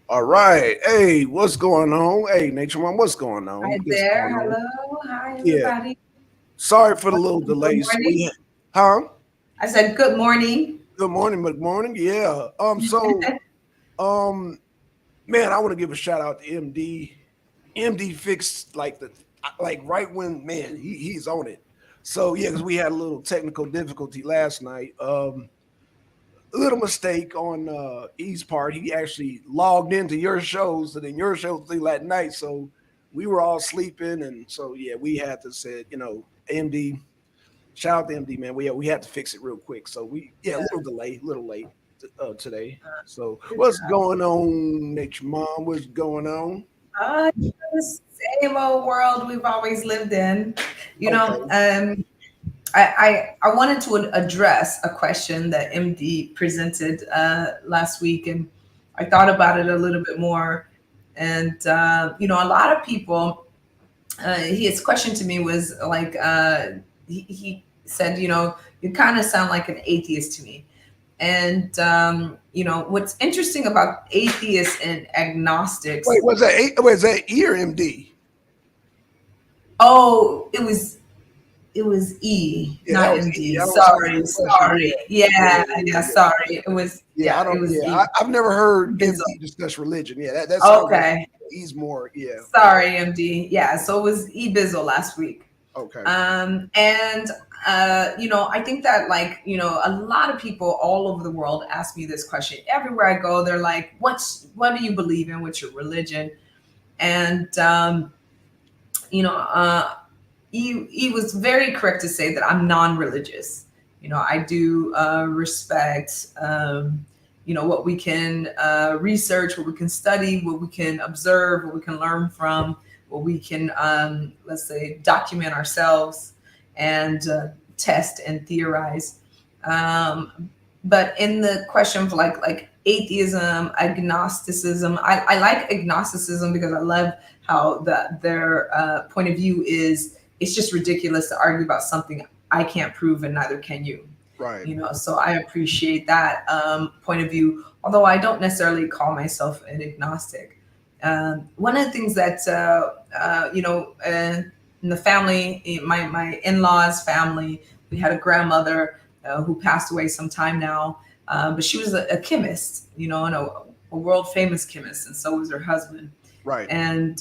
All right. Hey, what's going on? Hey, Nature Mom, what's going Hi on? What's there. going on? Hello. Hi, Yeah. everybody. Sorry for the little Good delay. So morning. huh? I said good morning. Good morning. Yeah. Um, man, I want to give a shout out to MD. MD fixed like right when he's on it. So yeah, because we had a little technical difficulty last night. A little mistake on E's part. He actually logged into your shows and then your show thing that night. So we were all sleeping, and so yeah, we had to say, MD, shout out to MD, man. We had to fix it real quick. So a Yeah, little delay, little late today. So good what's job. going on, Nature Mom? What's going on? The same old world we've always lived in. You know, Okay, um, I wanted to address a question that MD presented last week, and I thought about it a little bit more. And a lot of people, his question to me was like, he said, you kind of sound like an atheist to me. And what's interesting about atheists and wait, agnostics. was that E or MD? Oh, it was E, Yeah, that not was E. MD. I don't see the Sorry, question. sorry. Yeah, Yeah, yeah, yeah, yeah, yeah. sorry. Yeah, I It don't. was Yeah, E. I've never heard Bizzle. MD discuss religion. Yeah, that sounds like Okay, he's more. Yeah, yeah. sorry, MD. Yeah, so it was E Bizzle last week. Okay, And I think that, like, a lot of people all over the world ask me this question. Everywhere I go, they're like, what do you believe in? What's your religion? And you know, he was very correct to say that I'm non-religious. I do respect, what we can research, what we can study, what we can observe, what we can learn from, what we can, let's say, document ourselves and test and theorize. But in the question of like atheism, agnosticism, I like agnosticism because I love how their point of view is it's just ridiculous to argue about something I can't prove and neither can you. right. So I appreciate that point of view, although I don't necessarily call myself an agnostic. One of the things that in the family, my in-laws family, we had a grandmother who passed away some time now, but she was a chemist, and a world famous chemist, and so was her husband. Right. And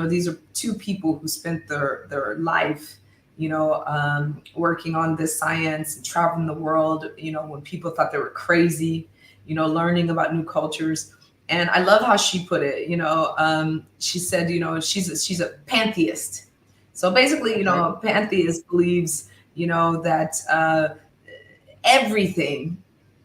these are two people who spent their life working on this science and traveling the world, when people thought they were crazy, learning about new cultures. And I love how she put it. She said, she's a pantheist. So basically, Okay. a pantheist believes, that everything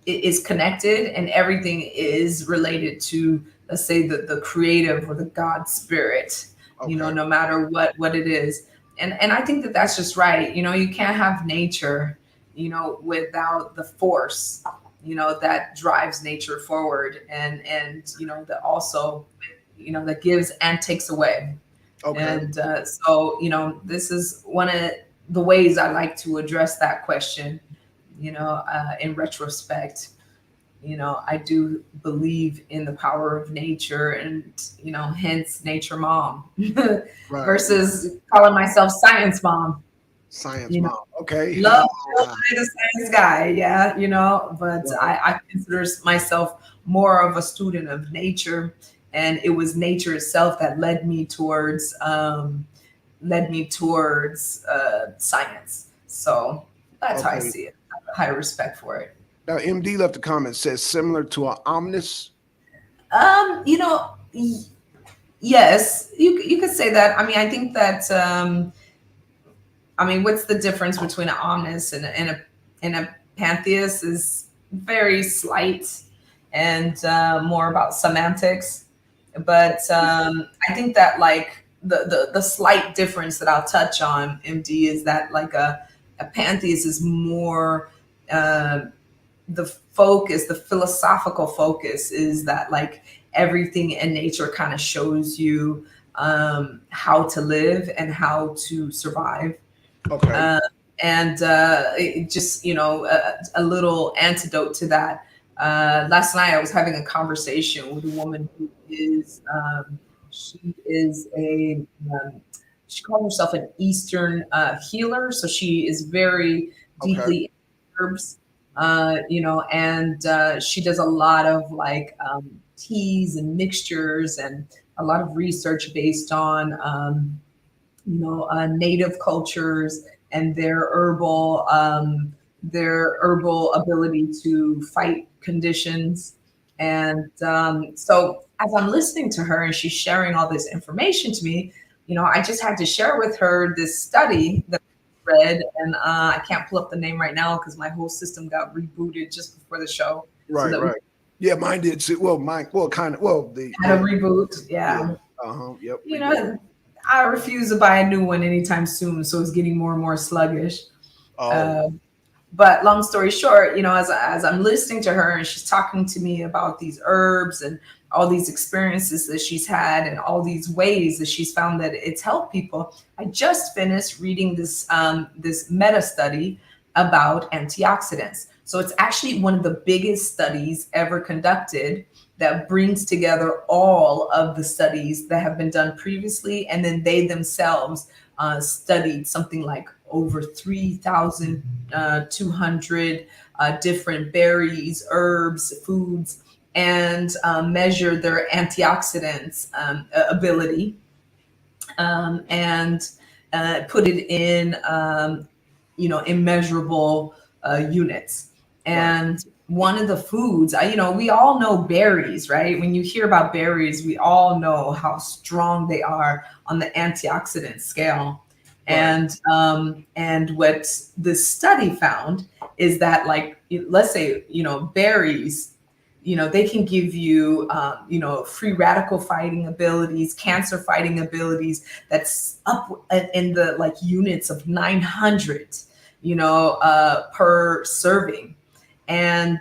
is connected and everything is related to, let's say, the creative or the God spirit, Okay. no matter what it is. And I think that that's just right. You can't have nature, without the force, that drives nature forward, and that also, that gives and takes away. Okay. And so, this is one of the ways I like to address that question, in retrospect. I do believe in the power of nature, and, hence Nature Mom Right. Right. versus calling myself Science Mom. Science You know, mom. Okay. love to play the science guy, yeah, but Right. I consider myself more of a student of nature, and it was nature itself that led me towards science. So that's how I Okay. see it. I have a high respect for it. Now, MD left a comment says similar to an ominous. Um, you know, y- yes, you could say that. I mean, I think that what's the difference between an omnis and a pantheist is very slight and more about semantics. But I think that, like, the slight difference that I'll touch on, MD, is that, like, a pantheist is more uh, the focus, the philosophical focus is that, like, everything in nature kind of shows you how to live and how to survive. Okay. uh, and it just, a little antidote to that. Last night I was having a conversation with a woman who is she is a she calls herself an Eastern healer, so she is very Okay. deeply in herbs, and she does a lot of like teas and mixtures and a lot of research based on native cultures and their herbal ability to fight conditions. And so as I'm listening to her and she's sharing all this information to me, I just had to share with her this study that I read, and I can't pull up the name right now because my whole system got rebooted just before the show, so Right, that we right. Yeah, mine did too. Well, mine, well, kind of, well, the, had yeah, a reboot. yeah, Yeah, yep, you reboot. know, I refuse to buy a new one anytime soon, so it's getting more and more sluggish. Oh, Uh, but long story short, as I'm listening to her and she's talking to me about these herbs and all these experiences that she's had and all these ways that she's found that it's helped people, I just finished reading this meta study about antioxidants. So it's actually one of the biggest studies ever conducted that brings together all of the studies that have been done previously, and then they themselves studied something like over 3,200 different berries, herbs, foods, and measured their antioxidants ability, and put it in immeasurable units. right, And one of the foods, we all know berries, right? When you hear about berries, we all know how strong they are on the antioxidant scale. right. And what this study found is that, like, let's say, berries, they can give you free radical fighting abilities, cancer fighting abilities, that's up in the like units of 900 per serving. And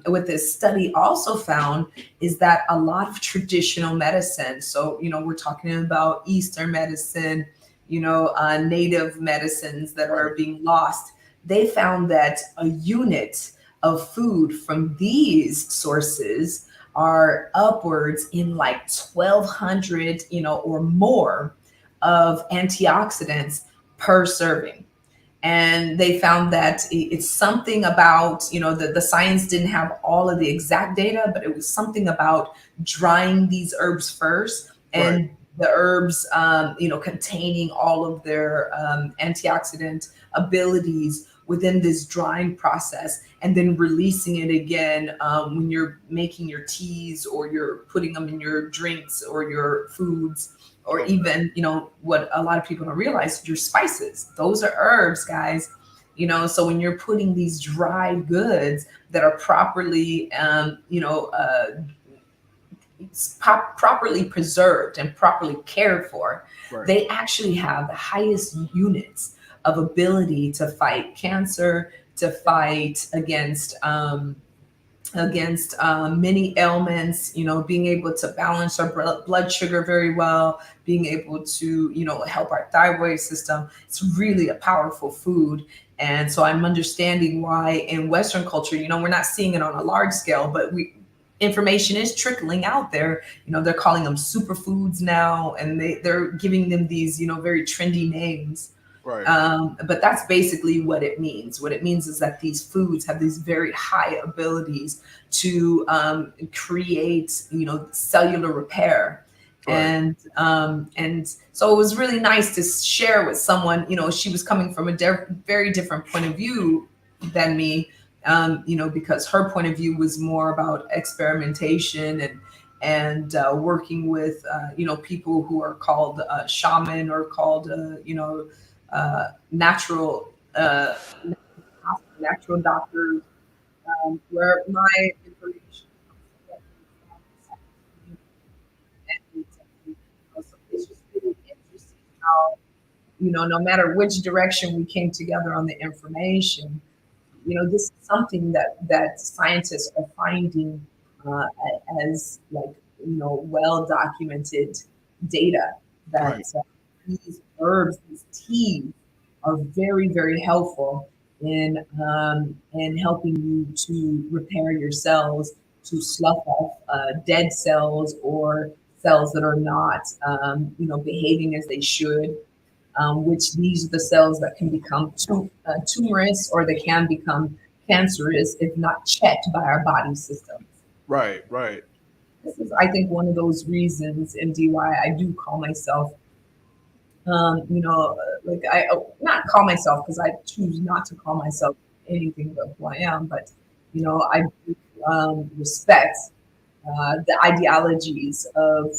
what this study also found is that a lot of traditional medicine, so we're talking about Eastern medicine, native medicines that Right. are being lost, they found that a unit of food from these sources are upwards in like 1,200, or more of antioxidants per serving. And they found that it's something about, the science didn't have all of the exact data, but it was something about drying these herbs first, Right. and the herbs containing all of their antioxidant abilities within this drying process, and then releasing it again when you're making your teas or you're putting them in your drinks or your foods, or Okay. even what a lot of people don't realize, your spices, those are herbs, guys. So when you're putting these dried goods that are properly properly preserved and properly cared for, Right. they actually have the highest units of ability to fight cancer, to fight against many ailments, being able to balance our blood sugar very well, being able to, help our thyroid system. It's really a powerful food. And so I'm understanding why in Western culture, we're not seeing it on a large scale, but information is trickling out there. They're calling them superfoods now, and they're giving them these, very trendy names. Right. But that's basically what it means. What it means is that these foods have these very high abilities to create, cellular repair. Right. And so it was really nice to share with someone. She was coming from a very different point of view than me, because her point of view was more about experimentation and working with people who are called shaman, or called natural natural doctors, where my information comes from. And so it's just really interesting how, no matter which direction we came together on the information, this is something that scientists are finding uh, as, like, well documented data, that Right. these herbs, these teas, are very, very helpful in helping you to repair your cells, to slough off dead cells or cells that are not, behaving as they should. Which these are the cells that can become tumorous, or they can become cancerous if not checked by our body systems. Right, right. This is, I think, one of those reasons, MD, why I do call myself, like I not call myself, because I choose not to call myself anything but who I am, but I do, respect the ideologies of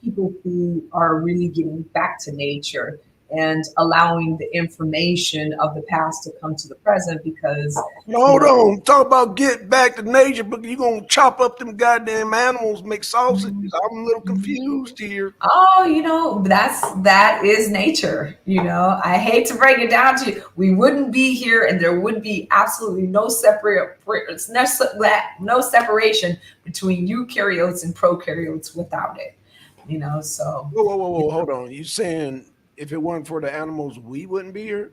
people who are really getting back to nature and allowing the information of the past to come to the present, because Hold on. Talk about get back to nature, but you gonna chop up them goddamn animals, make sausages. I'm a little confused here. oh, that is nature. I hate to break it down to you. We wouldn't be here, and there would be absolutely no no separation between eukaryotes and prokaryotes without it. So Whoa. Hold on. You saying if it weren't for the animals, we wouldn't be here?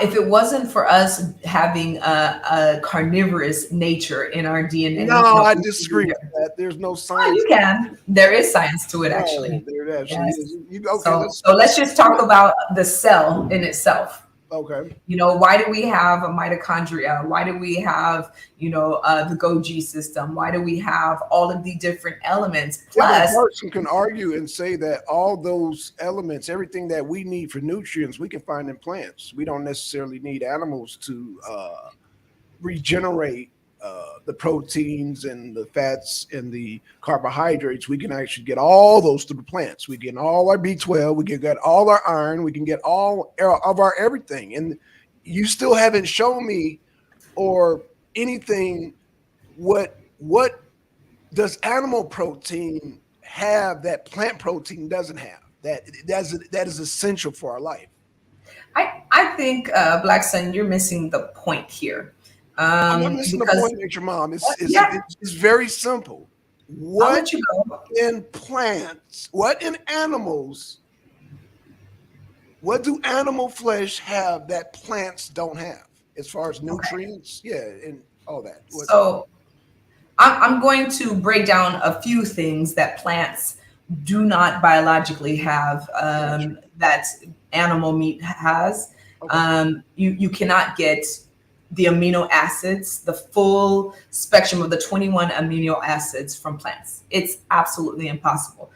if it wasn't for us having a carnivorous nature in our DNA, No, I disagree with that. There's no oh, science. you can. There is science to it, actually. No, there actually Yes. is. Okay, So let's just talk about the cell in itself. Okay. Why do we have a mitochondria? Why do we have, the Golgi system? Why do we have all of the different elements? Plus, a person can argue and say that all those elements, everything that we need for nutrients, we can find in plants. We don't necessarily need animals to regenerate the proteins and the fats and the carbohydrates. We can actually get all those through the plants. We get all our B12, we can get all our iron, we can get all of our everything. And you still haven't shown me or anything what does animal protein have that plant protein doesn't have, that is essential for our life. I think, Blackson, you're missing the point here. I'm not missing the Because point, Nature Mom. yeah, It's very simple. I'll What let you go. in plants, what in animals, what do animal flesh have that plants don't have as far as Okay. nutrients? Yeah, and all that. So I'm going to break down a few things that plants do not biologically have, that animal meat has. Okay. You cannot get the amino acids, the full spectrum of the 21 amino acids from plants. It's absolutely impossible.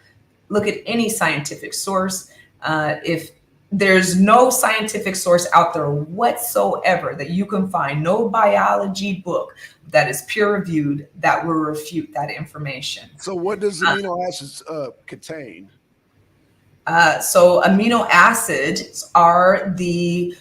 Look at any scientific source. If there's no scientific source out there whatsoever that you can find, no biology book that is peer reviewed that will refute that information. So what does amino acids contain? So amino acids are the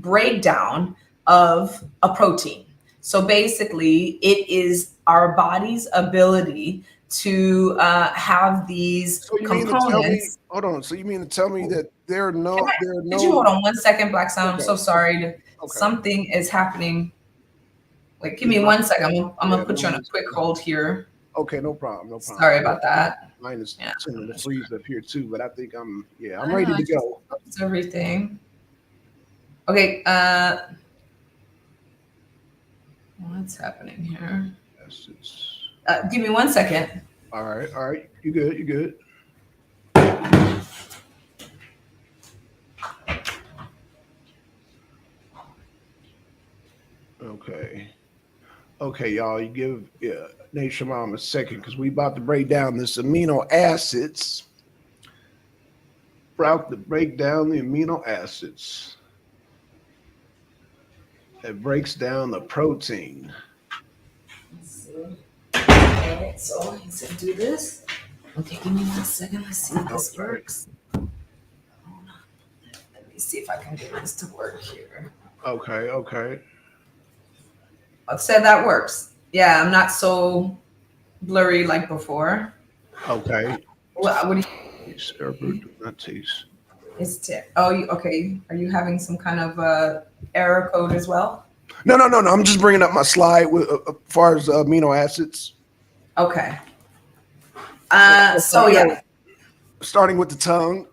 breakdown of a protein. So basically, it is our body's ability to have these So you mean to tell me? components. Hold on. So you mean to tell me that there are no? Could you hold on one second, Black Sound? I'm Okay. so sorry. Okay. Something is happening. Wait, give me 1 second. I'm gonna put you on a quick hold here. Okay, no problem. No problem. Sorry about that. Mine is Yeah. similar to freeze up here too, but I think I'm I ready know, to go. It's everything. Okay. What's happening here? Yes, it's Give me 1 second. all right. All right. You good? You good? Okay. Okay, y'all. You give Nature Mom a second because we about to break down this amino acids. About to break down the amino acids. That breaks down the protein. Let's see. Okay, so he's gonna do this. Okay, give me 1 second. Let's see if this works. Hold on. Let me see if I can get this to work here. Okay. Okay. I said that works. Yeah, I'm not so blurry like before. Okay. What do you? Herbert do not taste. Okay. Are you having some kind of error code as well? No. I'm just bringing up my slide with as far as amino acids. Okay. So yeah. Starting with the tongue.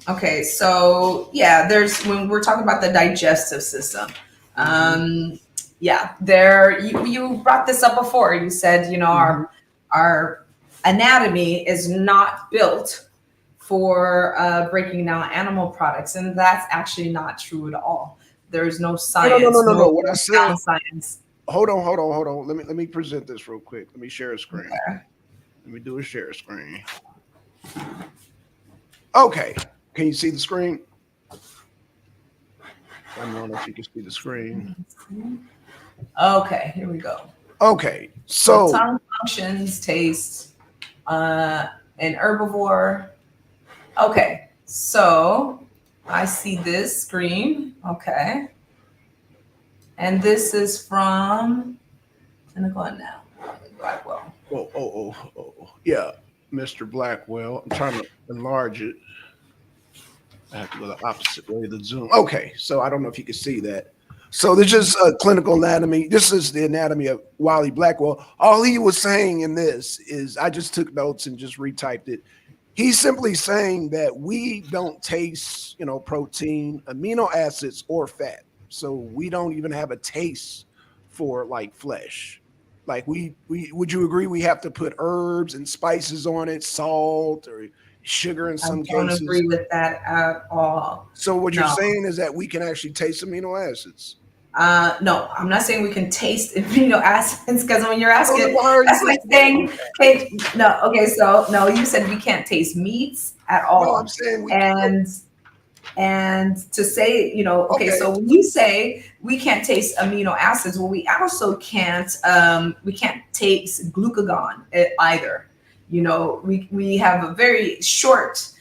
Okay, so yeah, there's when we're talking about the digestive system. Mm-hmm. Um, yeah, there you brought this up before. You said Mm-hmm. our anatomy is not built for breaking down animal products, and that's actually not true at all. There's no No, no, no, no, science, no, no. no What I said. sound science. Hold on. Let me present this real quick. Let me share a screen. Okay. Let me do a share screen. Okay. Can you see the screen? I don't know if you can see the screen. Okay, here we go. Okay. So So tongue functions, taste, an herbivore. Okay, so I see this screen. Okay, and this is from. I'm gonna go on now. Blackwell. yeah, Mr. Blackwell. I'm trying to enlarge it. I have to go the opposite way of the Zoom. Okay, so I don't know if you can see that. So this is clinical anatomy. This is the anatomy of Wiley Blackwell. All he was saying in this is, I just took notes and just retyped it. He's simply saying that we don't taste, protein, amino acids, or fat. So we don't even have a taste for like flesh. Like we would you agree we have to put herbs and spices on it, salt or sugar in I some don't cases? agree with that at all. So what you're No. saying is that we can actually taste amino acids. No, I'm not saying we can taste amino acids because when you're So then asking, why are you that's like saying saying, that? hey, no, okay, so no, you said we can't taste meats at No, I'm all. saying we can. And to say, okay, Okay. so when you say we can't taste amino acids, well, we also can't taste glucagon either. We have a very short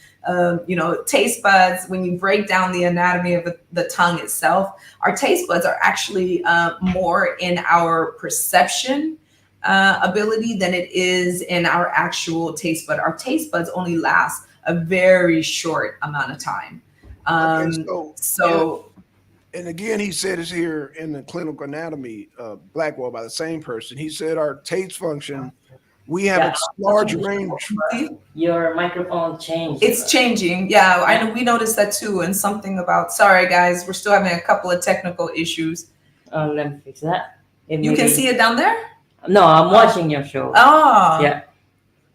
taste buds. When you break down the anatomy of the tongue itself, our taste buds are actually more in our perception ability than it is in our actual taste bud. Our taste buds only last a very short amount of time. Okay. Um, So so and again, he said it's here in the clinical anatomy, Blackwell, by the same person. He said our taste function, we have a Yeah, large change. range. see, Your microphone changed. it's changing. Yeah, I Yeah. know we noticed that too. And something about, sorry guys, we're still having a couple of technical issues. Let me fix that. It You can see it down there? No, I'm watching your show. Oh, Yeah.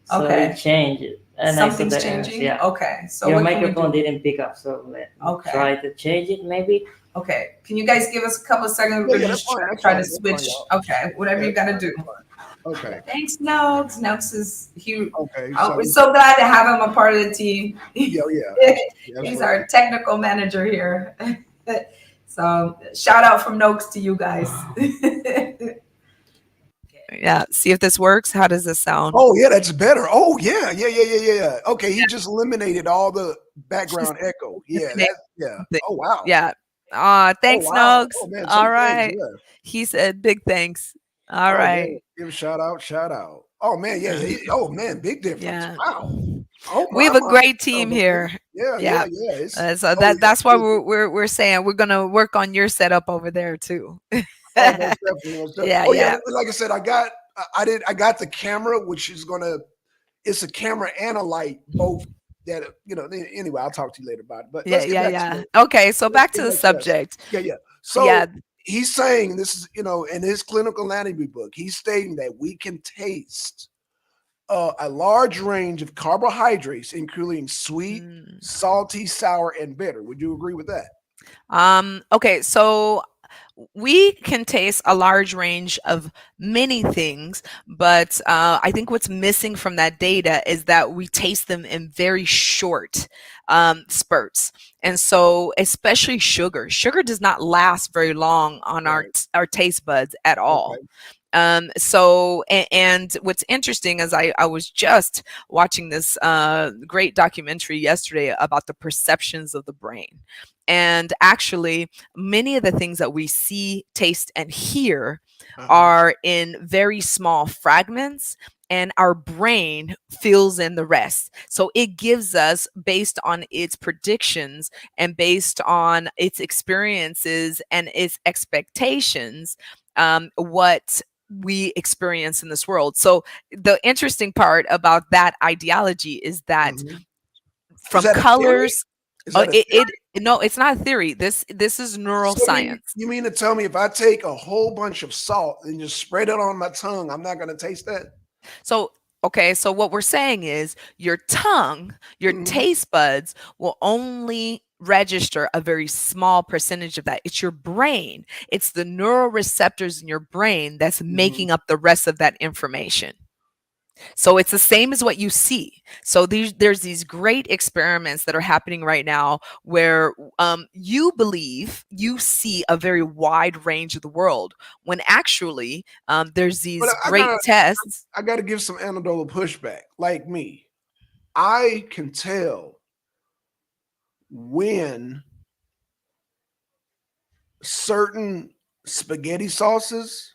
So okay. it changed, and Something's I saw the errors. changing. Yeah. Okay, so Your what can we microphone do? didn't pick up, so let me Okay. try to change it maybe. Okay, can you guys give us a couple of seconds? We're Yeah, gonna that's just fine. That's try fine. to That's fine, switch. y'all. Okay, whatever Yeah, you that's gotta fine. do. That's fine. Okay. Thanks, Noakes. Noakes is huge. Okay. Oh, we're So so glad to have him a part of the team. yeah, that's He's right. our technical manager here. So shout out from Noakes to you guys. Yeah, see if this works. How does this sound? Oh yeah, that's better. Oh yeah. Okay, he just eliminated all the background echo. Yeah, yeah. Oh wow. Yeah. Oh Thanks, wow. Noakes. Oh man, say All thanks. right. Yeah. He said big thanks. All Oh man, right. give a shout out, shout out. Oh man, yeah. Oh man, big difference. Yeah. Wow. Oh We have a great team here. Yeah. Yeah. It's So oh that's why yeah. we're saying we're gonna work on your setup over there too. Oh, most definitely, most definitely. Yeah, Oh yeah, yeah. like I said, I got the camera, which is gonna it's a camera and a light, both that anyway, I'll talk to you later about it. But Yeah, let's get yeah, back to yeah. it. Okay, so Let's back to get the back to that. subject. Yeah. Yeah. So he's saying this is, in his clinical anatomy book, he's stating that we can taste a large range of carbohydrates, including sweet, Mm. salty, sour, and bitter. Would you agree with that? Okay, so we can taste a large range of many things, but I think what's missing from that data is that we taste them in very short spurts. And so, especially sugar does not last very long on Right. our taste buds at all. Okay. So and what's interesting is I was just watching this great documentary yesterday about the perceptions of the brain. And actually, many of the things that we see, taste, and hear are in very small fragments, and our brain fills in the rest. So it gives us, based on its predictions and based on its experiences and its expectations, what we experience in this world. So the interesting part about that ideology is that Mhm. Is from that a theory? colors, Is that a It no, it's not a theory. This is So neuroscience. you mean to tell me if I take a whole bunch of salt and just spread it on my tongue, I'm not going to taste that? So, okay, so what we're saying is your tongue, your Hmm. taste buds will only register a very small percentage of that. It's your brain, it's the neuroreceptors in your brain that's Hmm. making up the rest of that information. So it's the same as what you see. So there's these great experiments that are happening right now where you believe you see a very wide range of the world when actually there's But these great tests. I gotta give some anecdotal pushback. Like me, I can tell when certain spaghetti sauces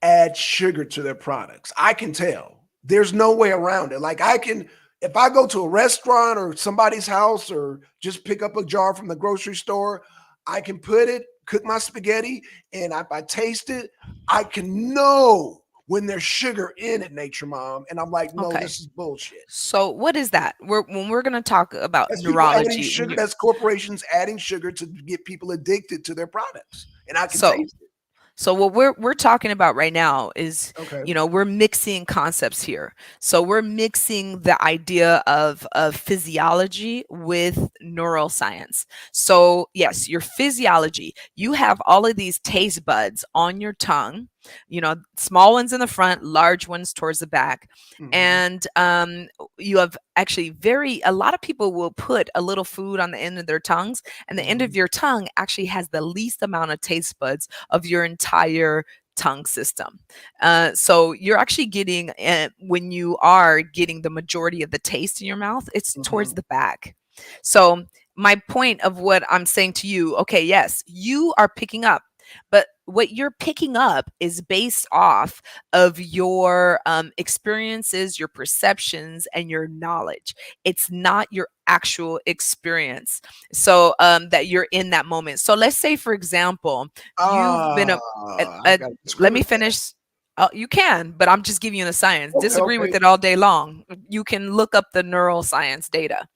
add sugar to their products. I can tell. There's no way around it. Like I can, if I go to a restaurant or somebody's house or just pick up a jar from the grocery store, I can put it, cook my spaghetti, and if I taste it, I can know when there's sugar in it, Nature Mom. And I'm like, no, Okay. this is bullshit. So what is that? When we're going to talk about That's people adding neurology, sugar. That's corporations adding sugar to get people addicted to their products, and I can so taste it. So what we're talking about right now is, Okay. we're mixing concepts here. So we're mixing the idea of physiology with neuroscience. So yes, your physiology, you have all of these taste buds on your tongue, small ones in the front, large ones towards the back. Hmm. And you have actually a lot of people will put a little food on the end of their tongues, and the end Hmm. of your tongue actually has the least amount of taste buds of your entire tongue system. So you're actually getting, when you are getting the majority of the taste in your mouth, it's Hmm. towards the back. So my point of what I'm saying to you, okay, yes, you are picking up, but what you're picking up is based off of your experiences, your perceptions, and your knowledge. It's not your actual experience. So that you're in that moment. So let's say, for example, you've been I a got to let me discriminate. finish. You can, but I'm just giving you the science. Okay, Disagree with okay. it all day long. You can look up the neuroscience data.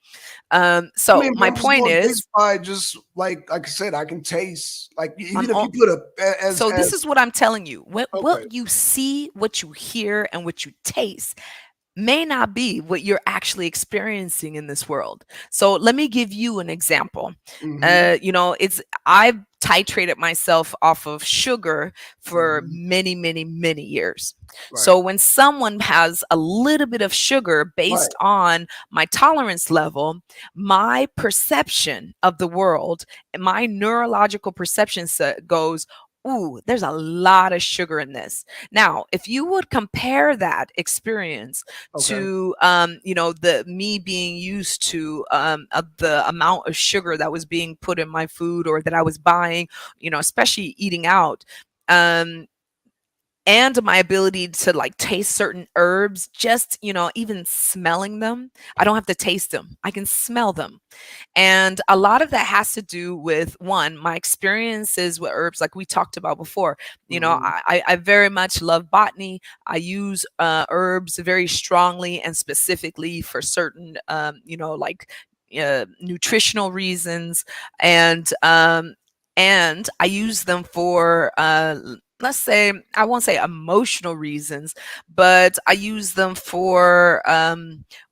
I So mean, but my I'm just point going based is, by just like I said, I can taste like I'm even if on, you put so this as is what I'm telling you. What okay. you see, what you hear, and what you taste may not be what you're actually experiencing in this world. So let me give you an example. Hmm. It's I've titrated myself off of sugar for Hmm. many, many, many years. Right, So when someone has a little bit of sugar right. based on my tolerance level, my perception of the world, my neurological perception goes, ooh, there's a lot of sugar in this. Now, if you would compare that experience Okay. to the me being used to the amount of sugar that was being put in my food or that I was buying, especially eating out, um and my ability to like taste certain herbs, just even smelling them. I don't have to taste them, I can smell them. And a lot of that has to do with, one, my experiences with herbs, like we talked about before. Hmm. I very much love botany. I use herbs very strongly and specifically for certain, like nutritional reasons, and I use them for let's say, I won't say emotional reasons, but I use them for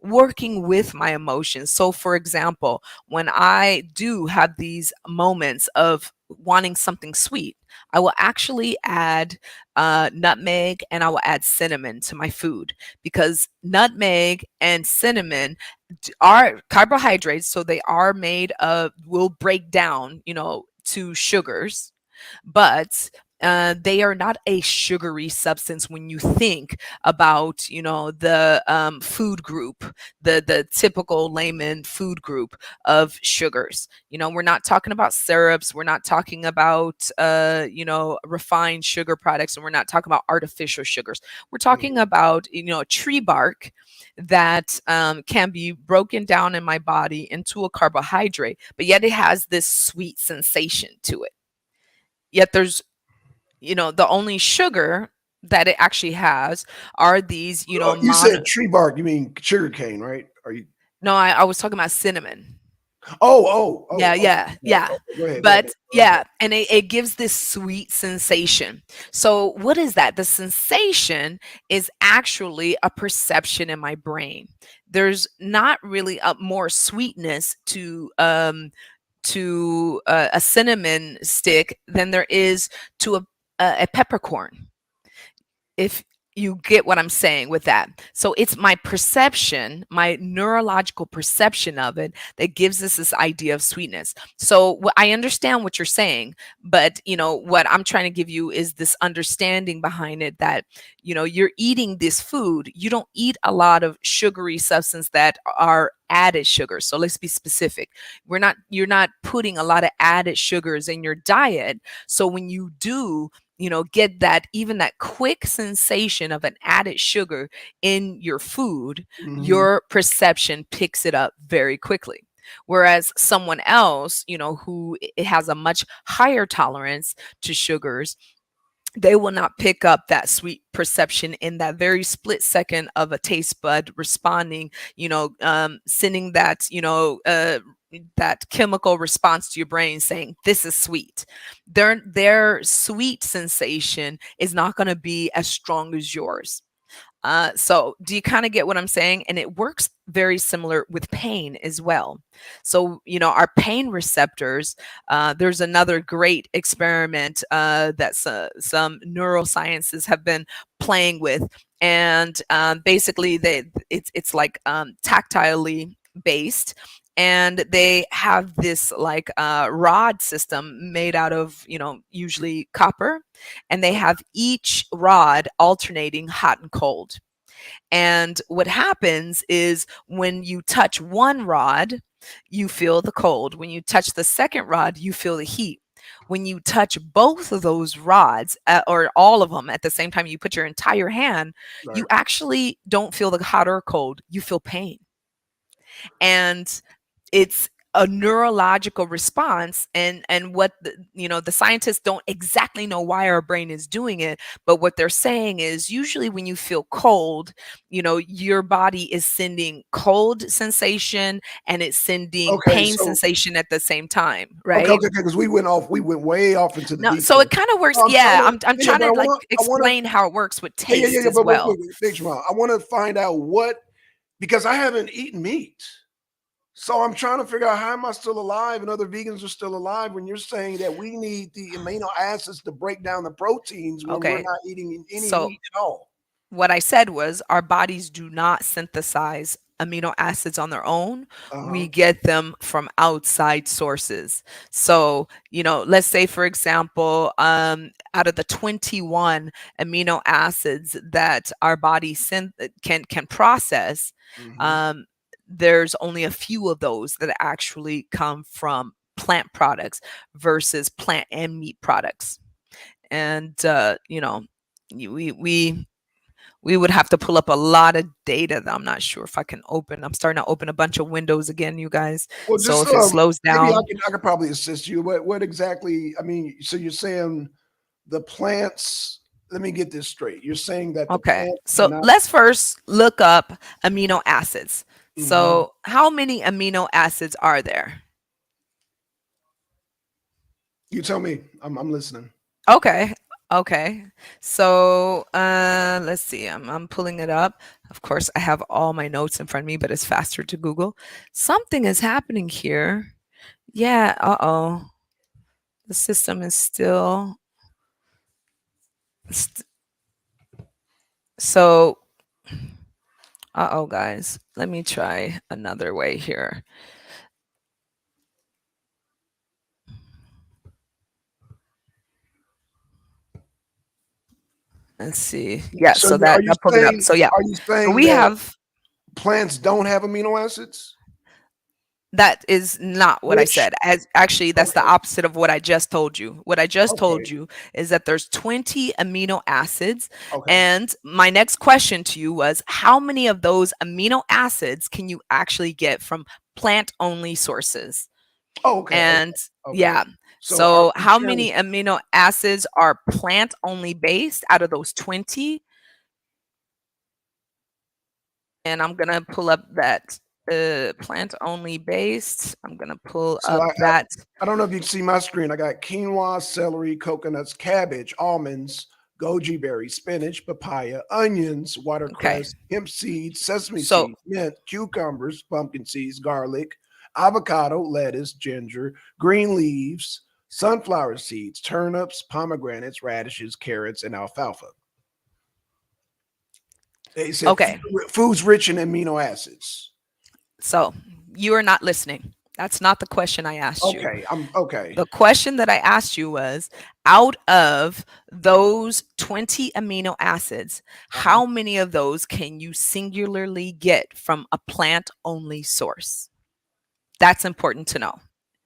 working with my emotions. So, for example, when I do have these moments of wanting something sweet, I will actually add nutmeg and I will add cinnamon to my food, because nutmeg and cinnamon are carbohydrates. So they are made of, will break down, to sugars, but they are not a sugary substance when you think about, the food group, the typical layman food group of sugars. We're not talking about syrups, we're not talking about refined sugar products, and we're not talking about artificial sugars. We're talking Hmm. about tree bark that can be broken down in my body into a carbohydrate, but yet it has this sweet sensation to it. Yet there's, the only sugar that it actually has are these, You said tree bark. You mean sugar cane, right? Are you no, I was talking about cinnamon. Oh. Yeah, Okay. yeah, Okay. yeah. Go ahead. Go ahead. But Okay. yeah, and it gives this sweet sensation. So, what is that? The sensation is actually a perception in my brain. There's not really a more sweetness to a cinnamon stick than there is to a peppercorn, if you get what I'm saying with that. So it's my perception, my neurological perception of it that gives us this idea of sweetness. So I understand what you're saying, but what I'm trying to give you is this understanding behind it, that you're eating this food, you don't eat a lot of sugary substance that are added sugars. So let's be specific. You're not putting a lot of added sugars in your diet. So when you do get that, even that quick sensation of an added sugar in your food, Mhm. your perception picks it up very quickly. Whereas someone else, who has a much higher tolerance to sugars, they will not pick up that sweet perception in that very split second of a taste bud responding, sending that chemical response to your brain saying this is sweet. Their sweet sensation is not going to be as strong as yours. So do you kind of get what I'm saying? And it works very similar with pain as well. So, our pain receptors, there's another great experiment that some neurosciences have been playing with. And basically, it's like tactilely based. And they have this like rod system made out of, usually copper, and they have each rod alternating hot and cold. And what happens is when you touch one rod, you feel the cold. When you touch the second rod, you feel the heat. When you touch both of those rods, or all of them at the same time, you put your entire hand, you Right. actually don't feel the hot or cold, you feel pain. And it's a neurological response, and what the scientists don't exactly know why our brain is doing it, but what they're saying is usually when you feel cold, your body is sending cold sensation and it's sending Okay. pain So sensation at the same time, okay. right? Okay. Because we went way off into the No, deep so end. it kind of works. No, I'm trying Yeah, to. I'm Yeah. trying But to like I want to. explain how it works with Yeah. taste as But well. wait, Big Jamal, I want to find out what, because I haven't eaten meat. So I'm trying to figure out how am I still alive and other vegans are still alive when you're saying that we need the amino acids to break down the proteins when we're Okay, not eating any so meat at all. what I said was our bodies do not synthesize amino acids on their own. We Uh-huh. get them from outside sources. So, let's say, for example, out of the 21 amino acids that our body can process, Hmm. um, there's only a few of those that actually come from plant products versus plant and meat products. And, we would have to pull up a lot of data that I'm not sure if I can open. I'm starting to open a bunch of windows again, you guys. Well, So just if it slows maybe down, I could probably assist you. What exactly? I mean, so you're saying the plants. Let me get this straight. You're saying that the okay. plants So cannot. let's first look up amino acids. Mhm. So how many amino acids are there? You tell me. I'm listening. Okay. Okay. So let's see. I'm pulling it up. Of course, I have all my notes in front of me, but it's faster to Google. Something is happening here. Yeah, uh-oh. The system is still so uh-oh, guys. Let me try another way here. Let's see. Yeah, So so are that you I pulled it up. saying So yeah. are you So saying we that have plants don't have amino acids? that is not what I Which said. As actually that's the okay, opposite of what I just told you. What I just okay, told you is that there's 20 amino acids, okay. and my next question to you was how many of those amino acids can you actually get from plant only sources? Oh, okay, And okay. yeah. So So in how terms, many amino acids are plant only based out of those 20? And I'm going to pull up that. plant only based. I'm gonna pull So up that. I don't know if you can see my screen. I got quinoa, celery, coconuts, cabbage, almonds, goji berries, spinach, papaya, onions, Okay. watercress, hemp seeds, sesame So seeds, mint, cucumbers, pumpkin seeds, garlic, avocado, lettuce, ginger, green leaves, sunflower seeds, turnips, pomegranates, radishes, carrots, and alfalfa. They said okay. foods rich in amino acids. So you are not listening. That's not the question I asked you. Okay, I'm okay. The question that I asked you was, out of those 20 amino acids, Uh-huh. how many of those can you singularly get from a plant only source? That's important to know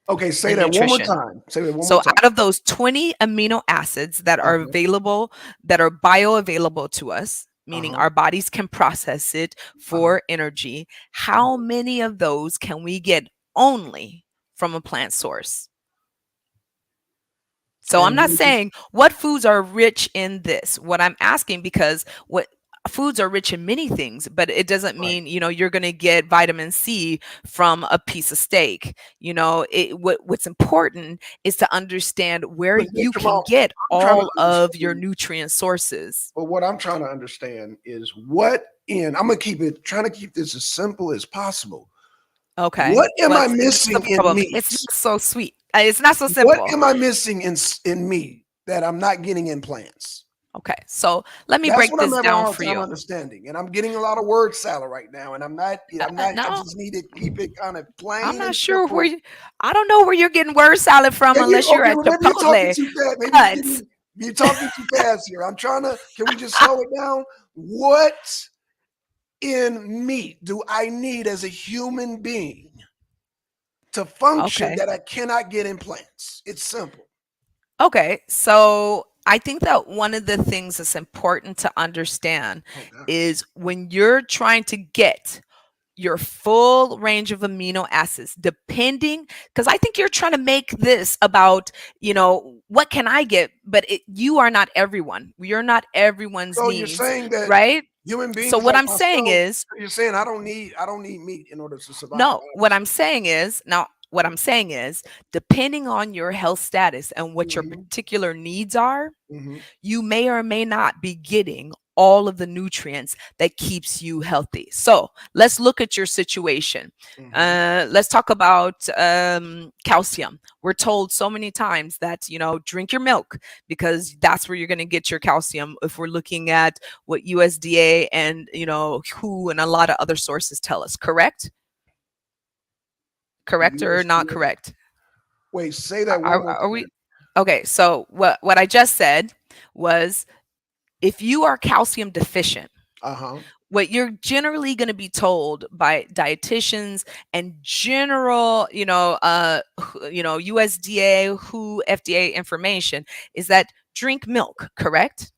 Okay, say in that one more nutrition. time. Say that one So more time. out of those 20 amino acids that are Uh-huh. available, that are bioavailable to us, meaning Uh-huh. our bodies can process it Uh-huh. for energy, how many of those can we get only from a plant source? So I'm And not saying what foods are rich in this. What I'm asking, because what foods are rich in many things, but it doesn't right. mean, you're going to get vitamin C from a piece of steak. What's important is to understand where But you Nature can Mom, get I'm trying to all of your understand. nutrient sources. But what I'm trying to understand is what in I'm gonna trying to keep this as simple as possible. Okay. What am Well, I that's the missing in problem. meat? It's not so sweet. It's not so What simple. am I missing in meat that I'm not getting in plants? Okay. So let me That's break what I'm this having a down hard for time you. understanding. And I'm getting a lot of word salad right now. And I No, just need to keep it kind of I'm plain not and sure where simple. you, I don't know where you're getting word salad from Maybe unless you're okay, at well, maybe you're talking Chipotle. too fast. Maybe But you're talking too fast here. I'm trying to, can we just slow it down? What in meat do I need as a human being to function okay. that I cannot get in plants? It's simple. Okay. So I think that one of the things that's important to understand Oh God. is when you're trying to get your full range of amino acids, depending, because I think you're trying to make this about, what can I get? But you are not everyone. You're not everyone's So you're needs, saying that right? human So beings what like I'm saying myself, is, you're saying I don't need meat in order to survive. no, what I'm saying is, now, what I'm saying is, depending on your health status and what your Mm-hmm, particular needs are, mm-hmm, you may or may not be getting all of the nutrients that keeps you healthy. So let's look at your situation. mm-hmm. Let's talk about calcium. We're told so many times that, drink your milk because that's where you're going to get your calcium. If we're looking at what USDA and, WHO and a lot of other sources tell us, correct? Correct or not USDA. correct? Wait, say that one more Are time. we okay? So what I just said was, if you are calcium deficient, Uh-huh. what you're generally going to be told by dietitians and general, USDA, WHO, FDA information is that drink milk, correct?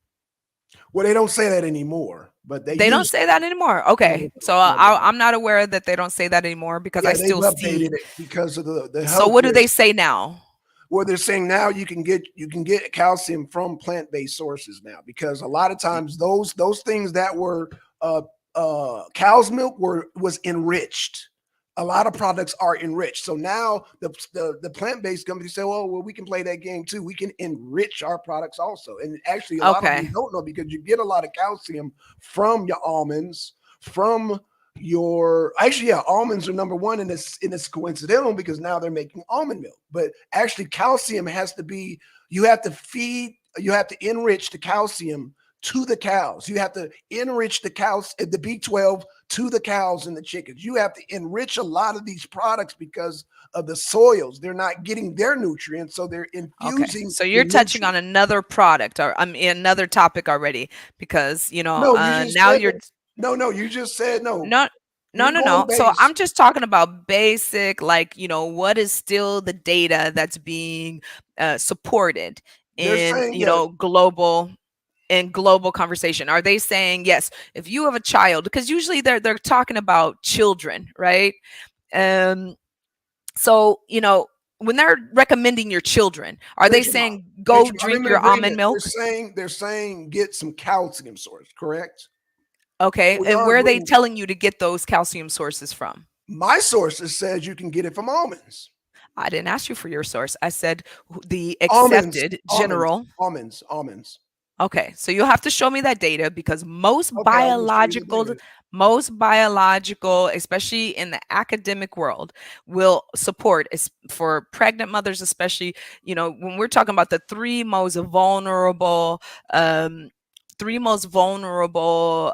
Well, they don't say that anymore, but they They don't used say to. that anymore. No, Okay. they So don't. No, they don't. I'm not aware that they don't say that anymore because I Yeah, they've still updated see. it because of the So what do healthcare. they say now? Well, they're saying now you can get calcium from plant-based sources now, because a lot of times those things that were uh cow's milk was enriched. A lot of products are enriched. So now the plant-based companies say, well, we can play that game too. We can enrich our products also. And actually a lot of them Okay. don't know, because you get a lot of calcium from your almonds, from your actually yeah, almonds are number one, and it's coincidental because now they're making almond milk. But actually calcium has to be, you have to enrich the calcium to the cows. You have to enrich the cows, the B12 to the cows and the chickens. You have to enrich a lot of these products because of the soils. They're not getting their nutrients, so they're Okay. infusing So the you're touching on nutrients. another product, or another topic already, because, No, you just now said you're that. No, you just said no. no, no, You're no, going no. So base. I'm just talking about basic, like, what is still the data that's being supported They're in, saying that global conversation. Are they saying, yes, if you have a child, because usually they're talking about children, right? Um, so, when they're recommending your children, are they nature mom, saying go nature mom. I'm drink in your almond agreement. They're milk? saying they're saying get some calcium source, correct? Okay. We And are where are they agreeing to that. telling you to get those calcium sources from? My sources says you can get it from almonds. I didn't ask you for your source. I said the Almonds, accepted almonds, general. almonds, almonds. Okay, so you'll have to show me that data because Okay, I will show you the data. most biological, especially in the academic world, will support for pregnant mothers, especially, when we're talking about the um, three most vulnerable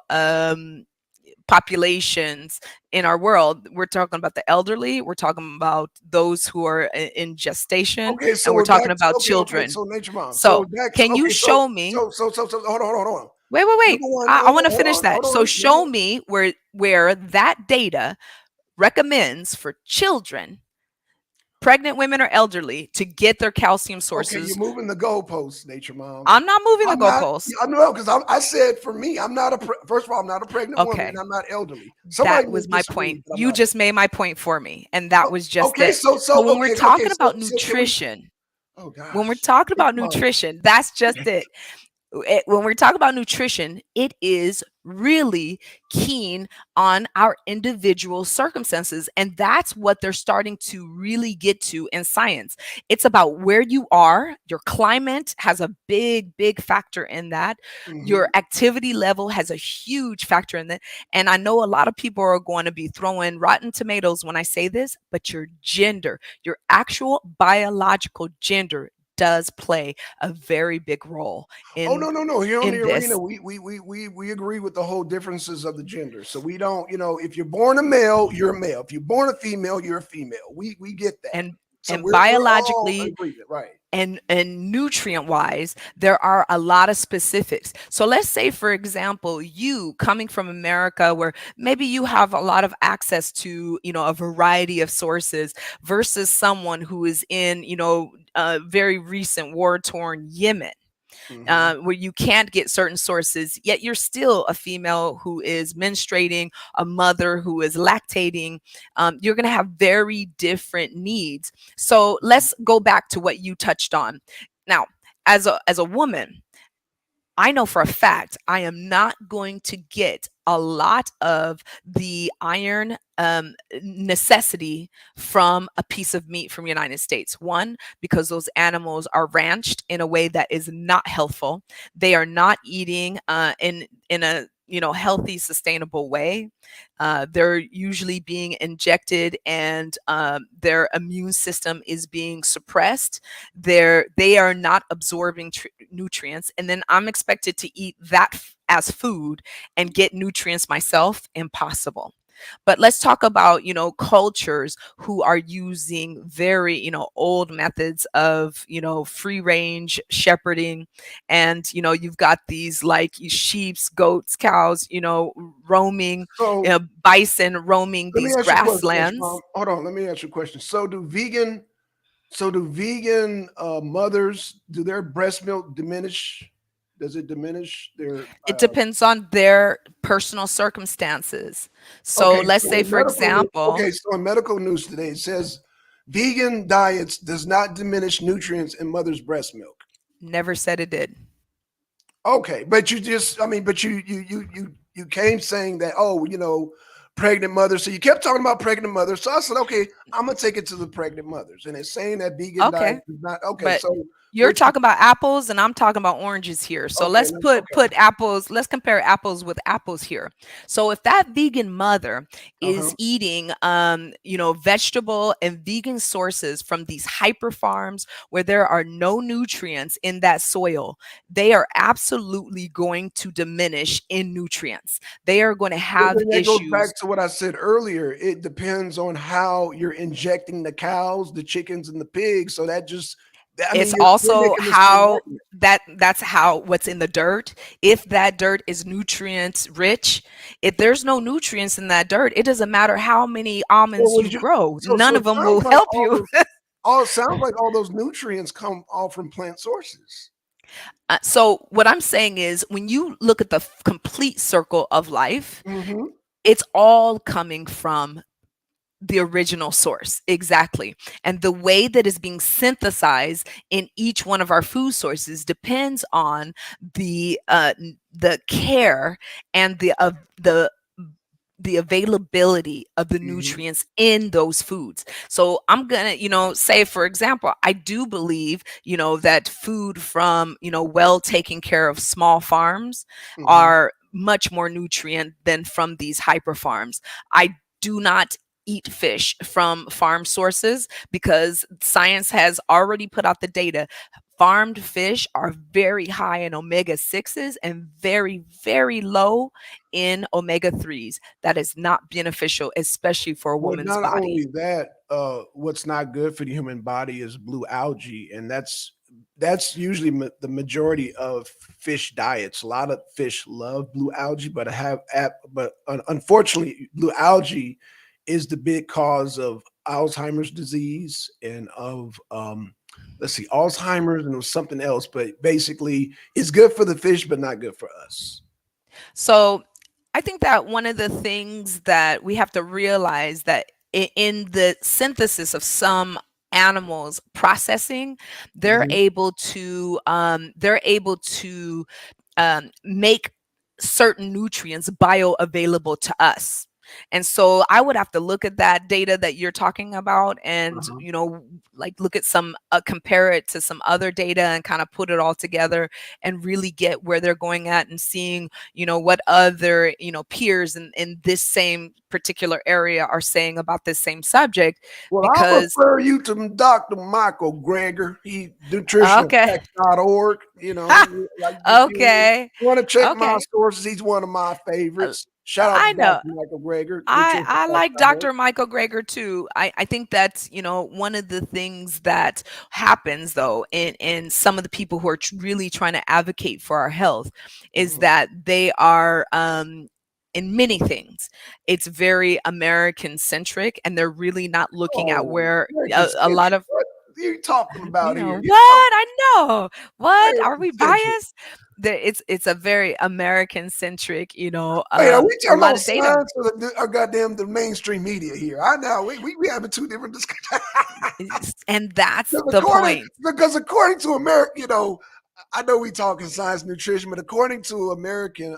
populations in our world. We're talking about the elderly, we're talking about those who are in gestation, Okay, and so we're we're talking back to about okay. children. So nature mom. So So, we're back to can you okay. show me? Hold on, hold on. Wait, wait, wait. Number one, I want to finish that. hold So, on. Number show me where that data recommends for children, pregnant women or elderly, to get their calcium okay, you're sources. moving the goalposts, nature mom. I'm not moving the I'm not. goalposts. I know because I said for me, I'm not a. First of all, I'm not a pregnant woman, and Okay, I'm not elderly. Somebody that may was my disagree, point. but I'm You not. just made my point for me, and that was just Okay, it. So, when we're okay, talking about so can we? nutrition, Oh when we're gosh, talking nature about mom. nutrition, that's just it. When we're talking about nutrition, it is really keen on our individual circumstances. And that's what they're starting to really get to in science. It's about where you are. Your climate has a big, big factor in that. Your Mhm. activity level has a huge factor in that. And I know a lot of people are going to be throwing rotten tomatoes when I say this, but your gender, your actual biological gender, does play a very big role Oh in no. Here on the arena, this. we agree with the whole differences of the gender. So we don't, if you're born a male, you're a male. If you're born a female, you're a female. We get that. and So and we're all in biologically agreement, right? and nutrient wise, there are a lot of specifics. So let's say, for example, you coming from America, where maybe you have a lot of access to, a variety of sources, versus someone who is in, very recent war torn Yemen, Hmm. where you can't get certain sources, yet you're still a female who is menstruating, a mother who is lactating. You're going to have very different needs. So let's go back to what you touched on. Now, as a woman, I know for a fact I am not going to get a lot of the iron necessity from a piece of meat from United States. One, because those animals are ranched in a way that is not healthful. They are not eating in a healthy, sustainable way. They're usually being injected, and their immune system is being suppressed. They are not absorbing nutrients, and then I'm expected to eat that as food and get nutrients myself. Impossible. But let's talk about, cultures who are using very, old methods of, free range shepherding. And, you've got these like sheeps, goats, cows, roaming, So bison roaming let me these ask you a question, nature mom. grasslands. Hold on, let me ask you a question. So do vegan mothers, do their breast milk diminish? Does it diminish their It depends on their personal circumstances. So okay, let's so say, in for medical news, example, okay, so in medical news today it says vegan diets does not diminish nutrients in mother's breast milk. never said it did. Okay, but but you came saying that, oh, pregnant mothers. So you kept talking about pregnant mothers. So I said, okay, I'm gonna take it to the pregnant mothers, and it's saying that vegan diet Okay. is not okay. But So you're what you talking about apples and I'm talking about oranges here. So okay, let's okay, let's compare apples with apples here. So if that vegan mother uh-huh. is eating vegetable and vegan sources from these hyper farms where there are no nutrients in that soil, they are absolutely going to diminish in nutrients. They are going to But have then that goes issues. back to what I said earlier. It depends on how you're injecting the cows, the chickens, and the pigs. So that just, I mean, It's you're also making the same how argument. that's how what's in the dirt. If that dirt is nutrients rich, if there's no nutrients in that dirt, it doesn't matter how many So almonds you would you? grow, So none of it them sounds will like help you. all it sounds like all those nutrients come all from plant sources. So what I'm saying is, when you look at the complete circle of life, Hmm. it's all coming from the original source. Exactly. And the way that is being synthesized in each one of our food sources depends on the care and the the availability of the Mhm. nutrients in those foods. So I'm gonna, say for example, I do believe, that food from, well taken care of small farms Mhm. are much more nutrient than from these hyper farms. I do not eat fish from farm sources because science has already put out the data. Farmed fish are very high in omega 6s and very, very low in omega 3s. That is not beneficial, especially for a Well, woman's not body. only that, what's not good for the human body is blue algae, and that's usually the majority of fish diets. A lot of fish love blue algae, but unfortunately, blue algae is the big cause of Alzheimer's disease and of let's see, Alzheimer's, and it was something else. But basically, it's good for the fish, but not good for us. So I think that one of the things that we have to realize that in the synthesis of some animals processing, Mhm. they're able to make certain nutrients bioavailable to us. And so I would have to look at that data that you're talking about and, Uh-huh. like look at compare it to some other data and kind of put it all together and really get where they're going at and seeing, what other, peers in this same particular area are saying about this same subject. Well, I'll Because, refer you to Dr. Michael Greger. He okay. nutritionalfacts.org. Like if you Okay. want to check my Okay. sources, he's one of my Uh, favorites. Shout out to I know. Dr. Michael Greger, I like nutritionalfacts.org. Dr. Michael Greger too. I think that's, one of the things that happens though in some of the people who are really trying to advocate for our health is Mhm. that they are in many things it's very American centric, and they're really not looking at Oh, where American a lot centric. of, What are you talking about here? what? I know. What? Are American we centric. biased? It's a very American centric, Wait, are we a talking lot about of data. science or goddamn the mainstream media here? I know we having two different discussions. And that's Because the point. according to America, I know we talking science nutrition, but according to American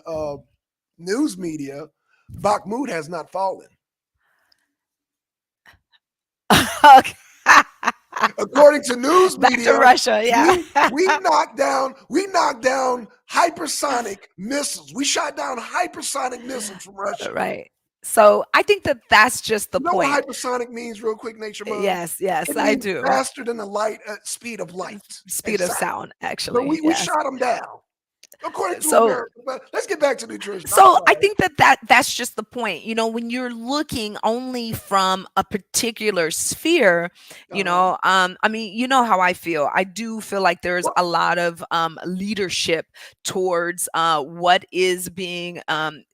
news media, Bakhmut has not fallen. Okay. According to news Back to media, Russia, yeah. we knocked down hypersonic missiles. We shot down hypersonic missiles from Russia. Right. So I think that that's just the You know what point. hypersonic means, real quick, Nature Mom? Yes, yes, It I means do. faster than the light speed of light and Speed of sound. sound, So actually. we Yes. shot them down, according to So America. But let's get back to nutrition. I'm so I sorry. think that's just the point. When you're looking only from a particular sphere, Uh-huh. I mean, you know how I feel. I do feel like there's Well, a lot of leadership towards what is being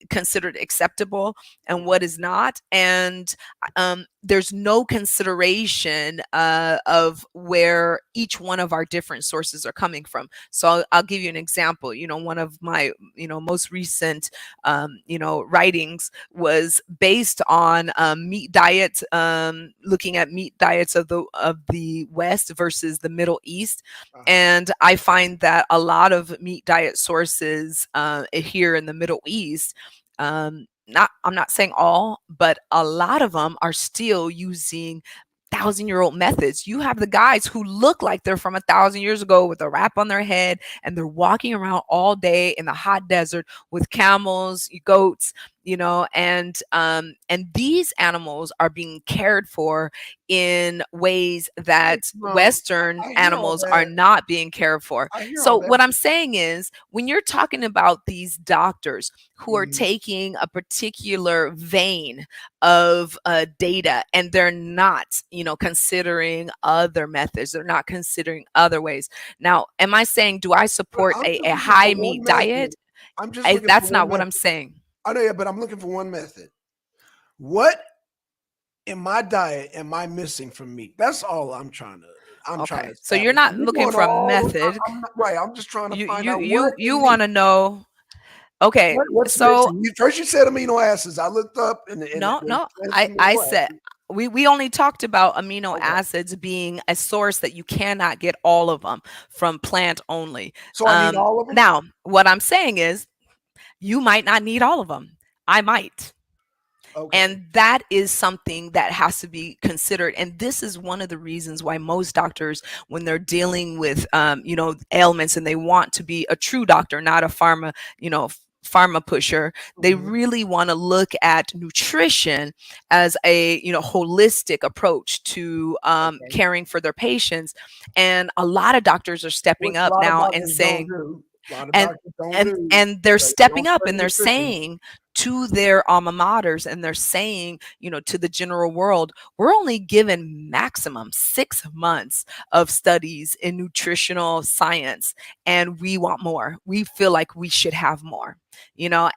considered acceptable and what is not, and there's no consideration of where each one of our different sources are coming from. So I'll give you an example. One of my most recent writings was based on meat diets, looking at meat diets of the West versus the Middle East, uh-huh. and I find that a lot of meat diet sources here in the Middle East. Not, I'm not saying all, but a lot of them are still using 1,000-year-old methods. You have the guys who look like they're from 1,000 years ago with a wrap on their head, and they're walking around all day in the hot desert with camels, goats, and these animals are being cared for in ways Nature that Mom, Western I hear all animals are that. not being cared for. I hear all So that. what I'm saying is, when you're talking about these doctors who are Mhm. taking a particular vein of data, and they're not considering other methods, they're not considering other ways. Now, am I saying, do I But support I'm a just looking high for one meat method. diet? I'm just looking for That's one not what I'm method. saying. I know, yeah, but I'm looking for one method. What in my diet am I missing from meat? That's all I'm trying to Okay, so you're establish. not You're looking going for a all. method. I'm not right. I'm just trying to you find you out what you you in want meat. to know. Okay, What's so missing? First you said amino acids. I looked up and it no, was no, trans I amino said acids. we only talked about amino Okay, acids being a source that you cannot get all of them from plant only. so I need all of them. Now what I'm saying is, you might not need all of them. I might. Okay. And that is something that has to be considered. And this is one of the reasons why most doctors, when they're dealing with, ailments, and they want to be a true doctor, not a pharma pusher, they Mhm. really want to look at nutrition as a holistic approach to Okay. caring for their patients. And a lot of doctors are stepping Which a up lot of now and doctors don't saying, do. A lot of and doctors don't and do. and they're They stepping don't up, study and they're nutrition. saying to their alma maters, and they're saying, to the general world, we're only given maximum 6 months of studies in nutritional science, and we want more. We feel like we should have more,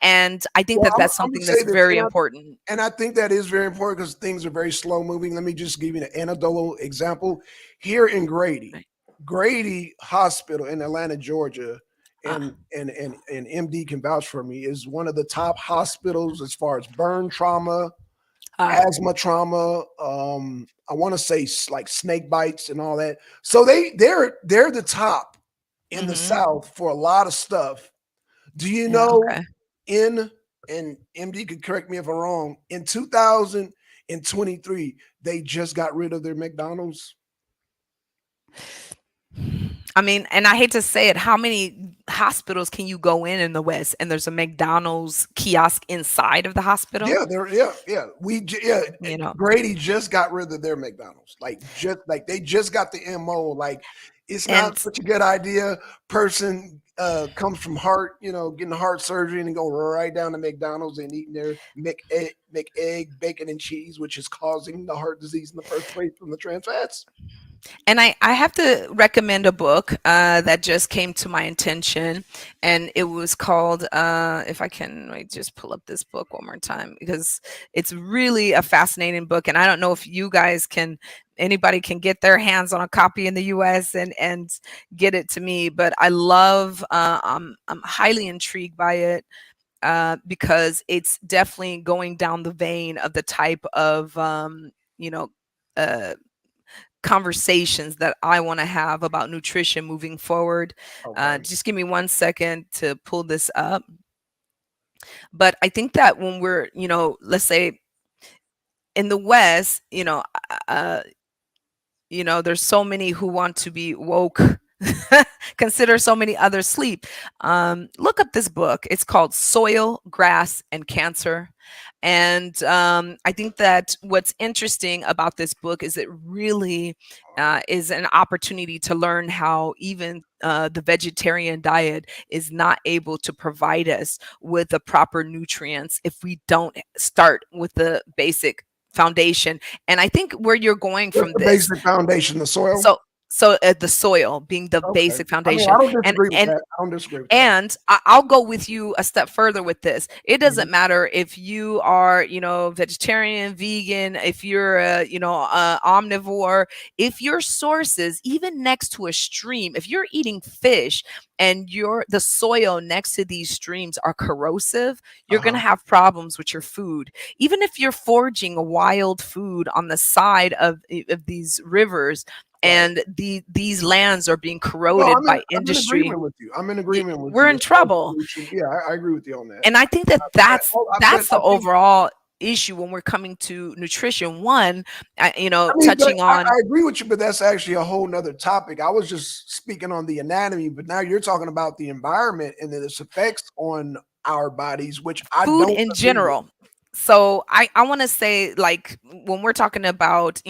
and I think Well, that that's I'm gonna something say that's this, very important. and I think that is very important because things are very slow moving. Let me just give you an anecdotal example. Here in Grady, Right. Grady Hospital in Atlanta, Georgia, Ah, and MD can vouch for me, is one of the top hospitals as far as burn trauma, ah, asthma trauma. I want to say like snake bites and all that. So they're the top in the mm-hmm. South for a lot of stuff. Do you Yeah, know okay. in and MD could correct me if I'm wrong, in 2023, they just got rid of their McDonald's. I mean, and I hate to say it, how many hospitals can you go in the West and there's a McDonald's kiosk inside of the hospital? Yeah, yeah. You know, Grady just got rid of their McDonald's. Like they just got the MO. Like it's not and such a good idea. Person comes from heart, getting heart surgery and go right down to McDonald's and eating their McEgg, bacon and cheese, which is causing the heart disease in the first place from the trans fats. I have to recommend a book that just came to my attention, and it was called, if I can wait, just pull up this book one more time, because it's really a fascinating book. And I don't know if you guys anybody can get their hands on a copy in the US and get it to me, but I love, I'm highly intrigued by it. Because it's definitely going down the vein of the type of, you know, uh, conversations that I want to have about nutrition moving forward. Okay. Just give me 1 second to pull this up. But I think that when we're, let's say in the West, uh, there's so many who want to be woke. Consider so many others sleep. Look up this book. It's called Soil, Grass, and Cancer. And I think that what's interesting about this book is it really is an opportunity to learn how even the vegetarian diet is not able to provide us with the proper nutrients if we don't start with the basic foundation. And I think where you're going What's from the this, basic foundation? The soil. so the soil being the Okay. basic I mean, I foundation, don't and disagree with and that. I don't disagree with that. and I'll go with you a step further with this. It Mhm. doesn't matter if you are, vegetarian, vegan, if you're omnivore, if your sources, even next to a stream, if you're eating fish and the soil next to these streams are corrosive, you're going Uh-huh. to have problems with your food. Even if you're foraging a wild food on the side of these rivers, Right. and these lands are being Well, corroded by I'm in industry, agreement with you. I'm in agreement with we're you in as far as trouble. pollution. Yeah, I agree with you on that. And I think that that's But that's I the think, overall issue when we're coming to nutrition. One, I mean, but touching on I agree with you, but that's actually a whole nother topic. I was just speaking on the anatomy, but now you're talking about the environment and its effects on our bodies, which I food don't in agree with. general. So I want to say, like, when we're talking about,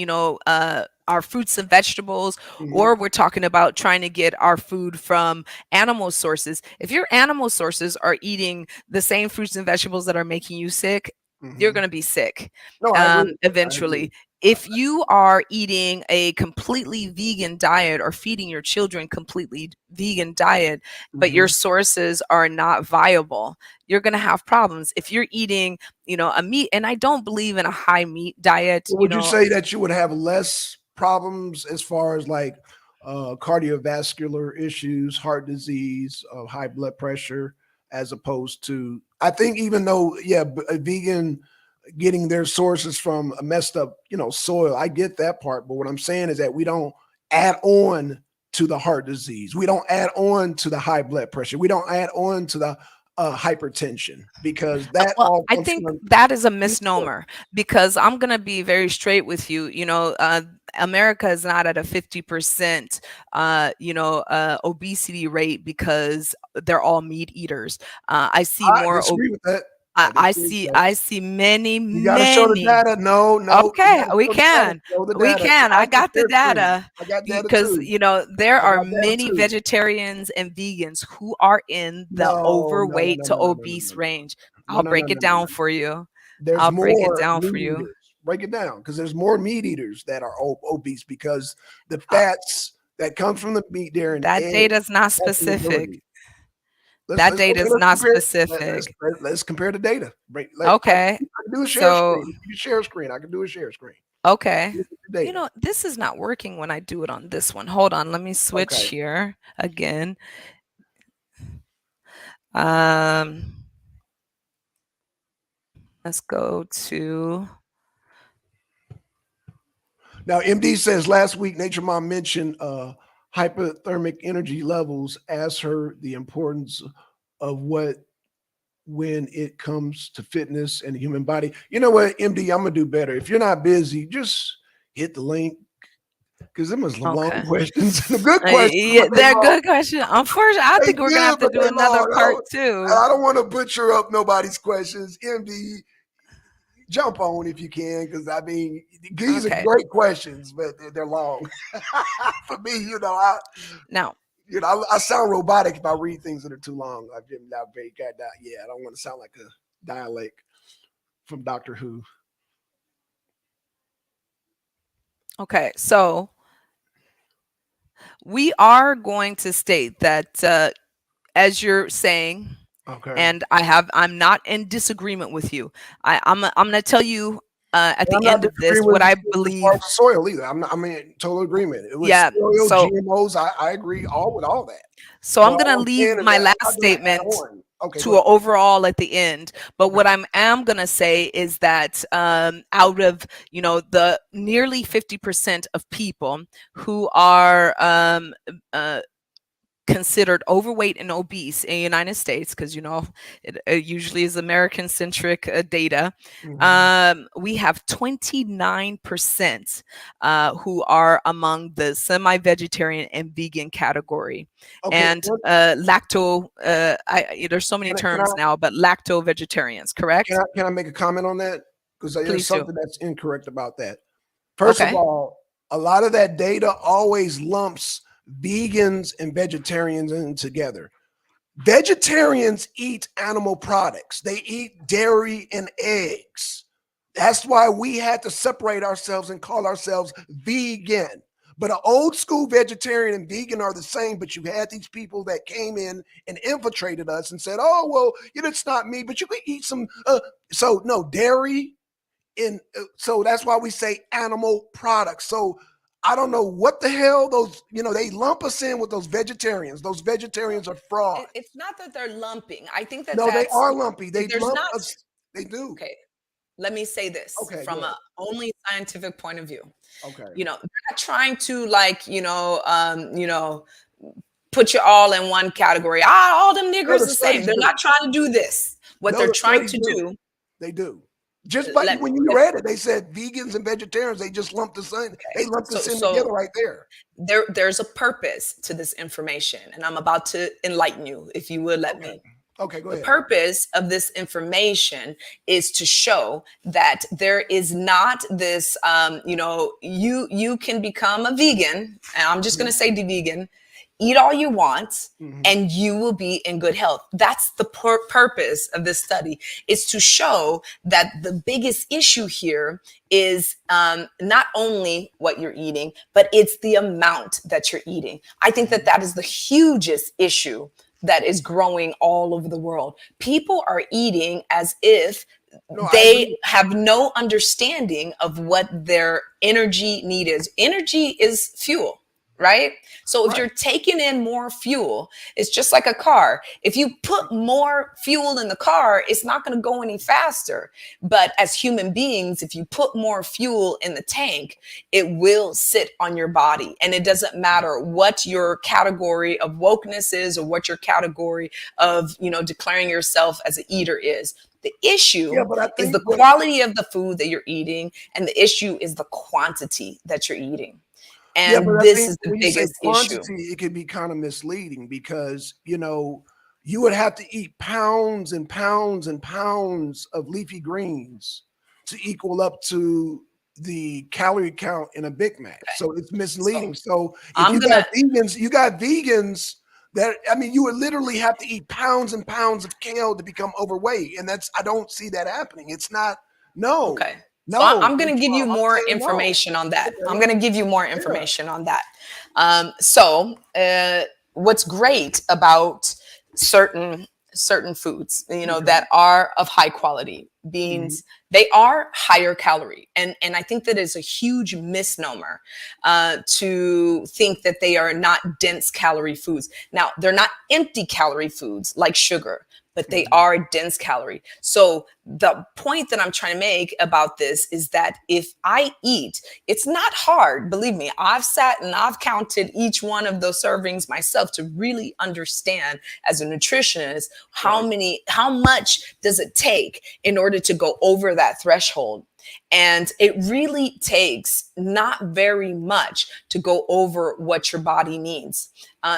our fruits and vegetables, Mhm, or we're talking about trying to get our food from animal sources. If your animal sources are eating the same fruits and vegetables that are making you sick, you're mhm. going to be sick No, I agree with that. I agree. eventually. If you are eating a completely vegan diet or feeding your children completely vegan diet, but your Mhm. sources are not viable, you're going to have problems. If you're eating, a meat, and I don't believe in a high meat diet, Would you say that you would have less problems as far as like cardiovascular issues, heart disease, high blood pressure, as opposed to? I think even though, yeah, a vegan getting their sources from a messed up, soil, I get that part. But what I'm saying is that we don't add on to the heart disease. We don't add on to the high blood pressure. We don't add on to the hypertension, because that Well, all I comes think from that is a input. misnomer, because I'm going to be very straight with you. America is not at a 50%, obesity rate because they're all meat eaters. I see I more. disagree with that. I, I I disagree with see. that. I see many, You got to show the many. data. No, no, you Okay, got to we show the data. can. Show the We data. can. I I can got the share screen. data I got data because, too. there I are got data many too. vegetarians and vegans who are in the No, no, no, overweight no, to no, no, no, obese no, range. no, I'll no, no, break no, it no, no, down no. for you. There's I'll break it more down for meat you. eaters. Break it down, because there's more meat eaters that are obese, because the Uh, fats that come from the meat, there and that eggs, data is not that's the specific. majority. Let's That let's data okay, is let's not compare. Let's specific. let's compare the data. Okay. I can do a share So, screen. You share screen. I can do a share screen. okay. Look at the data. This is not working when I do it on this one. Hold on. Let me switch Okay. here again. Um, let's go to. Now, MD says last week Nature Mom mentioned hypothermic energy levels. Asked her the importance of what when it comes to fitness and the human body. You know what, MD, I'm gonna do better. If you're not busy, just hit the link, because them was some long Okay. questions and the good questions, but Yeah, they they're long. good question. Unfortunately, I They think we're gonna good, have to but do they another long. part two. I don't want to butcher up nobody's questions. MD, jump on if you can, because I mean these are Okay. great questions, but they're long. For me, Now, I sound robotic if I read things that are too long. I've been that very got that. Yeah, I don't want to sound like a dialect from Doctor Who. okay. So we are going to state that, as you're saying, Okay. and I'm not in disagreement with you. I'm going to tell you, at And I'm the not end of this disagreeing what with I as far as believe. soil either. I'm in total agreement. It was Yeah. soil, So GMOs. I agree all with all that. I'm But going to all I'm leave saying is my that last I'm not going to add statement on. Okay, go to an ahead. overall at the end. But Okay. what am going to say is that, out of, the nearly 50% of people who are, uh, considered overweight and obese in the United States, because it usually is American centric data. Mhm. We have 29% who are among the semi-vegetarian and vegan category, Okay. and lacto. There's so many Can I terms now, but lacto vegetarians, correct? can I make a comment on that? Because there's Please do. something that's incorrect about that. First of Okay. all, a lot of that data always lumps vegans and vegetarians in together. Vegetarians eat animal products. They eat dairy and eggs. That's why we had to separate ourselves and call ourselves vegan. But an old school vegetarian and vegan are the same, but you had these people that came in and infiltrated us and said, oh, well, it's not me, but you could eat some. So, no, dairy, in so that's why we say animal products. So I don't know what the hell those, they lump us in with those vegetarians. Those vegetarians are fraud. It's not that they're lumping. I think that No, they that's are lumpy. They there's lump not. us. They do. Okay, let me say this Okay, go from ahead. a only scientific point of view. Okay. They're not trying to put you all in one category. All them No, niggers the the same. studies They're do. not trying to do this. What No, they're the trying studies to do. do, They do. Just like let me when you read it, they said vegans and vegetarians. They just lumped us in. okay. They lumped us in So together right there. there's a purpose to this information, and I'm about to enlighten you, if you would let Okay. me. Okay, go The ahead. purpose of this information is to show that there is not this, you can become a vegan, and I'm just going to say the vegan, eat all you want, Mhm. and you will be in good health. That's the purpose of this study, is to show that the biggest issue here is not only what you're eating, but it's the amount that you're eating. I think that that is the hugest issue that is growing all over the world. People are eating as if No, I they agree. have no understanding of what their energy need is. Energy is fuel. right? So if Right. you're taking in more fuel, it's just like a car. If you put more fuel in the car, it's not going to go any faster. But as human beings, if you put more fuel in the tank, it will sit on your body. And it doesn't matter what your category of wokeness is or what your category of, declaring yourself as an eater is. The Yeah, issue but I is think the quality of the food that you're eating, and the issue is the quantity that you're eating. yeah, but And I this think is the when you say biggest issue. quantity, it can be kind of misleading because, you would have to eat pounds and pounds and pounds of leafy greens to equal up to the calorie count in a Big Mac. So it's So misleading. So if I'm gonna you got vegans that, I mean, you would literally have to eat pounds and pounds of kale to become overweight. And I don't see that happening. It's not, no, okay. So no. I'm gonna give you I'm more saying no. information on that. I'm Okay. gonna give you more Yeah. information on that. What's great about certain certain foods, Okay. that are of high quality, Mhm. beans, they are higher calorie, and I think that is a huge misnomer to think that they are not dense calorie foods. Now, they're not empty calorie foods like sugar, but they Mhm. are dense calorie. So the point that I'm trying to make about this is that if I eat, it's not hard. Believe me, I've sat and I've counted each one of those servings myself to really understand as a nutritionist Right. how much does it take in order to go over that threshold. And it really takes not very much to go over what your body needs.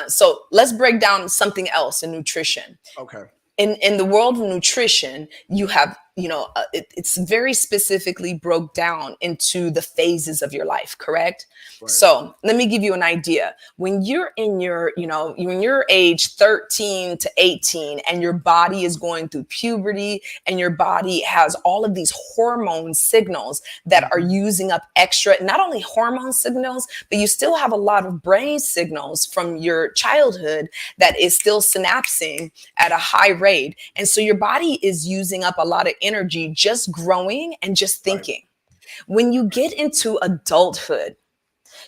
So let's break down something else in nutrition. Okay. In the world of nutrition, you have, it's very specifically broke down into the phases of your life, correct? Right. So let me give you an idea. When you're in your, when you're age 13 to 18 and your body is going through puberty and your body has all of these hormone signals that are Mhm. using up extra, not only hormone signals, but you still have a lot of brain signals from your childhood that is still synapsing at a high rate. And so your body is using up a lot of energy just growing and just Right. thinking. When you get into adulthood,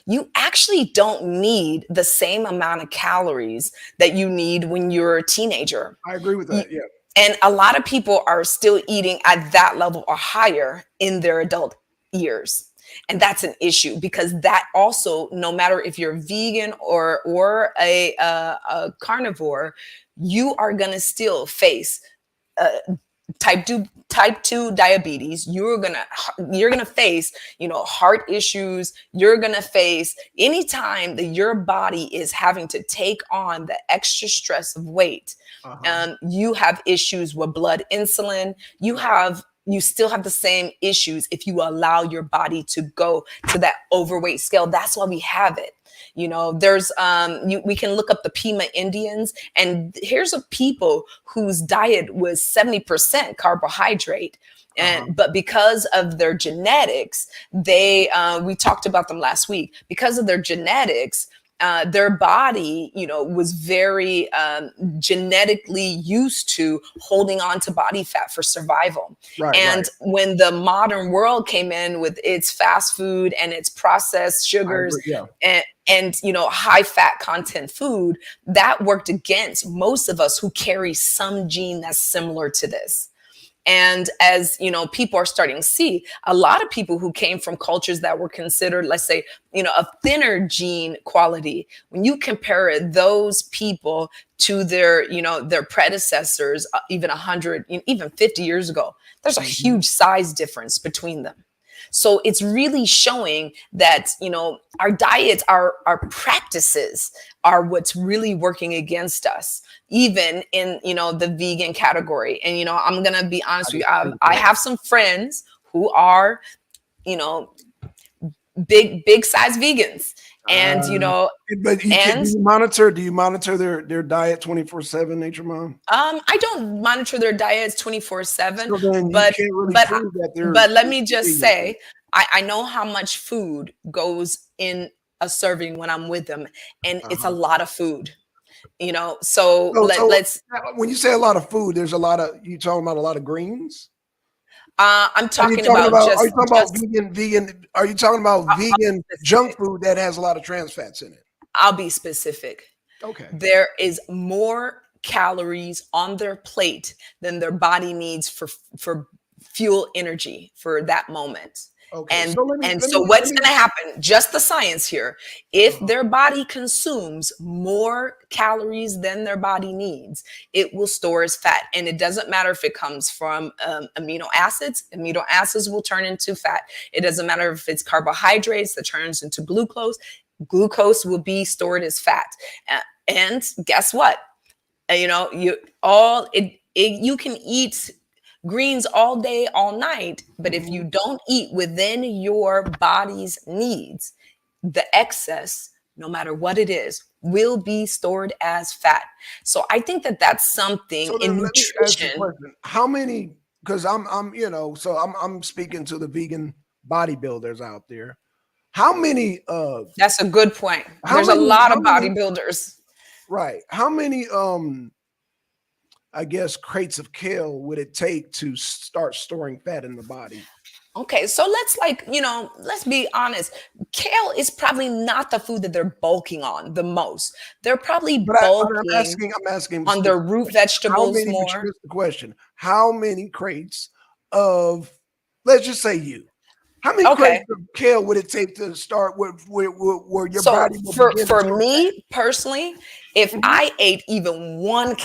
you actually don't need the same amount of calories that you need when you're a teenager. I agree with that. Yeah. And a lot of people are still eating at that level or higher in their adult years. And that's an issue because that also, no matter if you're vegan or a carnivore, you are going to still face uh, type 2 diabetes. You're gonna face, heart issues. You're gonna face anytime that your body is having to take on the extra stress of weight. Uh-huh. You have issues with blood insulin. Right. You still have the same issues if you allow your body to go to that overweight scale. That's why we have it. There's we can look up the Pima Indians, and here's a people whose diet was 70% carbohydrate. Uh-huh. But because of their genetics, we talked about them last week. Because of their genetics, their body, was very genetically used to holding on to body fat for survival. Right. And Right. when the modern world came in with its fast food and its processed I sugars agree. Yeah. and high fat content food, that worked against most of us who carry some gene that's similar to this. And as people are starting to see, a lot of people who came from cultures that were considered, let's say, a thinner gene quality, when you compare those people to their predecessors, even 100, even 50 years ago, there's a Mhm. huge size difference between them. So it's really showing that, our diets, our practices are what's really working against us, even in, the vegan category. And, I'm going to be honest I with you. disagree with I that. have some friends who are, you know, big size vegans, and, Uh, but you can, and do you monitor their diet 24/7, Nature Mom? I don't monitor their diets 24/7, So then you but can't really but prove that but let they're me just vegan. say, I know how much food goes in a serving when I'm with them, and it's a Uh-huh. lot of food. So So let's. when you say a lot of food, there's a lot of you talking about a lot of greens? I'm talking about Are you just talking about vegan, are you talking about I'll be vegan junk specific. food that has a lot of trans fats in it? I'll be specific. Okay. There is more calories on their plate than their body needs for fuel energy for that moment. Okay. And So let me and let so me let what's me. going to happen? Just the science here. If Uh, their body consumes more calories than their body needs, it will store as fat. And it doesn't matter if it comes from amino acids. Amino acids will turn into fat. It doesn't matter if it's carbohydrates that turns into glucose. Glucose will be stored as fat. And guess what? You know, you can eat greens all day, all night, but if you mhm. don't eat within your body's needs, the excess, no matter what it is, will be stored as fat. So I think that that's something So in then let me ask you a nutrition. question. How many? Because I'm so I'm speaking to the vegan bodybuilders out there. How many? That's a good point. How There's a many? lot How of many? bodybuilders. Right. How many? I guess crates of kale would it take to start storing fat in the body? Okay, so let's be honest. Kale is probably not the food that they're bulking on the most. They're probably But bulking I'm asking on this their root question. How vegetables many? more. Here's the question: How many crates of, let's just say you, how many crates Okay. of kale would it take to start where your So body will for begin to for store me personally, if fat? I ate even one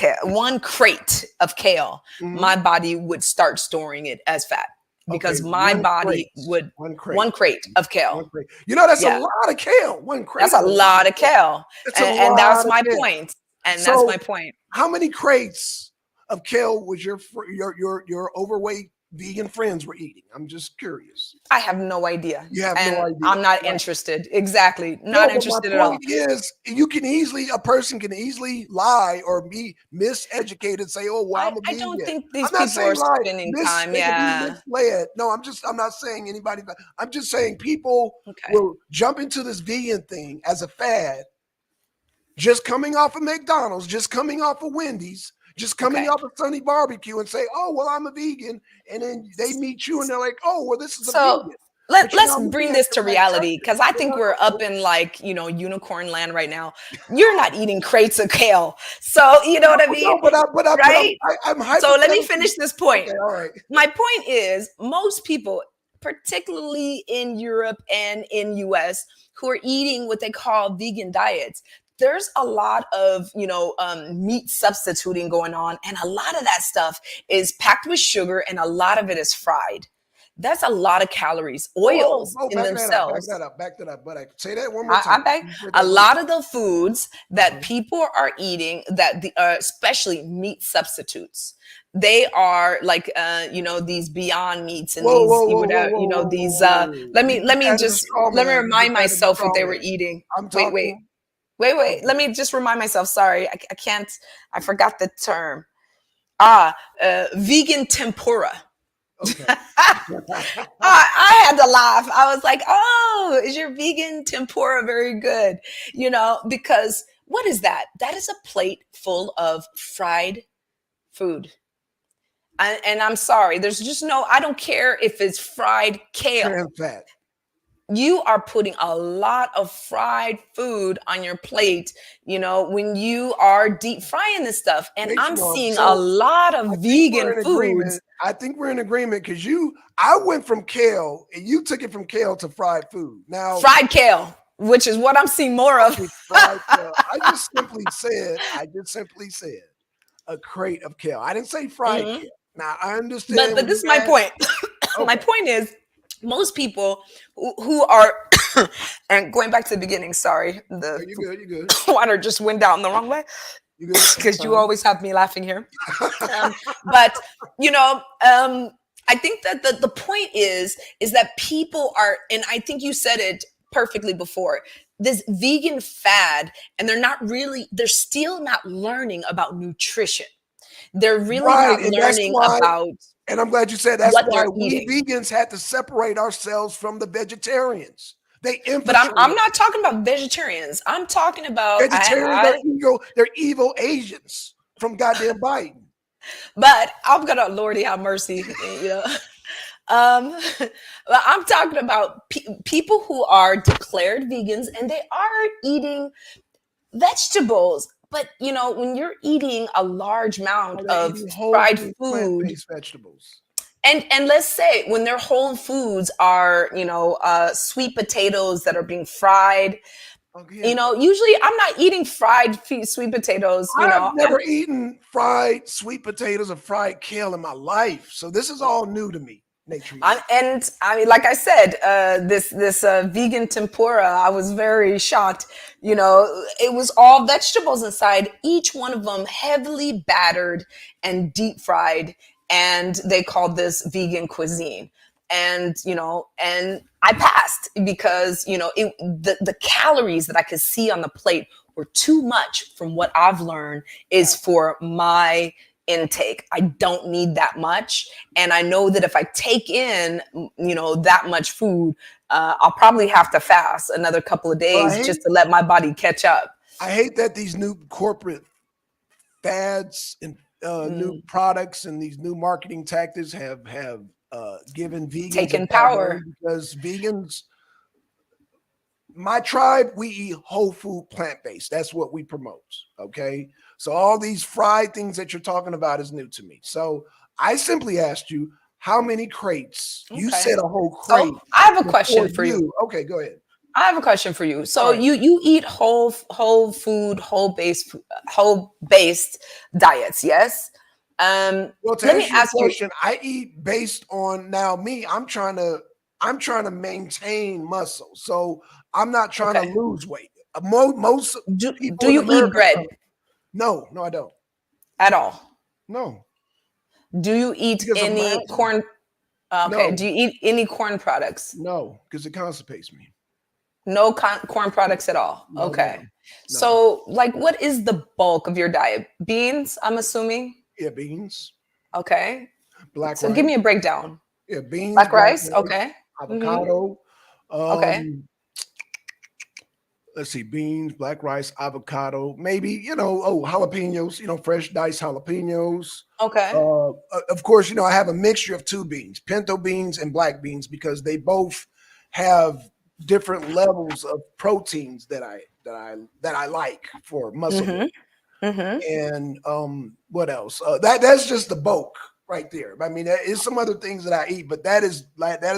crate of kale, Hmm. my body would start storing it as fat Okay, because my body would one crate, one crate of kale. one crate. You know, that's a Yeah, lot of kale. One that's crate a is a lot of lot of kale. kale. It's a And that's lot of my kale. point. And that's my So, point. how many crates of kale was your overweight vegan friends were eating? I'm just curious. I have no idea. You have no And idea. I'm not Right. interested. Exactly. Not No, but my interested at all. point is, a person can easily lie or be miseducated, say, "Oh, well, I'm a I don't vegan." think these I'm not people are saying lie. spending time. They could be Yeah. misled. No, I'm not saying anybody. I'm just saying people Okay. will jump into this vegan thing as a fad, just coming off of McDonald's, just coming off of Wendy's, just coming Okay. off of Sunny Barbecue, and say, "Oh, well, I'm a vegan," and then they meet you and they're like, "Oh, well, this is a So vegan." But let's I'm a bring vegan. this to You're like, "Touch reality it." because I You're think like, we're "Okay." up in unicorn land right now. You're not eating crates of kale. So you know No, what I mean? no, Right? I'm So let me hypothetically. finish this point. Okay, all right. My point is most people, particularly in Europe and in US, who are eating what they call vegan diets, there's a lot of meat substituting going on, and a lot of that stuff is packed with sugar and a lot of it is fried. That's a lot of calories. Oils in Back themselves, that up, back that up. But say that one more I time. bet You said a that one lot of the foods more that people are eating, that especially meat substitutes, they are like these Beyond Meats and Whoa, these whoa, whoa, whoa, whoa, whoa, whoa, these. whoa. Let You me let just me added a just straw let me man. You remind just added a myself what straw they were man. eating. I'm Wait, wait, talking. wait. Okay. Let me just remind myself. Sorry, I can't. I forgot the term. Vegan tempura. Okay. I had to laugh. I was like, "Oh, is your vegan tempura very good?" Because what is that? That is a plate full of fried food. And I'm sorry, there's just no, I don't care if it's fried kale. Trans fat. You are putting a lot of fried food on your plate, when you are deep frying this stuff. And Nature I'm Mom. seeing a So lot I of think we're vegan in foods. agreement. I think we're in agreement because I went from kale and you took it from kale to fried food. Now, Fried kale, which is what I'm seeing more of. okay, fried kale. I just simply said a crate of kale. I didn't say fried Mhm. kale. Now I But understand but when this you is my add. point. My Okay, point is most people who are and going back to the beginning, sorry, no, the you good. You good. water just went down the wrong way You good. Take because you your always have me laughing here. But I think that the point is that people are, and I think you said it perfectly before, this vegan fad, and they're still not learning about nutrition. They're really right, not and that's learning why. about And I'm glad you said that's what why they're we eating. vegans had to separate ourselves from the vegetarians. They But I'm infiltrated. not talking about vegetarians. I'm talking about Vegetarians are evil. They're evil Asians from goddamn Biden. but I'm gonna, Lordy have mercy, Well, I'm talking about people who are declared vegans and they are eating vegetables. But you know, when you're eating a large amount Are they of eating whole fried food, food, plant-based vegetables? and let's say when their whole foods are, you know, sweet potatoes that are being fried, you Again, know, usually I'm not eating fried sweet potatoes, you I've know. never eaten fried sweet potatoes or fried kale in my life, so this is all new to me, Nature Mom. And I mean, like I said, this vegan tempura, I was very shocked. You know, it was all vegetables inside. Each one of them heavily battered and deep fried, and they called this vegan cuisine. And you know, and I passed because you know the calories that I could see on the plate were too much from what I've learned is Right. for my intake. I don't need that much, and I know that if I take in, you know, that much food, I'll probably have to fast another couple of Well, days just to let my body catch up. I hate that these new corporate fads and new Mm, products and these new marketing tactics have given vegans a taking bad power. name because vegans, my tribe, we eat whole food, plant based. That's what we promote. Okay, so all these fried things that you're talking about is new to me. So I simply asked you how many crates. You Okay. said a whole So crate I have a before question for you. you. Okay, go ahead. I have a question for you. All So right. you eat whole food, whole based diets, yes? Well, to Let me answer your ask you. question, I eat based on now me. I'm trying to maintain muscle, so I'm not trying to Okay. lose weight. Most Do people in you eat America, bread no, I don't. at all? No, Do you eat because of my any asthma. corn? Okay. No, Do you eat any corn products? no, because it constipates me. No corn products at all. No, Okay. ma'am. No. So, like, what is the bulk of your diet? Beans, I'm assuming. Yeah, beans, Okay. black So, give rice. me a breakdown. Yeah, beans, Black black rice. rice, Okay. Mm-hmm. avocado. Okay. Let's see, beans, black rice, avocado, maybe, jalapenos, fresh diced jalapenos. Okay. Of course, I have a mixture of two beans, pinto beans and black beans, because they both have different levels of proteins that I like for muscle building. Mm-hmm. Mm-hmm. And what else? That's just the bulk right there. I mean, there is some other things that I eat, but that is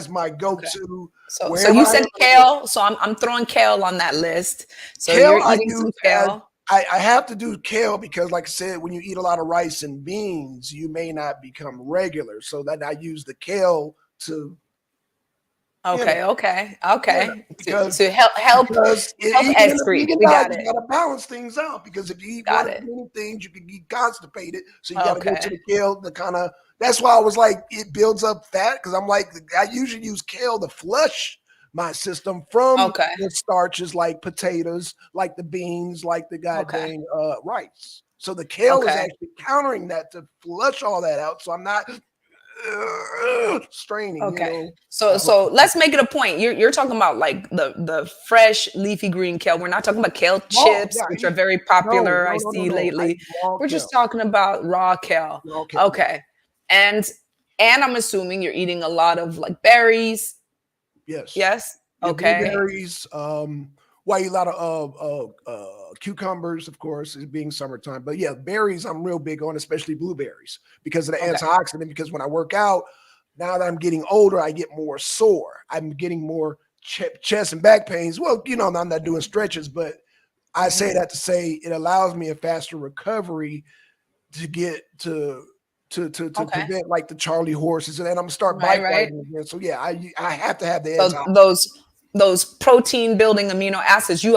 my Okay. go-to So wherever you I am said in the world. kale. So I'm throwing kale on that list. So Kale you're I eating some use as kale. I have to do kale because, like I said, when you eat a lot of rice and beans, you may not become regular. So that I use the kale to, you know, Okay. Okay. yeah, Okay. because To because even in the excrete. vegan We diet, got you it. got to balance things out. Because if you eat one Got of it. many things, you can get constipated. So you got to go to Okay. the kale to kind of. That's why I was like, it builds up fat because I'm like, I usually use kale to flush my system from Okay. the starches like potatoes, like the beans, like the Okay. goddamn rice. So the kale is Okay. actually countering that to flush all that out. So I'm not straining, Okay. So let's make it a point. You're talking about like the fresh leafy green kale. We're not talking about kale Oh, chips, yeah, I which are eat. very No, popular. I no, no, no, see no. I lately. eat raw We're kale. just talking about raw kale. Raw kale, yeah. Okay. And I'm assuming you're eating a lot of like berries. Yes. Yes. Yeah, Okay. blueberries. Why eat a lot of cucumbers, of course, is being summertime. But yeah, berries I'm real big on, especially blueberries, because of the Okay. antioxidant. Because when I work out, now that I'm getting older, I get more sore. I'm getting more chest and back pains. Well, I'm not doing stretches, but I say Mhm. that to say it allows me a faster recovery to get to Okay. prevent like the Charlie horses, and then I'm gonna start Right. bike Right. riding again. So yeah, I have to have the So anti. those protein building amino acids, you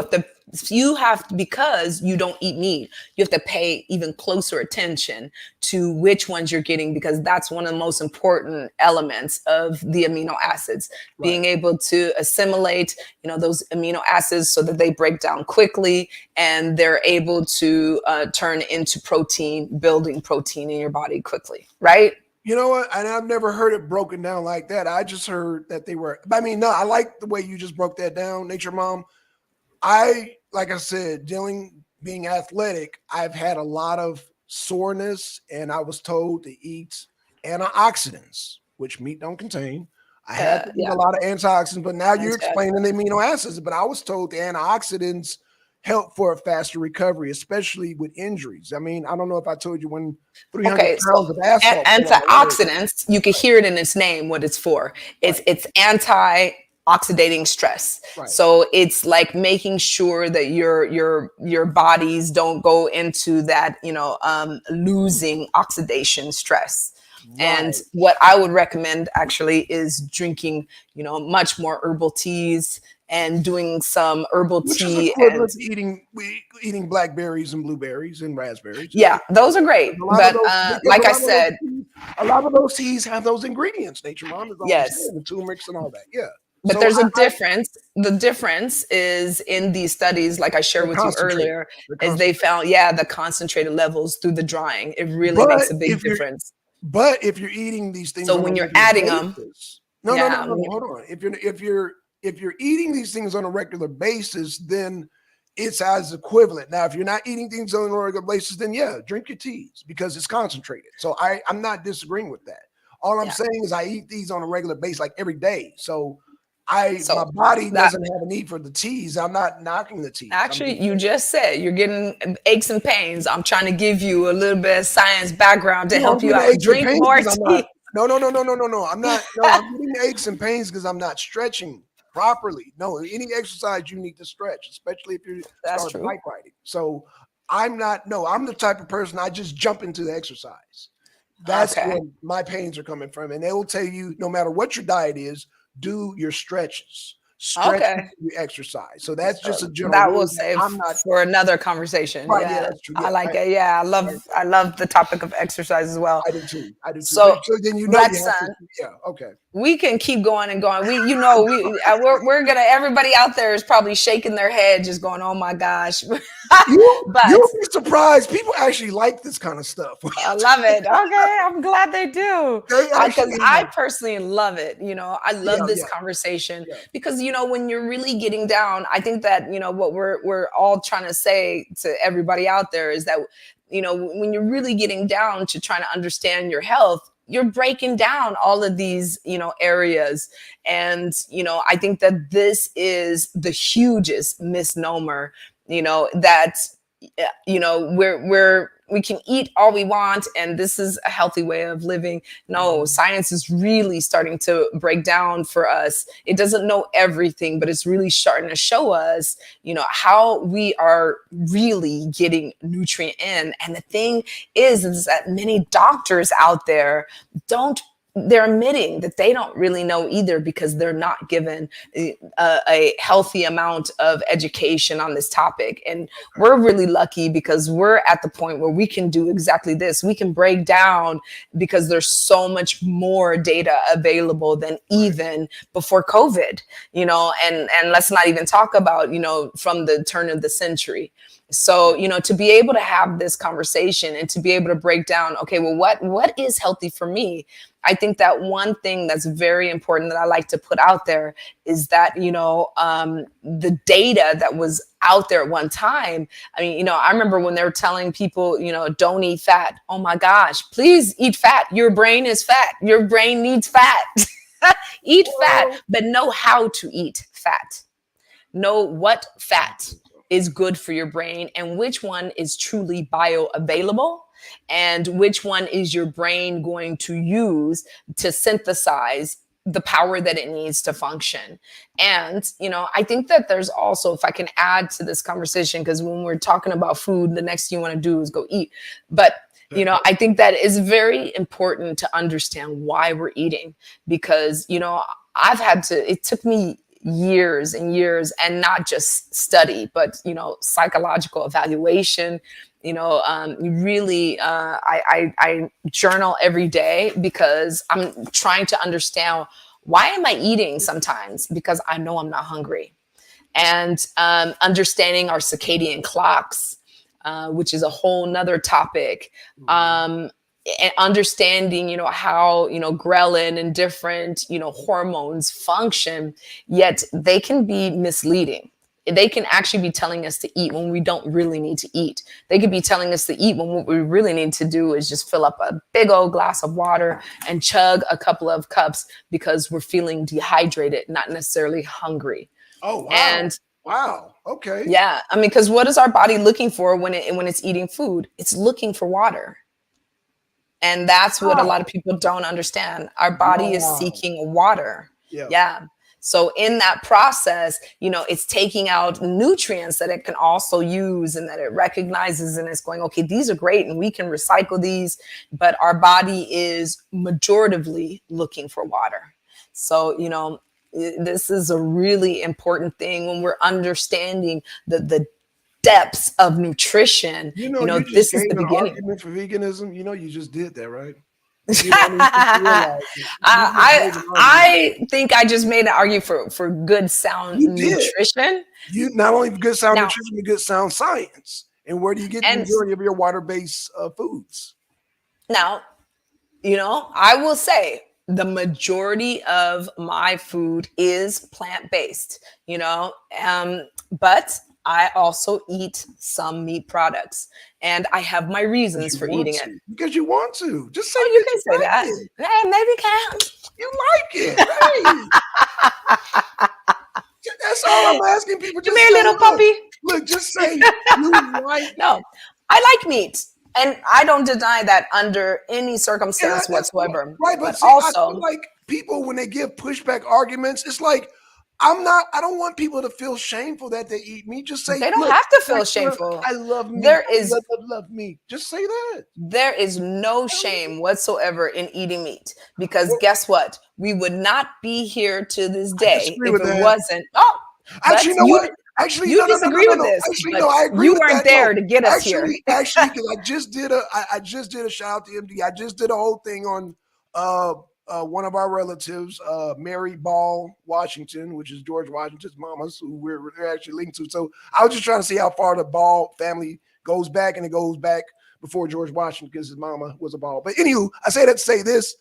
have because you don't eat meat, you have to pay even closer attention to which ones you're getting, because that's one of the most important elements of the amino acids, Right. being able to assimilate, those amino acids so that they break down quickly and they're able to turn into protein, building protein in your body quickly, right? You know what? And I've never heard it broken down like that. I just heard that they were. I mean, no, I like the way you just broke that down, Nature Mom. Like I said, being athletic, I've had a lot of soreness, and I was told to eat antioxidants. which meat don't contain. I had to eat Yeah. a lot of antioxidants, but now you're Antioxidants. explaining the amino acids. But I was told the antioxidants help for a faster recovery, especially with injuries. I mean, I don't know if I told you when 300 Okay, pounds so of asphalt fell on my leg. antioxidants, you can hear it in its name what it's for. Right, It's anti-oxidating stress. right. So it's like making sure that your bodies don't go into that, losing oxidation stress. And Right. what I would recommend actually is drinking, much more herbal teas and doing some herbal Which is tea and equivalent to eating blackberries and blueberries and raspberries. yeah, those are great. A lot of But those, because like I said, a lot of those teas have those ingredients. Nature Mom is all I'm yes. saying, the turmerics and all that. Yeah. But So there's a difference. The difference is in these studies, like I shared they're with you concentrated. earlier, They're is they concentrated. found, the concentrated levels through the drying. It really But makes a big if you're difference. but if you're eating these things So on a when you're regular adding them, basis, yeah, no, hold on. If you're eating these things on a regular basis, then it's as equivalent. Now, if you're not eating things on a regular basis, then yeah, drink your teas because it's concentrated. So I'm not disagreeing with that. All I'm yeah. saying is I eat these on a regular basis, like every day. So my So body that doesn't have a need for the teas. I'm not knocking the teas. I'm actually, just you saying. just said you're getting aches and pains. I'm trying to give you a little bit of science background to No, I'm help you getting out. aches and Drink pains more because I'm not. tea. No, no, no, no, no, no, no. I'm not. No, I'm getting aches and pains because I'm not stretching properly. No, any exercise you need to stretch, especially if you That's start true. bike riding. So I'm not. No, I'm the type of person I just jump into the exercise. That's Okay. where my pains are coming from, and they will tell you no matter what your diet is, do your stretches. Stretch Okay. before you exercise. So that's just a general That will rule that save I'm not. for another conversation. Right. Yeah, Yeah, that's true. I Yeah, like it. Yeah, right. I love the topic of exercise as well. I do too. I do too. But So, so then you know Black you have to. Sun, Yeah. Okay. we can keep going and going. We're gonna. Everybody out there is probably shaking their head, just going, "Oh my gosh!" But You'll be surprised. People actually like this kind of stuff. I love it. Okay, I'm glad they do. They Because actually I have. personally love it. I Yeah, love this yeah, conversation yeah. because when you're really getting down, I think that what we're all trying to say to everybody out there is that when you're really getting down to trying to understand your health, you're breaking down all of these areas, and I think that this is the hugest misnomer. That we can eat all we want and this is a healthy way of living. No, science is really starting to break down for us. It doesn't know everything, but it's really starting to show us how we are really getting nutrient in. And the thing is that many doctors out there they're admitting that they don't really know either because they're not given a healthy amount of education on this topic. And we're really lucky because we're at the point where we can do exactly this. We can break down because there's so much more data available than even before COVID, and let's not even talk about, from the turn of the century. So, to be able to have this conversation and to be able to break down, okay, well, what is healthy for me? I think that one thing that's very important that I like to put out there is that, the data that was out there at one time. I mean, I remember when they were telling people, don't eat fat. Oh my gosh, please eat fat. Your brain is fat. Your brain needs fat. Eat fat, but know how to eat fat. Know what fat is good for your brain and which one is truly bioavailable and which one is your brain going to use to synthesize the power that it needs to function. And, I think that there's also, if I can add to this conversation, because when we're talking about food, the next thing you want to do is go eat. But I think that is very important to understand why we're eating because, it took me years and years and not just study, but, psychological evaluation. Really, I journal every day because I'm trying to understand why am I eating sometimes because I know I'm not hungry. And understanding our circadian clocks, which is a whole nother topic. And understanding, how, ghrelin and different, hormones function, yet they can be misleading. they can actually be telling us to eat when we don't really need to eat. They could be telling us to eat when what we really need to do is just fill up a big old glass of water and chug a couple of cups because we're feeling dehydrated, not necessarily hungry. Oh, wow. And Wow. Okay. yeah, I mean, because what is our body looking for when it's eating food? It's looking for water. And that's what a lot of people don't understand. Our body is Wow. seeking water. Yeah. Yeah. So in that process, it's taking out nutrients that it can also use and that it recognizes, and it's going, okay, these are great and we can recycle these, but our body is majoritively looking for water. So, this is a really important thing when we're understanding the depths of nutrition. You just This is gave the an beginning. argument for veganism. You just did that, right? You don't even realize it. You just gave an argument. I think I just made an argument for good sound You did. nutrition. You not only good sound Now- nutrition, but good sound science. And where do you get the And- majority of your water-based foods? Now, I will say the majority of my food is plant-based, but I also eat some meat products, and I have my reasons for eating it. Because you want to. Just say You can say like that. it. Hey, maybe can't. You like it. Hey. That's all I'm asking people. Come Just here, say, little look, puppy. Look, just say you like. No, I like meat, and I don't deny that under any circumstance Yeah, that's whatsoever. right, but see, I also, feel like people, when they give pushback arguments, it's like, I don't want people to feel shameful that they eat meat. Just say, they don't look, have to feel I shameful. I love meat. There I is- love meat. Just say that. There is no shame whatsoever in eating meat, because guess what? We would not be here to this day disagree if with it that. wasn't. Actually, you know what? Actually, you no, no, no, disagree no, with no, no. this, Actually, but no, I agree you with weren't that. there No. to get us here. Actually, because I just did a shout out to MD. I just did a whole thing on one of our relatives, Mary Ball Washington, which is George Washington's mama's, who we're actually linked to. So I was just trying to see how far the Ball family goes back, and it goes back before George Washington because his mama was a Ball. But anywho, I say that to say this.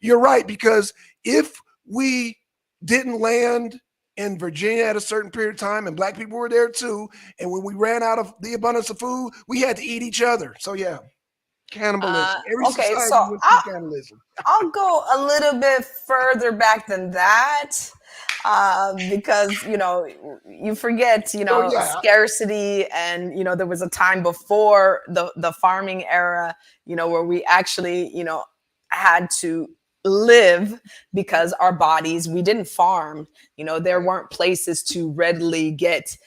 You're right, because if we didn't land in Virginia at a certain period of time, and black people were there too, and when we ran out of the abundance of food, we had to eat each other. So yeah, cannibalism. Every Okay, society so went through cannibalism. I'll go a little bit further back than that, because you forget scarcity, and there was a time before the farming era, where we actually had to live because our bodies, we didn't farm. There weren't places to readily get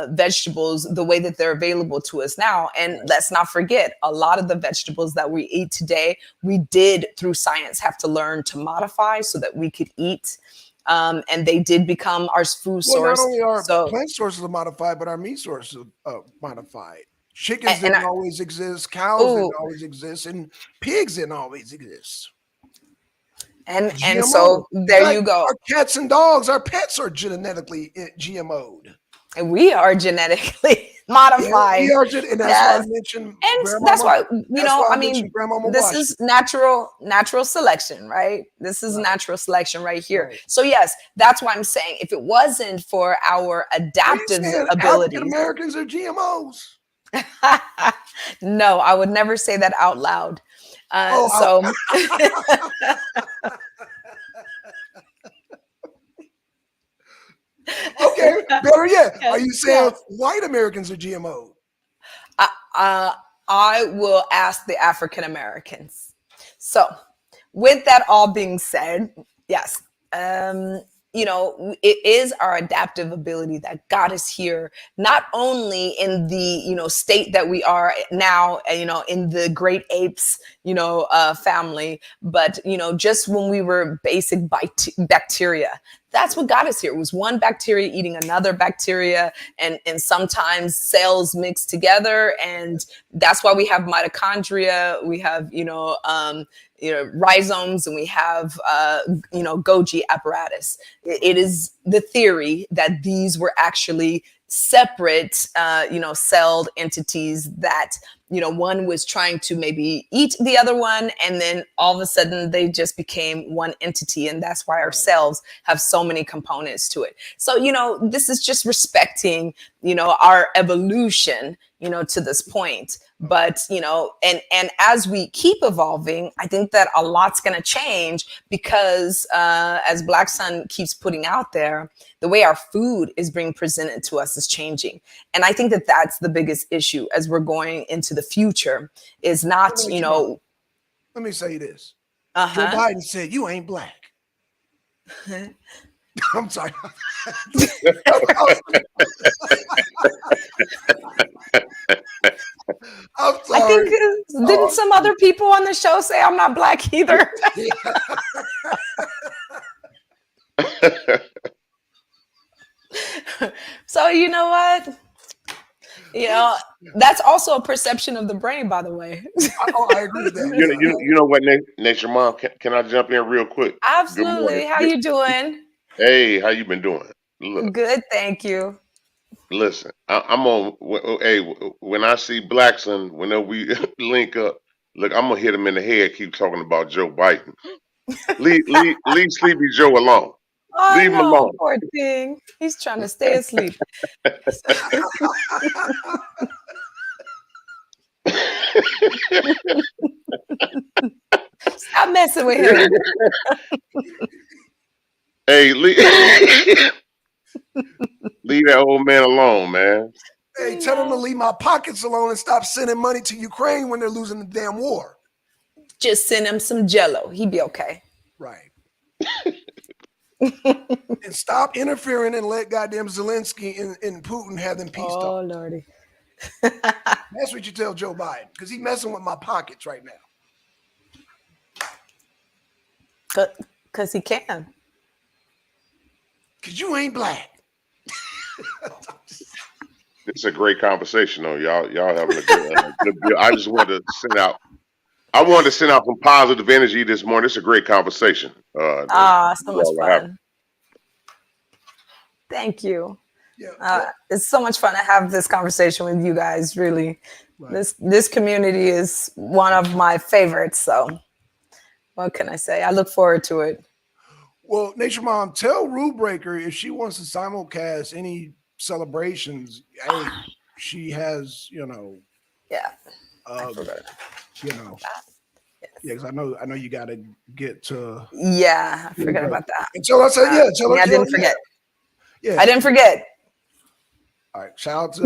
vegetables the way that they're available to us now. And let's not forget, a lot of the vegetables that we eat today, we did through science have to learn to modify so that we could eat. And they did become our food source. Not only our plant sources are modified, but our meat sources are modified. Chickens didn't always exist, cows didn't always exist, and pigs didn't always exist. And so there you go. Our cats and dogs, our pets are genetically GMO'd. And we are genetically modified. Yeah, and that's why I mentioned. And that's why this is natural selection, right? This is natural selection right here. Right. So yes, that's why I'm saying, if it wasn't for our adaptive abilities, African Americans are GMOs. No, I would never say that out loud. Okay, better yet. Are you saying white Americans are GMO? I will ask the African Americans. So, with that all being said, yes, it is our adaptive ability that got us here, not only in the, state that we are now, in the great apes, family, but, just when we were basic bacteria. That's what got us here. It was one bacteria eating another bacteria, and sometimes cells mixed together. And that's why we have mitochondria, we have, rhizomes, and we have, Golgi apparatus. It is the theory that these were actually separate, celled entities that, one was trying to maybe eat the other one, and then all of a sudden they just became one entity. And that's why our cells have so many components to it. So, this is just respecting, our evolution, to this point. But, and as we keep evolving, I think that a lot's going to change because as Black Sun keeps putting out there, the way our food is being presented to us is changing. And I think that that's the biggest issue as we're going into the future is not, Let me say this. Joe Biden said, "You ain't black." I'm sorry. I'm sorry. I think didn't some other people on the show say I'm not black either? So you know what? That's also a perception of the brain, by the way. I agree with that. You know what, Nature Mom? Can I jump in real quick? Absolutely. How you doing? Hey, how you been doing? Look, good, thank you. listen, I'm on. Hey, when I see Blackson, whenever we link up, look, I'm gonna hit him in the head. Keep talking about Joe Biden. Leave Sleepy Joe alone. Oh Leave him no, alone. poor thing. He's trying to stay asleep. Stop messing with him. Hey, leave that old man alone, man. Hey, tell them to leave my pockets alone and stop sending money to Ukraine when they're losing the damn war. Just send him some Jello. He'd be okay. Right. And stop interfering and let goddamn Zelensky and Putin have them peace talks. Oh lordy. That's what you tell Joe Biden because he's messing with my pockets right now. Because he can. Because you ain't black. It's a great conversation, though. Y'all having a good deal. I just wanted to send out. I wanted to send out some positive energy this morning. It's a great conversation. So much fun. Thank you. Yeah. It's so much fun to have this conversation with you guys. Really, right. This community is one of my favorites. So, what can I say? I look forward to it. Well, Nature Mom, tell Rule Breaker if she wants to simulcast any celebrations. Hey, she has, Yeah. I forgot. Yes, I know you got to get to. Yeah, I forgot about that. And tell us, I didn't forget. Yeah, I didn't forget. All right, shout out to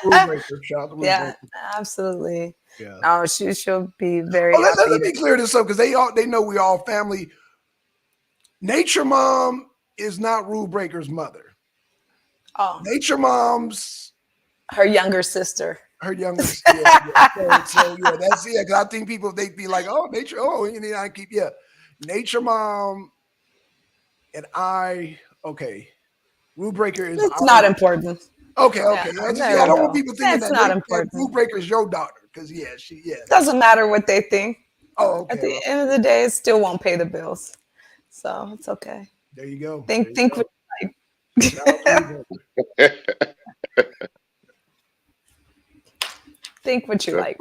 Rule Breaker. Shout out to Rule Breaker. Absolutely. Yeah. Oh, she'll be very. Let me clear this up because they know we all family. Nature Mom is not Rule Breaker's mother. Oh, Nature Mom's her younger sister. Her younger sister. So that's it. Because I think people they'd be like, "Oh, Nature. Oh, you need to keep Nature Mom and I. Okay, Rule Breaker is. It's not important. Okay. I don't want people thinking that's not important. Rule Breaker is your daughter because Doesn't matter what they think. Oh, okay. At the end of the day, it still won't pay the bills, so it's okay. There you go. Think what you like. Think what you like.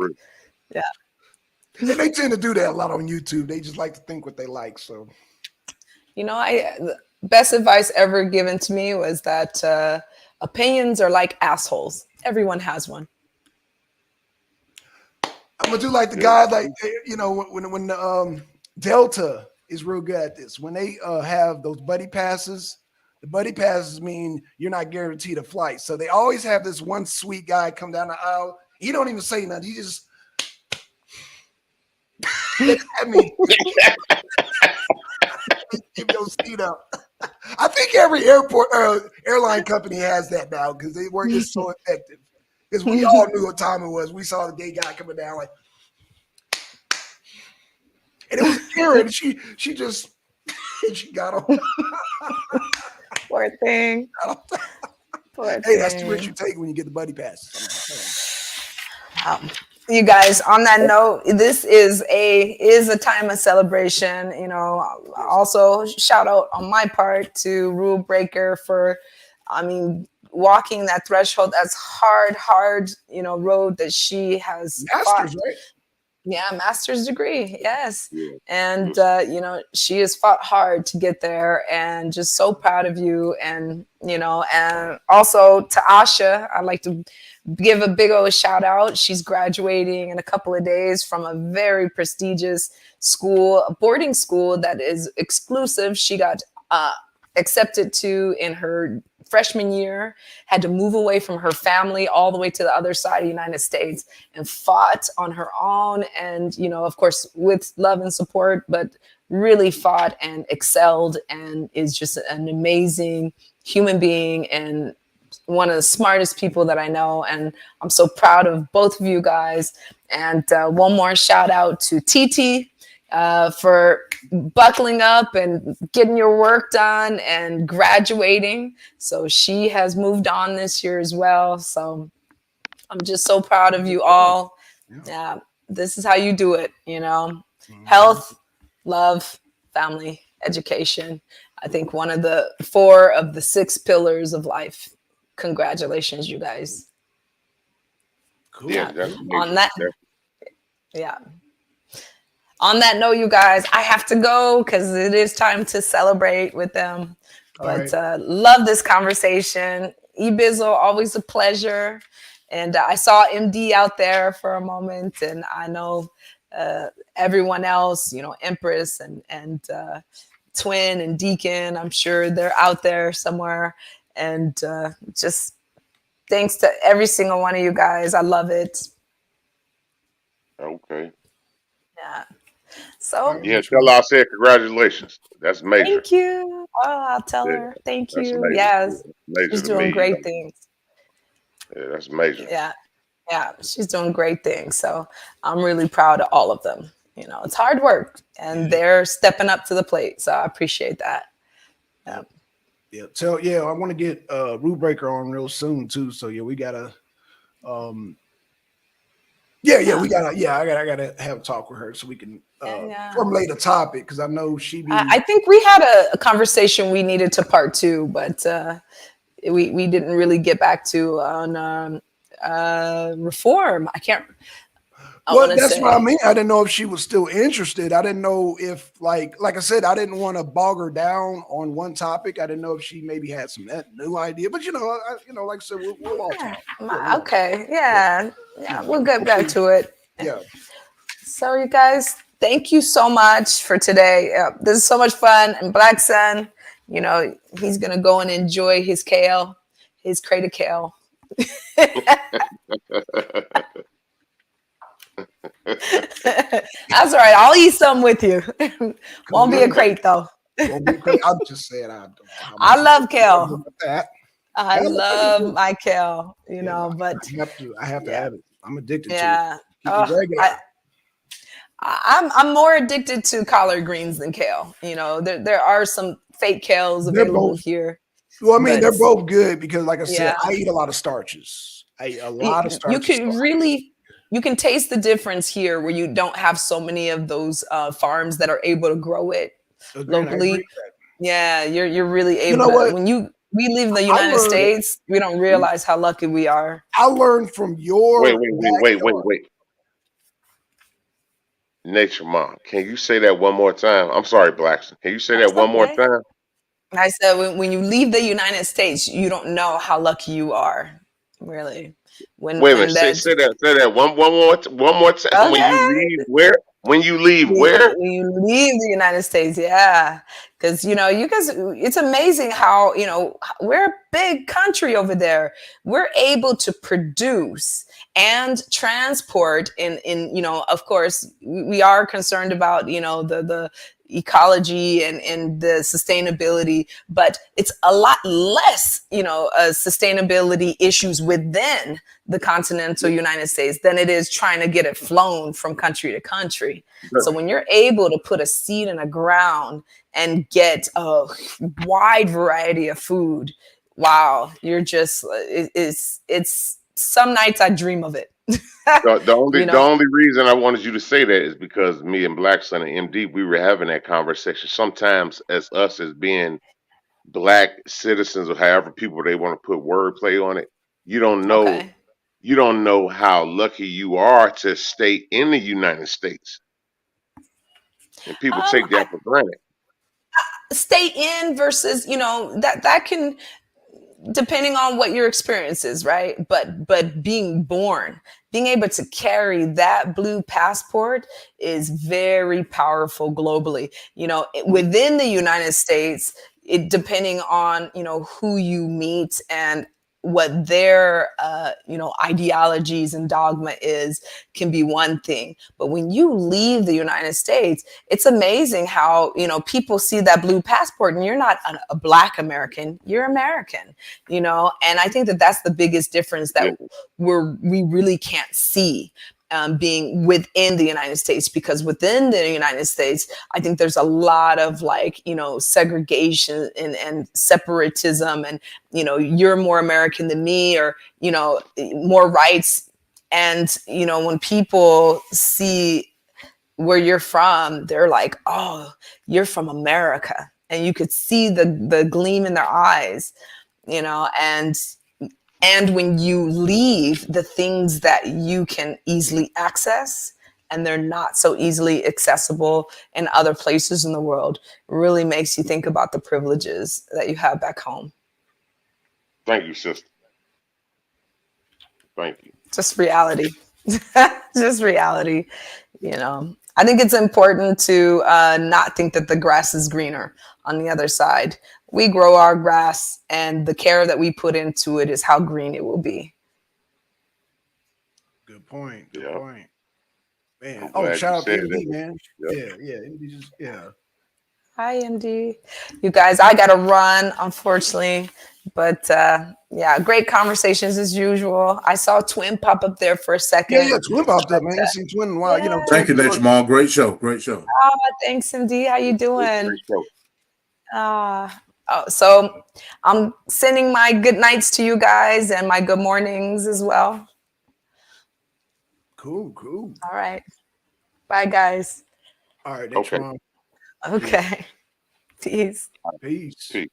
Yeah. And they tend to do that a lot on YouTube. They just like to think what they like. So, the best advice ever given to me was that opinions are like assholes. Everyone has one. I'm gonna do like the guy, when Delta is real good at this. When they have those buddy passes, the buddy passes mean you're not guaranteed a flight. So they always have this one sweet guy come down the aisle. He don't even say nothing. He just give your seat up. I think every airline company has that now because they work is so effective. Because we all knew what time it was. We saw the gay guy coming down like, and it was Karen. She just she got on. Poor thing. Hey, that's the risk you take when you get the buddy pass. You guys, on that note, this is a time of celebration. Also shout out on my part to Rule Breaker for, walking that threshold, that's hard, road that she has fought. Masters, right? Yeah, master's degree. Yes. Yeah. And, she has fought hard to get there, and just so proud of you. And also to Asha, I'd like to give a big old shout out. She's graduating in a couple of days from a very prestigious school, a boarding school that is exclusive. She got accepted to in her freshman year, had to move away from her family all the way to the other side of the United States, and fought on her own. And, of course, with love and support, but really fought and excelled, and is just an amazing human being and one of the smartest people that I know. And I'm so proud of both of you guys. And one more shout out to Titi for buckling up and getting your work done and graduating. So she has moved on this year as well. So I'm just so proud of you all. Yeah, this is how you do it, health, love, family, education. I think one of the 4 of the 6 pillars of life. Congratulations, you guys. Cool. Yeah, On that, yeah. On that note, you guys, I have to go because it is time to celebrate with them. But love this conversation. Ebizzle, always a pleasure. And I saw MD out there for a moment, and I know everyone else, Empress and Twin and Deacon, I'm sure they're out there somewhere. And just thanks to every single one of you guys. I love it. Okay. Yeah. So Yeah, tell her I said congratulations. That's major. thank you. Oh, I'll tell Yeah, her. Thank that's you. major. Yes. Major She's to doing me. great things. Yeah, that's major. Yeah. Yeah. She's doing great things. So I'm really proud of all of them. It's hard work, and they're stepping up to the plate. So I appreciate that. Yeah. Yeah. I want to get Root Breaker on real soon too. So we gotta I gotta have a talk with her so we can formulate a topic, because I know she be I think we had a conversation we needed to part 2, but we didn't really get back to on reform. I can't. That's what I mean. I didn't know if she was still interested. I didn't know if, like I said, I didn't want to bog her down on one topic. I didn't know if she maybe had some new idea. But like I said, we'll all talk. Okay, yeah, we'll get back to it. Yeah. So you guys, thank you so much for today. This is so much fun. And Blackson, he's gonna go and enjoy his kale, his crate of kale. That's all right. I'll eat some with you. Won't be a crate though. Won't be a crate. I'm just saying I love kale. I love my kale, but I have to have it. I'm addicted to it. I'm more addicted to collard greens than kale. There are some fake kales available here. Well, I mean, they're both good because, like I said, I eat a lot of starches. I eat a lot of starches. You can taste the difference here, where you don't have so many of those farms that are able to grow it locally. Yeah, you're really able to. When we live in the United States, we don't realize how lucky we are. I learned from your Wait. Nature Mom, can you say that one more time? I'm sorry, Blackson. Can you say that one more time? I said, when you leave the United States, you don't know how lucky you are, really. Wait a minute. Say that one more time. Okay. When you leave where? When you leave where? When you leave the United States, yeah. Because, you guys, it's amazing how, we're a big country over there. We're able to produce and transport in of course, we are concerned about, the ecology and the sustainability, but it's a lot less, sustainability issues within the continental United States than it is trying to get it flown from country to country. Sure. So when you're able to put a seed in the ground and get a wide variety of food, wow, you're just, it's some nights I dream of it. The only reason I wanted you to say that is because me and Blackson and MD, we were having that conversation. Sometimes as us as being black citizens or however people they want to put wordplay on it. You don't know Okay. you don't know how lucky you are to stay in the United States. And people take I that for granted. stay in versus, that can, depending on what your experience is, right? But being able to carry that blue passport is very powerful globally. Within the United States, it depending on who you meet and what their ideologies and dogma is, can be one thing. But when you leave the United States, it's amazing how people see that blue passport and you're not a black American, you're American. And I think that that's the biggest difference Yeah, that we really can't see, being within the United States, because within the United States, I think there's a lot of segregation and separatism, and you're more American than me, or more rights. And when people see where you're from, they're like, oh, you're from America, and you could see the gleam in their eyes, and when you leave, the things that you can easily access and they're not so easily accessible in other places in the world, really makes you think about the privileges that you have back home. thank you, sister. Thank you. Just reality. Just reality. I think it's important to not think that the grass is greener on the other side. We grow our grass, and the care that we put into it is how green it will be. Good point. Good Yeah, point. Man. I'm Oh, glad shout you out to said MD, that. man. Yeah. Yeah. MD just Hi, MD. You guys, I got to run, unfortunately. But yeah, great conversations as usual. I saw Twin pop up there for a second. Twin popped up, But, man. You seen Twin in a while, yeah. Twin Thank you, Nature Mom. Great show. Great show. Oh, thanks, MD. How you Great doing? show. So I'm sending my good nights to you guys and my good mornings as well. Cool. All right. Bye, guys. All right, next Okay. one. Okay. Peace. Peace. Peace.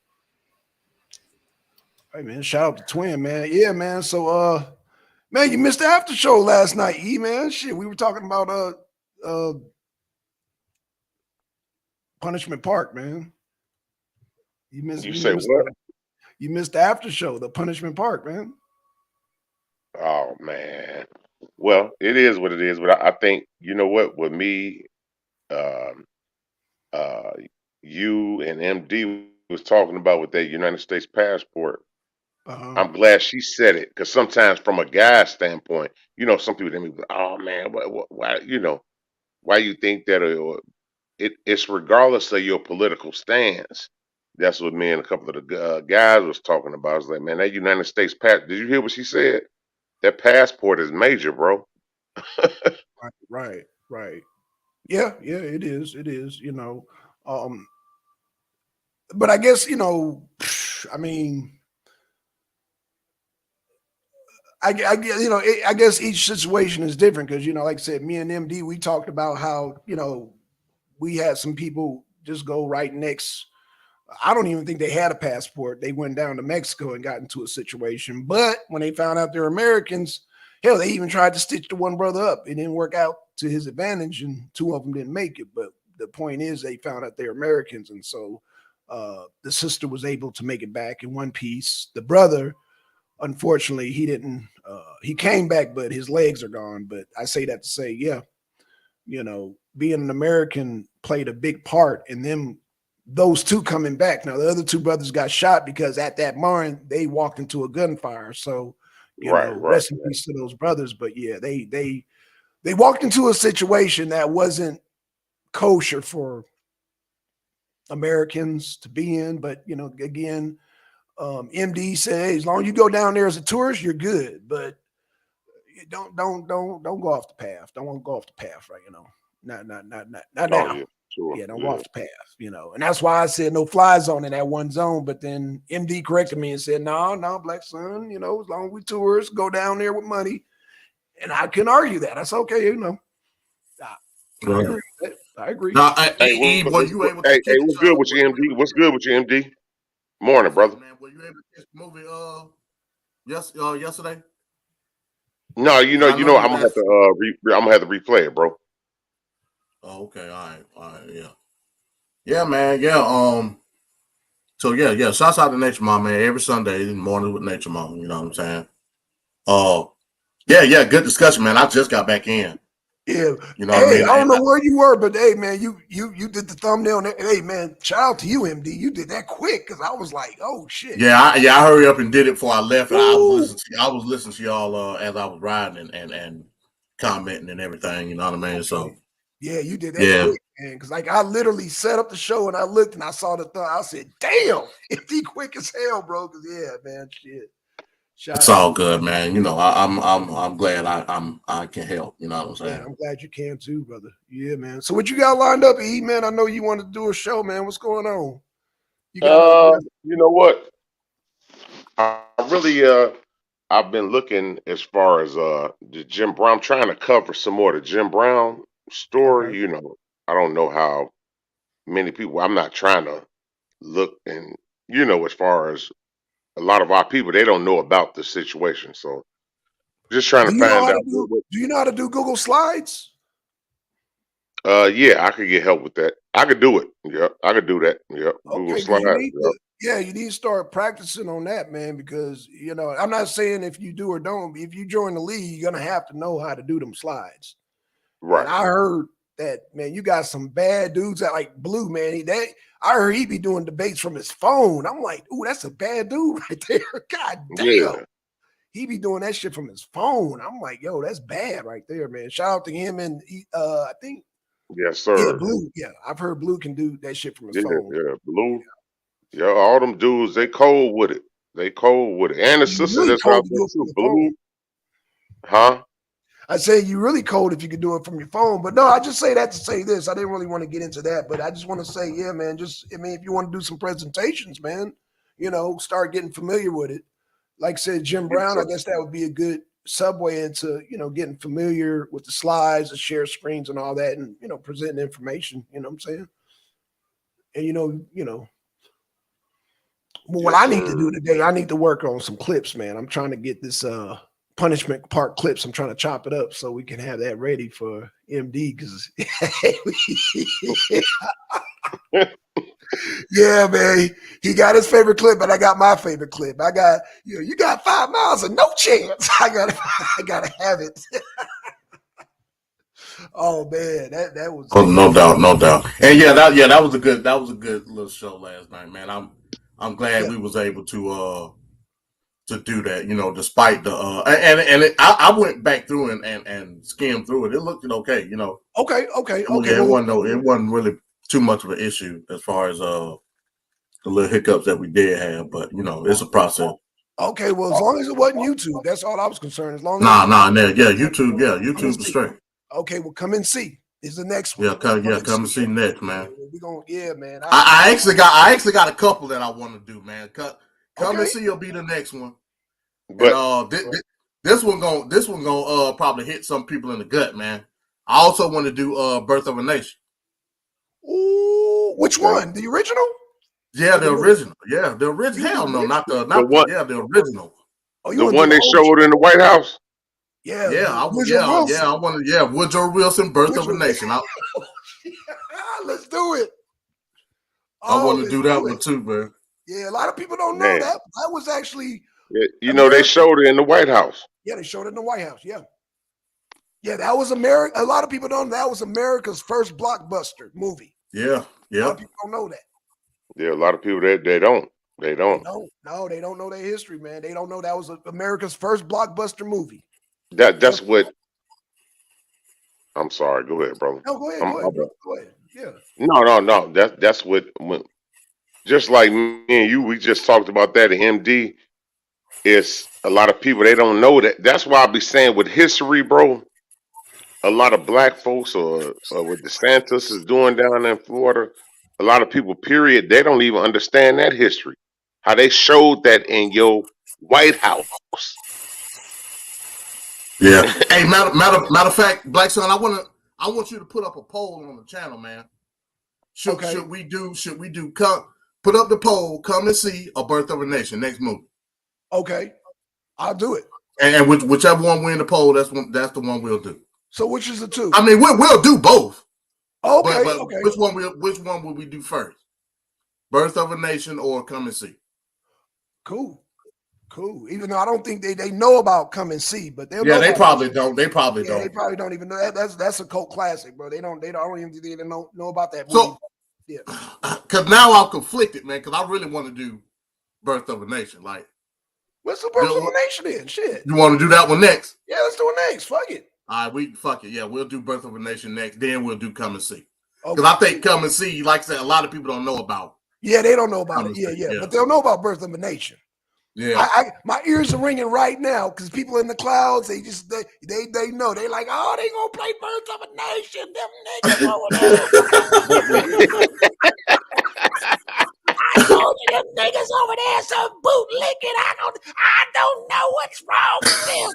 Hey man, shout out to Twin, man. Yeah, man. So man, you missed the after show last night, man. Shit, we were talking about Punishment Park, man. You say what? You missed the after show, the Punishment Park, man. Oh man. Well, it is what it is, but I think you know what with me, um, uh, you and MD was talking about with that United States passport. Uh-huh. I'm glad she said it because sometimes, from a guy's standpoint, some people they be like, "Oh man, why why you think that?" Or it's regardless of your political stance. That's what me and a couple of the guys was talking about. I was like, man, that United States pass. Did you hear what she said? That passport is major, bro. Right. Yeah, it is. It is, but I guess, I mean, I guess each situation is different because, like I said, me and MD, we talked about how, we had some people just go right next. I don't even think they had a passport. They went down to Mexico and got into a situation. But when they found out they're Americans, hell, they even tried to stitch the one brother up. It didn't work out to his advantage, and two of them didn't make it. But the point is, they found out they're Americans, and so the sister was able to make it back in one piece. The brother, unfortunately, he didn't. He came back, but his legs are gone. But I say that to say, yeah, being an American played a big part in them. Those two coming back. Now the other two brothers got shot because at that moment they walked into a gunfire. So, Right. rest in peace to those brothers. But yeah, they walked into a situation that wasn't kosher for Americans to be in. But again, MD said, hey, as long as you go down there as a tourist, you're good. But don't go off the path. Don't want to go off the path, right? Not Oh now. yeah, sure. Yeah, don't Yeah. walk the path, and that's why I said no fly zone in that one zone. But then MD corrected me and said, no, Black Son, as long as we tourists go down there with money, and I couldn't argue that. That's okay, I agree. I agree. Now, Hey, E, were you able to hey, catch? what's good with you, MD? What's good with you, MD? Morning, brother. Man, were you able to catch the movie yesterday? No, Because I know I'm you gonna have asked. to I'm gonna have to replay it, bro. Oh, okay, all right, yeah, man, yeah. So yeah. Shouts out to Nature Mom, man. Every Sunday in the morning with Nature Mom. You know what I'm saying? Yeah. Good discussion, man. I just got back in. Yeah. You know what I Hey, mean? I don't know where you were, but hey, man, you did the thumbnail. Hey, man, shout out to you, MD. You did that quick because I was like, oh shit. I hurry up and did it before I left. And Ooh. I was listening to y'all as I was riding and commenting and everything. You know what I mean? Okay. So Yeah, you did that yeah. quick, man. Because like I literally set up the show and I looked and I saw the thumb. I said, damn, MD quick as hell, bro. Because yeah, man, shit. Shout It's out. all good, man. You know, I'm glad I can help. You know what I'm saying? Man, I'm glad you can too, brother. Yeah, man. So what you got lined up, E, man? I know you want to do a show, man. What's going on? You got You know what? I really I've been looking as far as the Jim Brown. I'm trying to cover some more of the Jim Brown okay. story. I don't know how many people. I'm not trying to look and as far as a lot of our people, they don't know about the situation. So just trying Do to you know find how out to do you know how to do Google Slides? yeah, I could get help with that. I could do it. Yep, I could do that. Yep, Google Okay, because Slides. you need Yep, to, yeah, you need to start practicing on that, man. Because I'm not saying if you do or don't. If you join the league, you're gonna have to know how to do them slides. And right. I heard that, man, you got some bad dudes that like Blue, man. I heard he be doing debates from his phone. I'm like, ooh, that's a bad dude right there. God damn. Yeah. He be doing that shit from his phone. I'm like, yo, that's bad right there, man. Shout out to him and I think, Yes, yeah, sir. Blue. Yeah, I've heard Blue can do that shit from his Yeah, phone. yeah. Blue. Yeah, all them dudes, they cold with it. They cold with it. And the You sister really that's cold out to there do it from too. your phone. Blue. Huh? I say you really cold if you could do it from your phone. But no, I just say that to say this. I didn't really want to get into that, but I just want to say, yeah, man, if you want to do some presentations, man, start getting familiar with it. Like I said, Jim Yes, Brown, I sir. guess that would be a good subway into, getting familiar with the slides, the share screens and all that, and, presenting information, you know what I'm saying? And, what Yes, I need to sir. do today, I need to work on some clips, man. I'm trying to get this punishment part clips. I'm trying to chop it up so we can have that ready for MD because yeah, man. He got his favorite clip, but I got my favorite clip. I got you got 5 miles and no chance. I gotta have it. Oh man, that was Oh, no doubt. And that was a good little show last night, man. I'm glad yeah. we was able to do that, despite the I went back through and skimmed through it. It looked okay, Okay. I mean, yeah, Well, it wasn't really too much of an issue as far as the little hiccups that we did have, but it's a process. okay. Well, as long as it wasn't YouTube, that's all I was concerned. As long as Nah, come and YouTube was see. straight. Okay, well, come and see. Is the next one. Yeah, come and see next, man. We gonna, yeah, man. I actually got a couple that I want to do, man. Come and see will be the next one. And But this one gonna probably hit some people in the gut, man. I also want to do Birth of a Nation. Ooh, which okay. one? The original? Yeah, Or the the movie? original. Yeah, the original. You Hell no, want The one the original. Oh, you the want to do one the they OG? showed in the White House? Yeah, Yeah, the Woodrow Wilson. I want to. Yeah, Woodrow Wilson, Birth of a Woodrow Nation. Let's do it. I Oh, want to let's do that do one it. too, man. Yeah, a lot of people don't know Man. that. That was actually They America. showed it in the White House. Yeah, they showed it in the White House. Yeah. Yeah, that was America. A lot of people don't know that was America's first blockbuster movie. Yeah. A lot of people don't know that. Yeah, a lot of people that they don't. They They don't. don't. No, they don't know their history, man. They don't know that was America's first blockbuster movie. That's what I'm sorry, go ahead, brother. No, go I'm, ahead, bro. Go ahead. Yeah. no. That's what just like me and you, we just talked about that in MD. It's a lot of people they don't know that. That's why I be saying with history, bro. A lot of black folks or what DeSantis is doing down in Florida, a lot of people, period, they don't even understand that history. How they showed that in your White House. Yeah. Hey, matter of fact, Black Son, I want you to put up a poll on the channel, man. Should we do put up the poll. Come and see A Birth of a Nation next movie. Okay, I'll do it. And whichever one win the poll, that's the one we'll do. So which is the two? I mean, we'll do both. Okay, But okay. which one will we do first? Birth of a Nation or Come and See? Cool. Even though I don't think they know about Come and See, but they'll know they about probably it. don't. They probably Yeah, don't. they probably don't even know. That's a cult classic, bro. They don't even know about that movie. So, yeah. Because now I'm conflicted, man. Because I really want to do Birth of a Nation. Like, What's the Birth of a Nation then? Shit. You want to do that one next? Yeah, let's do it next. Fuck it. All right, fuck it. Yeah, we'll do Birth of a Nation next. Then we'll do Come and See. Okay. Because I think Come and See, like I said, a lot of people don't know about. Yeah, they don't know about Come it. and See, Yeah, but they'll know about Birth of a Nation. Yeah. My ears are ringing right now because people in the clouds, they know. They like, oh, they gonna play Birth of a Nation. Them niggas over there. I told you them niggas over there some bootlicking. I don't know what's wrong with them.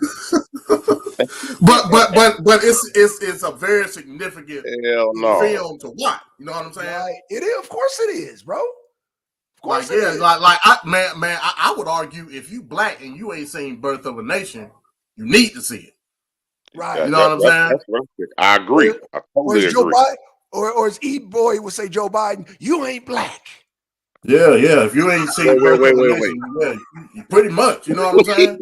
but it's a very significant film to watch. You know what I'm saying? Right. It is. Of course it is, bro. Of course it is. I would argue if you black and you ain't seen Birth of a Nation, you need to see it. Right. You know what I'm saying? I agree. I totally agree. Or as E Boy would say, Joe Biden, you ain't black. Yeah. If you ain't seen Birth of a Nation, yeah, you pretty much. You know what I'm saying?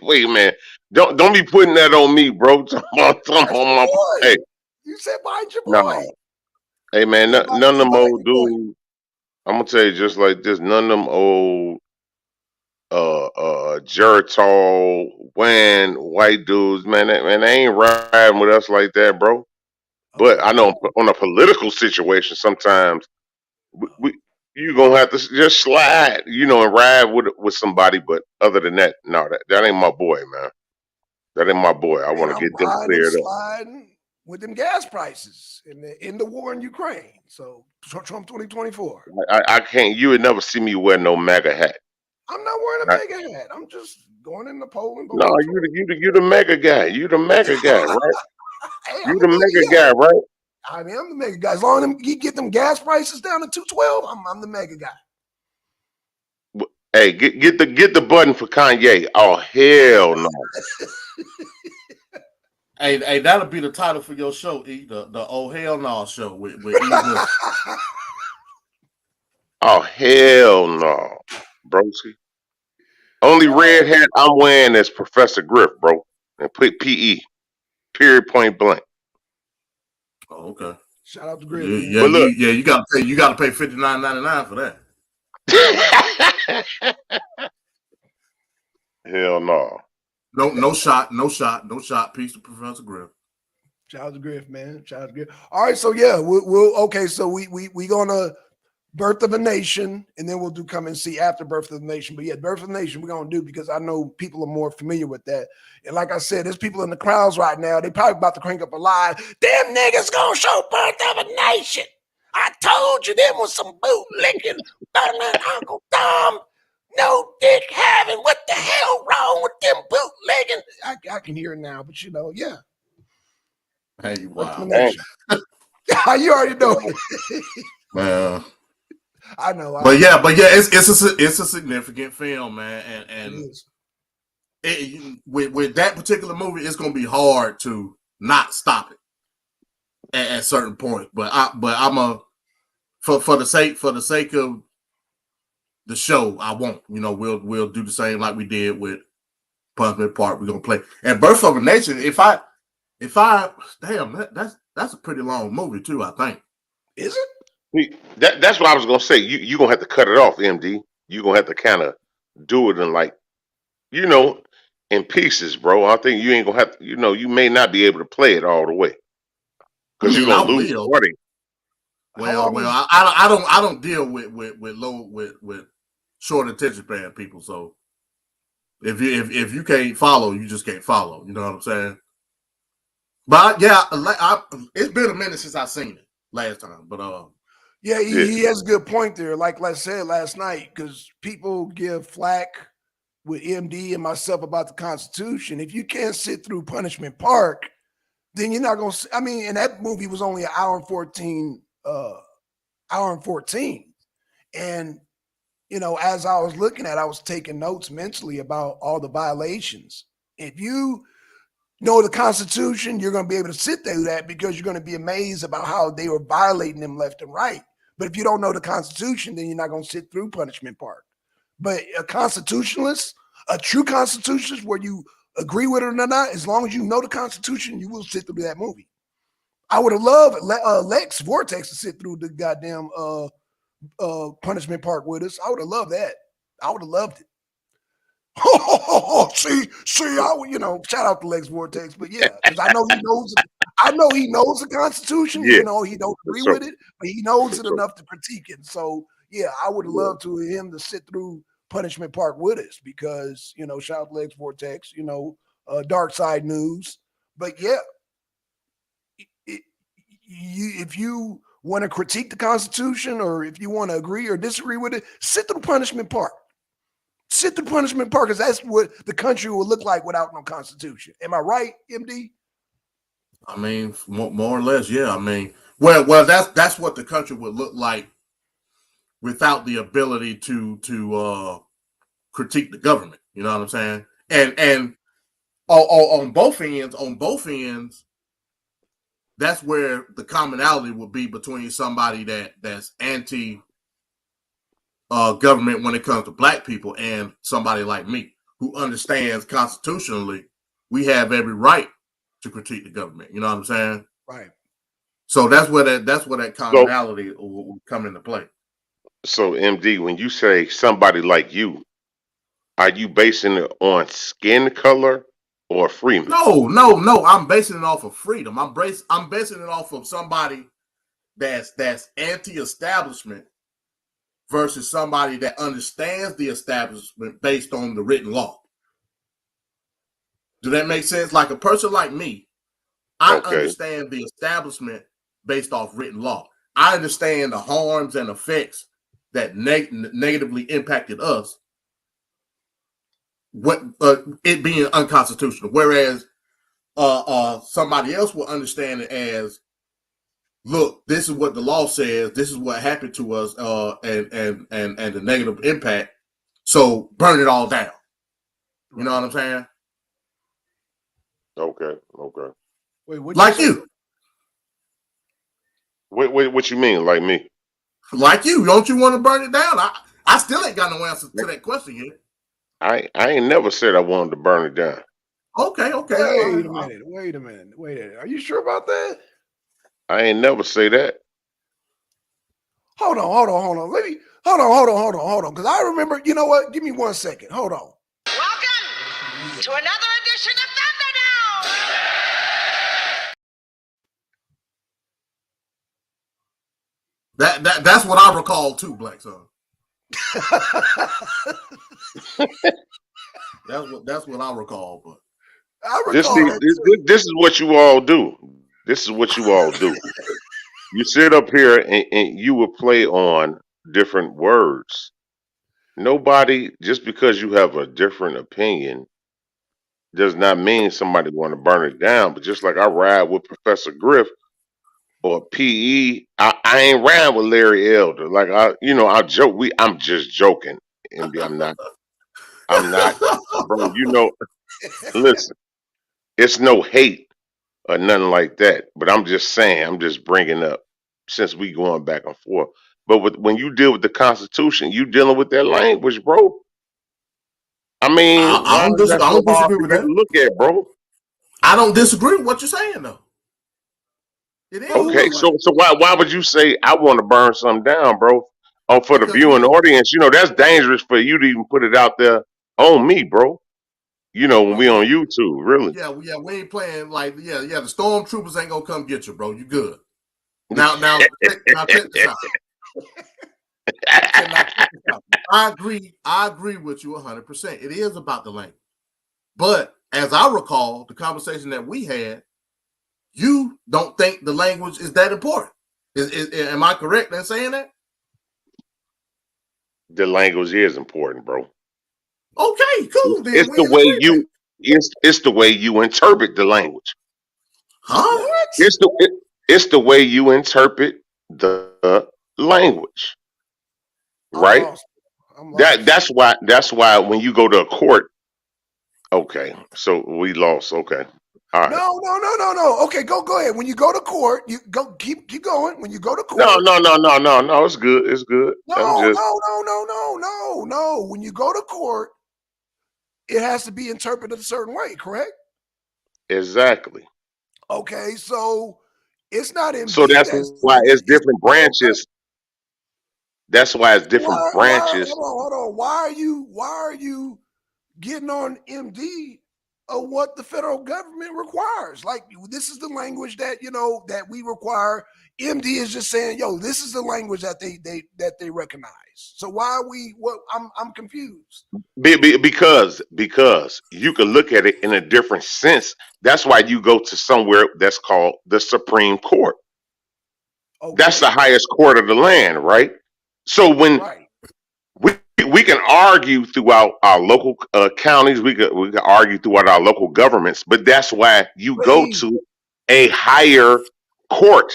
Wait, man. Don't be putting that on me, bro. Hey, you said Biden your boy. No. Hey, man, none of them old dudes. I'm gonna tell you just like this. None of them old Geritol, white dudes, man, they ain't riding with us like that, bro. But I know on a political situation, sometimes you gonna have to just slide, and ride with somebody. But other than that, no, that ain't my boy, man. That ain't my boy. I want to get them cleared up. Sliding with them gas prices in the war in Ukraine. So Trump 2024. I can't. You would never see me wear no MAGA hat. I'm not wearing a MAGA hat. I'm just going in the poll and no, you the MAGA guy. You the MAGA guy, right? Hey, you the MAGA guy, right? I mean, I'm the MAGA guy. As long as you get them gas prices down to 212, I'm the MAGA guy. Hey, get the button for Kanye. Oh hell no. Hey, that'll be the title for your show, E. The Oh Hell No show with E. Oh hell no, broski. Only red hat I'm wearing is Professor Griff, bro, and put PE. Period. Point blank. Oh, okay. Shout out to Griff. Yeah, you gotta pay. You gotta pay $59.99 for that. Hell no. No shot. Peace to Professor Griff. Shout out to Griff, man. Shout out to Griff. All right, so yeah, we'll okay. So we gonna Birth of a Nation, and then we'll do Come and See after Birth of the Nation. But yeah, Birth of the Nation we're gonna do because I know people are more familiar with that. And like I said, there's people in the crowds right now. They probably about to crank up a lie. Them niggas gonna show Birth of a Nation. I told you them was some bootlicking, burning Uncle Tom. No dick having. What the hell wrong with them bootlegging? I can hear it now, but yeah. Hey, wow. You already know. Man. I know. But yeah, it's a significant film, man, and with that particular movie, it's gonna be hard to not stop it at certain points. But I'm for the sake of the show, I won't. We'll do the same like we did with Punishment Park. We're gonna play and Birth of a Nation. If I damn, that's a pretty long movie too. I think. Is it? That's what I was gonna say. You gonna have to cut it off, MD. You gonna have to kind of do it in in pieces, bro. I think you ain't gonna have to. You may not be able to play it all the way because you're gonna lose party. Well, I don't deal with short attention span people. So if you can't follow, you just can't follow. You know what I'm saying? But yeah, it's been a minute since I seen it last time. But yeah, he has a good point there. Like I said last night, because people give flack with MD and myself about the Constitution. If you can't sit through Punishment Park, then you're not gonna. I mean, and that movie was only an hour and 14. And as I was looking at, I was taking notes mentally about all the violations. If you know the Constitution, you're going to be able to sit through that because you're going to be amazed about how they were violating them left and right. But if you don't know the Constitution, then you're not going to sit through Punishment Park. But a constitutionalist, a true constitutionalist, where you agree with it or not, as long as you know the Constitution, you will sit through that movie. I would have loved Lex Vortex to sit through the goddamn Punishment Park with us. I would have loved that. I would have loved it. see, shout out to Lex Vortex, but yeah, because I know he knows. I know he knows the Constitution, Yeah, even though he don't agree sure. with it, but he knows it Sure. enough to critique it. So yeah, I would have Yeah. loved to him to sit through Punishment Park with us because shout out to Lex Vortex, Dark Side News. But yeah, if you want to critique the Constitution or if you want to agree or disagree with it, sit through Punishment Park. Sit through Punishment Park because that's what the country will look like without no Constitution. Am I right, MD? I mean, more or less, yeah. I mean, well, that's what the country would look like without the ability to critique the government. You know what I'm saying? And on both ends, that's where the commonality would be between somebody that's anti government when it comes to black people and somebody like me who understands constitutionally we have every right to critique the government. You know what I'm saying? Right. So that's where that commonality will come into play. So MD, when you say somebody like you, are you basing it on skin color or freedom? No. I'm basing it off of freedom. I'm basing it off of somebody that's anti-establishment versus somebody that understands the establishment based on the written law. Do that make sense? Like a person like me, I understand the establishment based off written law. I understand the harms and effects that negatively impacted us, what it being unconstitutional. Whereas somebody else will understand it as, look, this is what the law says. This is what happened to us, and the negative impact. So burn it all down. You know what I'm saying? Okay. Wait, what Like you. What you mean, like me? Like you. Don't you want to burn it down? I still ain't got no answer to that question yet. I ain't never said I wanted to burn it down. Okay. Wait a minute. Are you sure about that? I ain't never say that. Hold on. Hold on. Because I remember, you know what? Give me 1 second. Hold on. Welcome to another edition of Thunderdome. That's what I recall too, Black Son. That's what I recall. But I recall this is what you all do. This is what you all do. You sit up here and you will play on different words. Nobody, just because you have a different opinion, does not mean somebody want to burn it down. But just like I ride with Professor Griff or PE, I ain't riding with Larry Elder. Like I joke. I'm just joking. MB, I'm not, bro. Listen, it's no hate or nothing like that. But I'm just saying, I'm just bringing up since we going back and forth. But when you deal with the Constitution, you dealing with that language, bro. I mean, why is that I so don't hard disagree for with you that. to look at, bro? I don't disagree with what you're saying though. It is Okay, about so why would you say I want to burn something down, bro? Oh, for the because viewing audience, that's dangerous for you to even put it out there on me, bro. When we on YouTube, really. yeah, we ain't playing like yeah. The stormtroopers ain't gonna come get you, bro. You good. Now check this out. I agree with you 100%. It is about the language. But as I recall, the conversation that we had, you don't think the language is that important. Am I correct in saying that? The language is important, bro. Okay, cool. Then It's we the in way agreement. it's the way you interpret the language. Huh? What? It's the way you interpret the language. right? I'm lost. That's why when you go to a court, okay, so we lost. Okay, all right. No. Okay, go ahead. When you go to court, you go keep going. When you go to No, court, no, no, no, no, no. It's good. It's good. I'm just no. When you go to court, it has to be interpreted a certain way, correct? exactly. Okay, so it's not So MD that's that's why doing it, it's it's the different federal government. branches. That's why it's different Why branches. hold on. Why are you getting on MD of what the federal government requires? Like this is the language that that we require. MD is just saying, yo, this is the language that they recognize. So why are we what I'm confused. Because you can look at it in a different sense. That's why you go to somewhere that's called the Supreme Court. That's the Okay, highest court of the land, right? So when right. we we can argue throughout our local counties, we can argue throughout our local governments, but that's why you But go to a higher court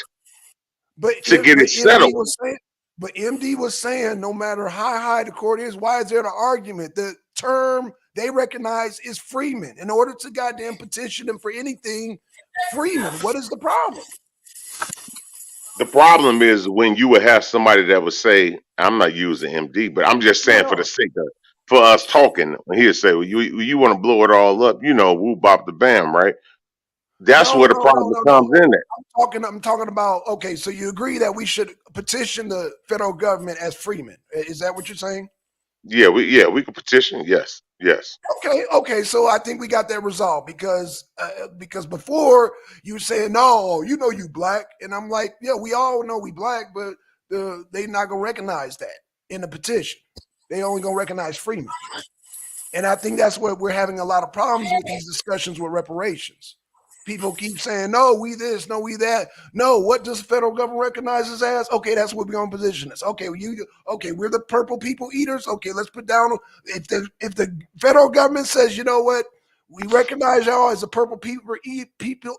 to get it MD settled. was saying, no matter how high the court is, why is there an argument? The term they recognize is Freeman. In order to goddamn petition them for anything, Freeman. What is the problem? The problem is when you would have somebody that would say, "I'm not using MD," but I'm just saying for the No, sake of for us talking, he'd say, "Well, you want to blow it all up, woo bop the bam, right?" That's no, where the no, no, problem no, comes no. in at. I'm talking about okay. So you agree that we should petition the federal government as Freeman? Is that what you're saying? Yeah, we could petition. Yes, yes. Okay. So I think we got that resolved because before you were saying no, you black, and I'm like, yeah, we all know we black, but they not gonna recognize that in the petition. They only gonna recognize Freeman, and I think that's what we're having a lot of problems with these discussions with reparations. People keep saying, no, we this, no, we that. No, what does the federal government recognize us as? Okay, that's what we're gonna position us. Okay, we're the purple people eaters. Okay, let's put down if the federal government says, you know what, we recognize y'all as the purple people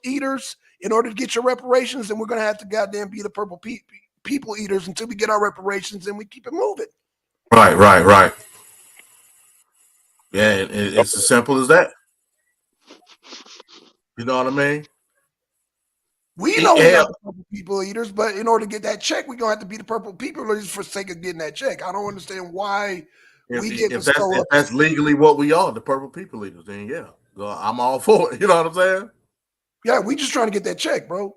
eaters in order to get your reparations, then we're gonna have to goddamn be the purple people eaters until we get our reparations and we keep it moving. Right. Yeah, it's as simple as that. You know what I mean? We know we're Hell, not the purple people eaters, but in order to get that check, we're gonna have to be the purple people eaters for the sake of getting that check. I don't understand why we getting if that's so if upset. that's legally what we are, the purple people eaters, then yeah, I'm all for it. You know what I'm saying? Yeah, we just trying to get that check, bro.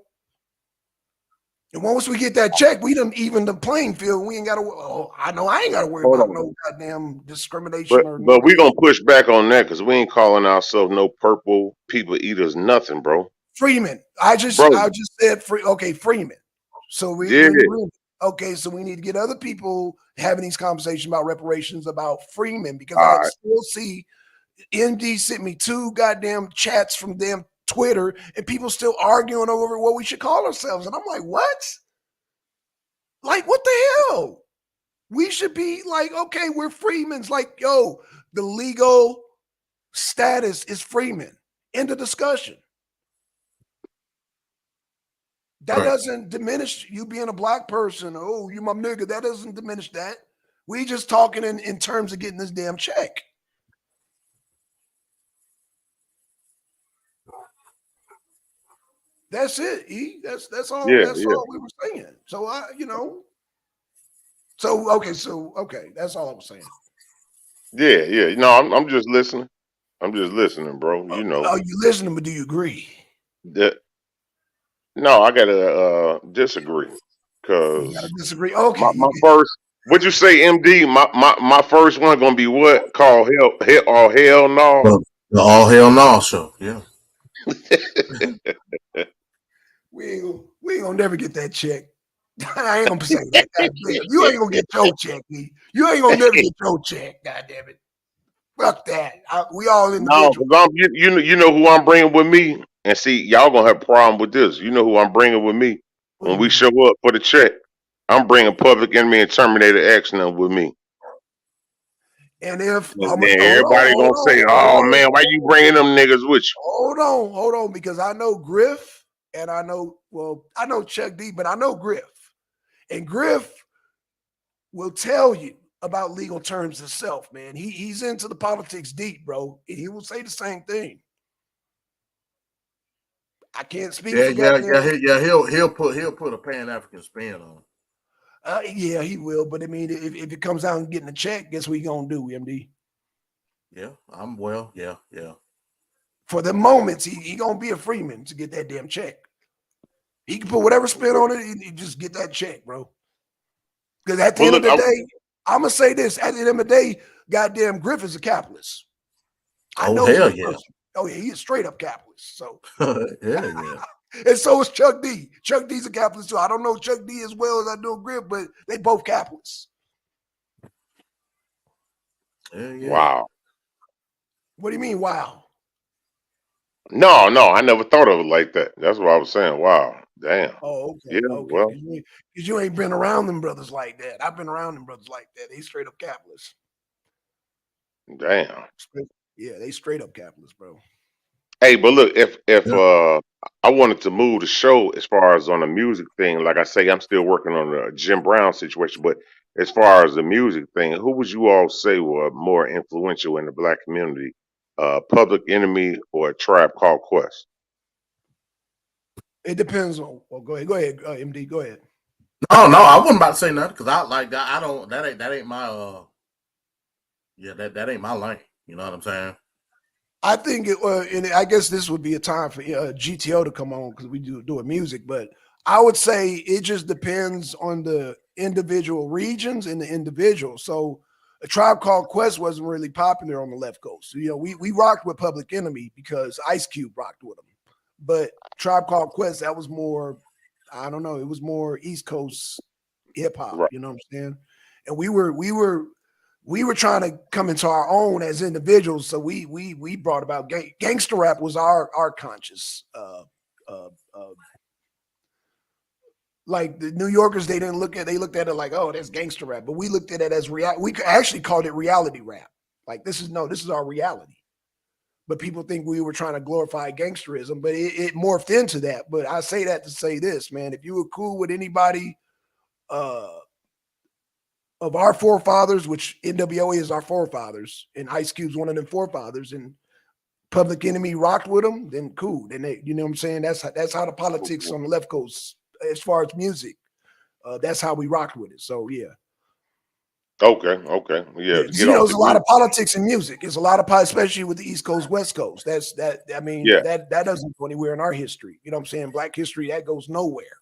And once we get that check, we done even the playing field. We ain't got to. Oh, I know I ain't got to worry Hold about on. no goddamn discrimination But or none but of we that. gonna push back on that because we ain't calling ourselves no purple people eaters, nothing, bro. Freeman, I just Bro, said free. Okay, Freeman. So yeah, we're in agreement. Okay, so we need to get other people having these conversations about reparations about Freeman because all I right. still see ND sent me 2 goddamn chats from damn Twitter and people still arguing over what we should call ourselves. And I'm like, what? Like, what the hell? We should be like, okay, we're Freemans. Like, yo, the legal status is Freeman. End of discussion. That Right. doesn't diminish you being a black person. Oh, you my nigga. That doesn't diminish that. We just talking in terms of getting this damn check. That's it, E. That's all. Yeah, That's yeah, all we were saying. So So okay. That's all I was saying. yeah. No, I'm just listening. I'm just listening, bro. Oh, you listening, but do you agree? That no, I gotta disagree You gotta because disagree. my first. What you say, MD? My first one gonna be what called hell no. Well, the all hell no show. Yeah. We ain't gonna never get that check. I ain't gonna say that. God damn. You ain't gonna get your check, E. You ain't gonna never get your check. God damn it. Fuck that. We all No, individuals. because you know who I'm bringing with me, and see y'all gonna have a problem with this. You know who I'm bringing with me when we show up for the check. I'm bringing Public Enemy and Terminator Action up with me. And if And I'm then hold on, everybody gonna say, "Oh man, why you bringing them niggas with you?" hold on, because I know Griff and I know Chuck D, but I know Griff. And Griff will tell you about legal terms himself, man. He's into the politics deep, bro. He will say the same thing. I can't speak Yeah, for goddamn. He'll put a Pan African spin on it. Yeah, he will. But I mean, if it comes out and getting a check, guess what he gonna do, MD? Yeah, yeah. For the moments, he gonna be a Freeman to get that damn check. He can put whatever spin on it, he just get that check, bro. Because at the Well, end of look, the day, I'm gonna say this: at the end of the day, goddamn Griff is a capitalist. I Oh know him hell yeah, personally. Oh yeah, he's a straight up capitalist. So hell yeah, and so is Chuck D. Chuck D's a capitalist too. I don't know Chuck D as well as I know Griff, but they both capitalists. hell yeah. wow. What do you mean? Wow. No, I never thought of it like that. That's what I was saying. Wow, damn. Oh, Yeah, okay. well, Because you ain't been around them brothers like that. I've been around them brothers like that. They straight up capitalists. damn. Yeah, they straight up capitalists, bro. Hey, but look, if Yeah. I wanted to move the show as far as on the music thing, like I say, I'm still working on the Jim Brown situation. But as far as the music thing, who would you all say were more influential in the black community? Public Enemy or a Tribe Called Quest? It depends on. Well, go ahead, MD. Go ahead. No, I wasn't about to say nothing because I like that. I don't. That ain't my. Yeah, that ain't my lane. You know what I'm saying? I think and I guess this would be a time for GTO to come on because we doing music. But I would say it just depends on the individual regions and the individual. So a Tribe Called Quest wasn't really popular on the left coast. You know, we rocked with Public Enemy because Ice Cube rocked with them. But Tribe Called Quest, that was more, I don't know, it was more East Coast hip hop. Right. You know what I'm saying? And we were trying to come into our own as individuals. So we brought about gangster rap was our conscious. Like the New Yorkers, they looked at it like, oh, that's gangster rap, but we looked at it as we actually called it reality rap. Like this is our reality. But people think we were trying to glorify gangsterism, but it morphed into that. But I say that to say this, man, if you were cool with anybody of our forefathers, which NWA is our forefathers, and Ice Cube's one of them forefathers, and Public Enemy rocked with them, then cool. Then they, you know what I'm saying? That's how the politics on the left goes as far as music. That's how we rocked with it. So yeah. Okay. Yeah, Yeah, to 'cause, get you know, off there's the a lot music. of politics in music. There's a lot of especially with the East Coast, West Coast. I mean, Yeah, that doesn't go anywhere in our history. You know what I'm saying? Black history, that goes nowhere.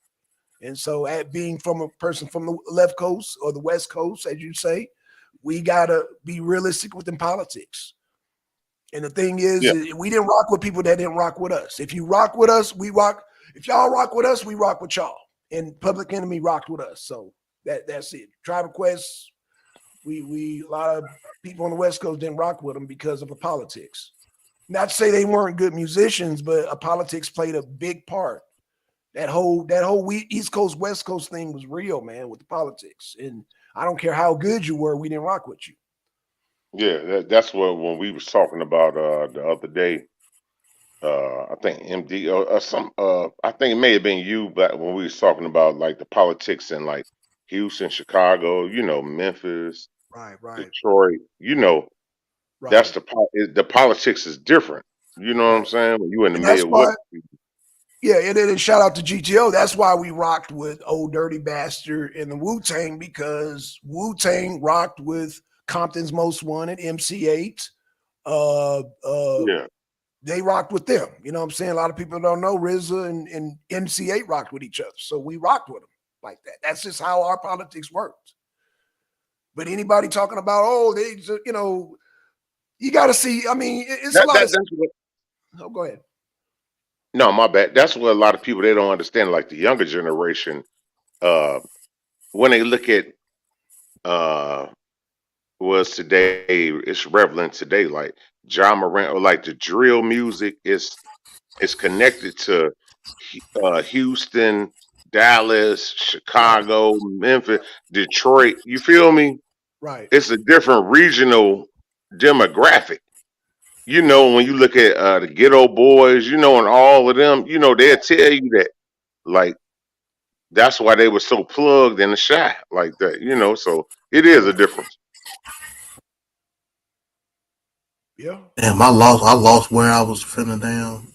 And so, at being from a person from the left coast or the West Coast, as you say, we gotta be realistic within politics. And the thing yeah. is, we didn't rock with people that didn't rock with us. If you rock with us, we rock. If y'all rock with us, we rock with y'all. And Public Enemy rocked with us. So that's it. Tribal Quest, we a lot of people on the West Coast didn't rock with them because of the politics. Not to say they weren't good musicians, but politics played a big part. That whole East Coast West Coast thing was real, man, with the politics. And I don't care how good you were, we didn't rock with you. Yeah, that's what when we was talking about the other day. I think MD or some. I think it may have been you, but when we was talking about like the politics in like Houston, Chicago, Memphis, Right, right, Detroit, that's right, the politics is different. You know what I'm right. saying? When you in the And that's why, Midwest, yeah, and shout out to GTO. That's why we rocked with Old Dirty Bastard and the Wu Tang because Wu Tang rocked with Compton's Most Wanted, MC8. Uh, uh, yeah, they rocked with them. You know what I'm saying? A lot of people don't know RZA and MC8 rocked with each other. So we rocked with them like that. That's just how our politics worked. But anybody talking about, oh, you got to see. I mean, it's a that lot that of. that's what. Oh, go ahead. No, my bad. That's what a lot of people they don't understand. Like the younger generation, uh, when they look at uh was today, it's relevant today. Like John Morant or like the drill music is connected to Houston, Dallas, Right, Chicago, Memphis, Detroit. You feel me? right. It's a different regional demographic. When you look at the ghetto boys, and all of them, they'll tell you that like that's why they were so plugged in the shot like that. So it is a Right. difference. Yeah. Damn, I lost where I was finna down.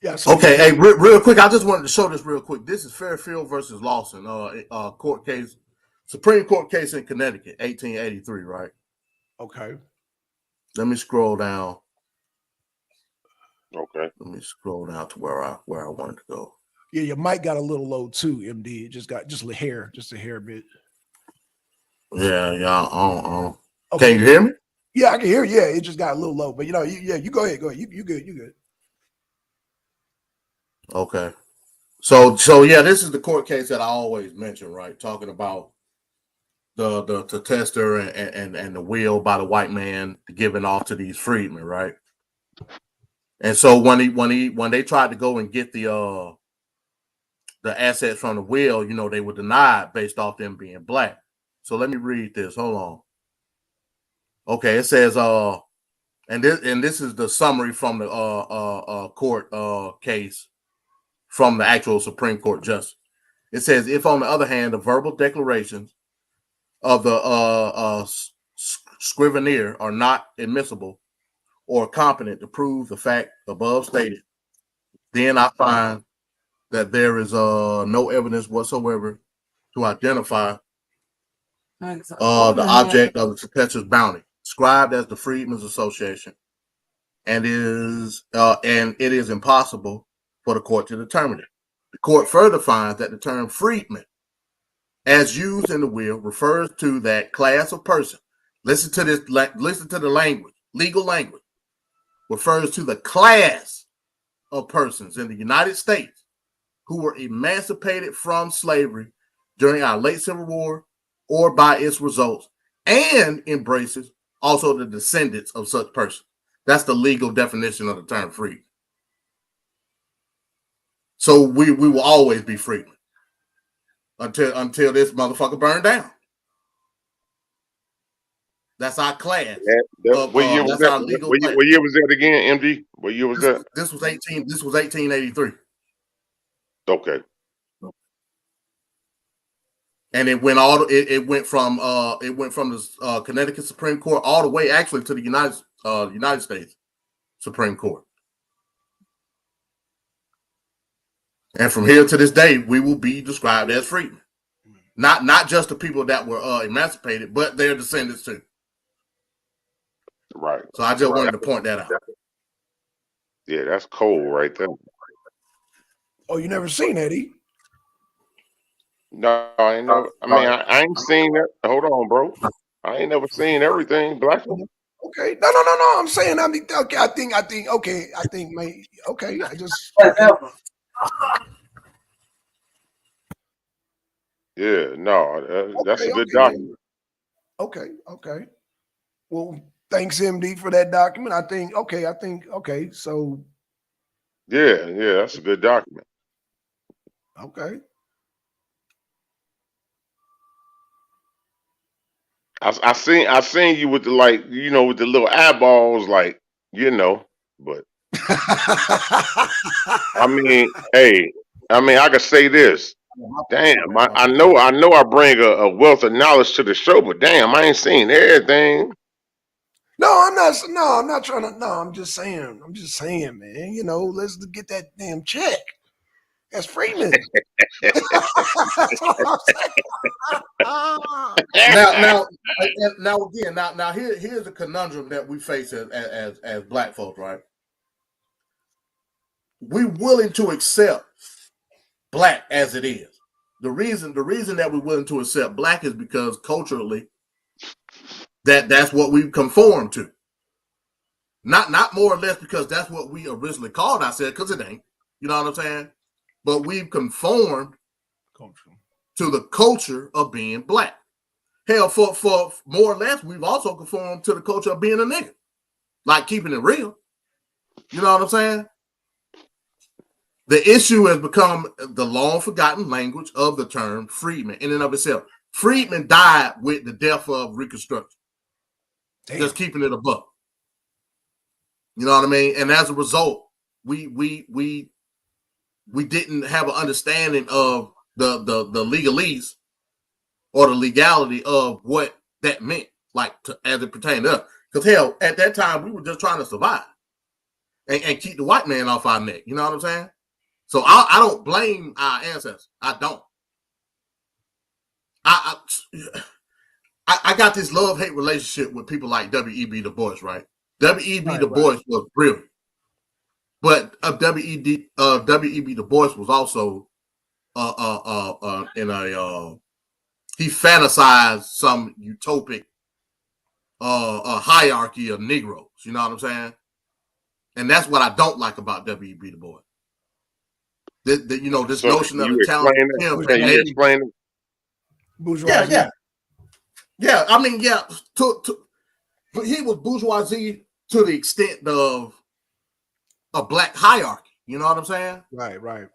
Yeah. So Okay, hey, real quick, I just wanted to show this real quick. This is Fairfield versus Lawson, court case, Supreme Court case in Connecticut, 1883, right? Okay. Let me scroll down. Okay. Let me scroll down to where I wanted to go. Yeah, your mic got a little low too, MD. It just got just a hair bit. Yeah. Okay. Can you hear me? Yeah, I can hear. Yeah, it just got a little low, but you go ahead. You good. You good. Okay. So yeah, this is the court case that I always mention, right? Talking about the tester and the will by the white man giving off to these freedmen, right? And so when they tried to go and get the assets from the will, they were denied based off them being black. So let me read this. Hold on. Okay, it says and this is the summary from the court case from the actual Supreme Court justice. It says, if on the other hand, the verbal declarations of the scrivener are not admissible or competent to prove the fact above stated, then I find that there is no evidence whatsoever to identify the object of the tester's bounty, described as the Freedmen's Association, and it is impossible for the court to determine it. The court further finds that the term freedman, as used in the will, refers to that class of person. Listen to this. Listen to the language. Legal language refers to the class of persons in the United States who were emancipated from slavery during our late Civil War or by its results, and embraces also the descendants of such persons. That's the legal definition of the term free. So we will always be freedmen until this motherfucker burned down. That's our class. What year was That's that? our legal What class. year was that again, MD? What year was that? This was 1883. Okay. And it went from the Connecticut Supreme Court all the way actually to the United States Supreme Court. And from here to this day, we will be described as freedmen. Not just the people that were emancipated, but their descendants too. Right. So I just wanted to point that out. Yeah, that's cold right there. Oh, you never seen that, E? No, I ain't never. I mean, I ain't seen that. Hold on, bro. I ain't never seen everything, Blackson. Okay. No. I'm saying. I mean, okay. I think. Okay. I think. Okay. I just. Yeah. No, that's a good Okay, document. Okay. Well, thanks, MD, for that document. I think. Okay. So. Yeah. That's a good document. Okay. I seen you with the with the little eyeballs, but I mean, hey, I could say this. Damn, I know I bring a wealth of knowledge to the show, but damn, I ain't seen everything. No, I'm not. No, I'm not trying to. No, I'm just saying. Man. Let's get that damn check. That's Freeman. That's what I'm saying. Now here's a conundrum that we face as black folks, right? We're willing to accept black as it is. The reason that we're willing to accept black is because culturally that's what we've conformed to. Not more or less because that's what we originally called ourselves, because it ain't. You know what I'm saying? But we've conformed to the culture of being black. Hell, for more or less, we've also conformed to the culture of being a nigga. Like keeping it real. You know what I'm saying? The issue has become the long forgotten language of the term freedman in and of itself. Freedman died with the death of Reconstruction. Damn. Just keeping it above. You know what I mean? And as a result, we didn't have an understanding of the legalese or the legality of what that meant, as it pertained to us. Because hell, at that time we were just trying to survive and keep the white man off our neck. You know what I'm saying? So I don't blame our ancestors. I don't. I got this love-hate relationship with people like W.E.B. Du Bois, right? W.E.B. Du Bois was brilliant. But W.E.B. Du Bois was also he fantasized some utopic hierarchy of Negroes. You know what I'm saying? And that's what I don't like about W.E.B. Du Bois. This notion of the talent. Can you explain it? Bourgeoisie. Yeah. I mean, yeah. But he was bourgeoisie to the extent of a black hierarchy. You know what I'm saying? Right.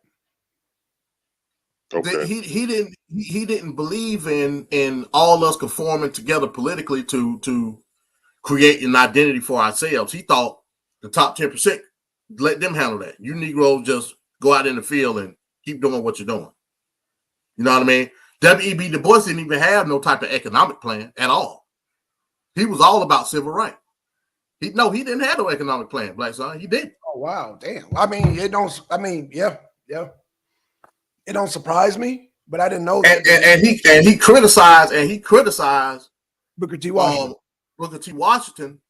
Okay. He didn't believe in all us conforming together politically to create an identity for ourselves. He thought the top 10%, let them handle that. You Negroes just go out in the field and keep doing what you're doing. You know what I mean? W.E.B. Du Bois didn't even have no type of economic plan at all. He was all about civil rights. He didn't have no economic plan, Black Son. He didn't. Oh wow, damn. I mean, yeah. It don't surprise me, but I didn't know that. And he criticized Booker T. Washington. Booker T. Washington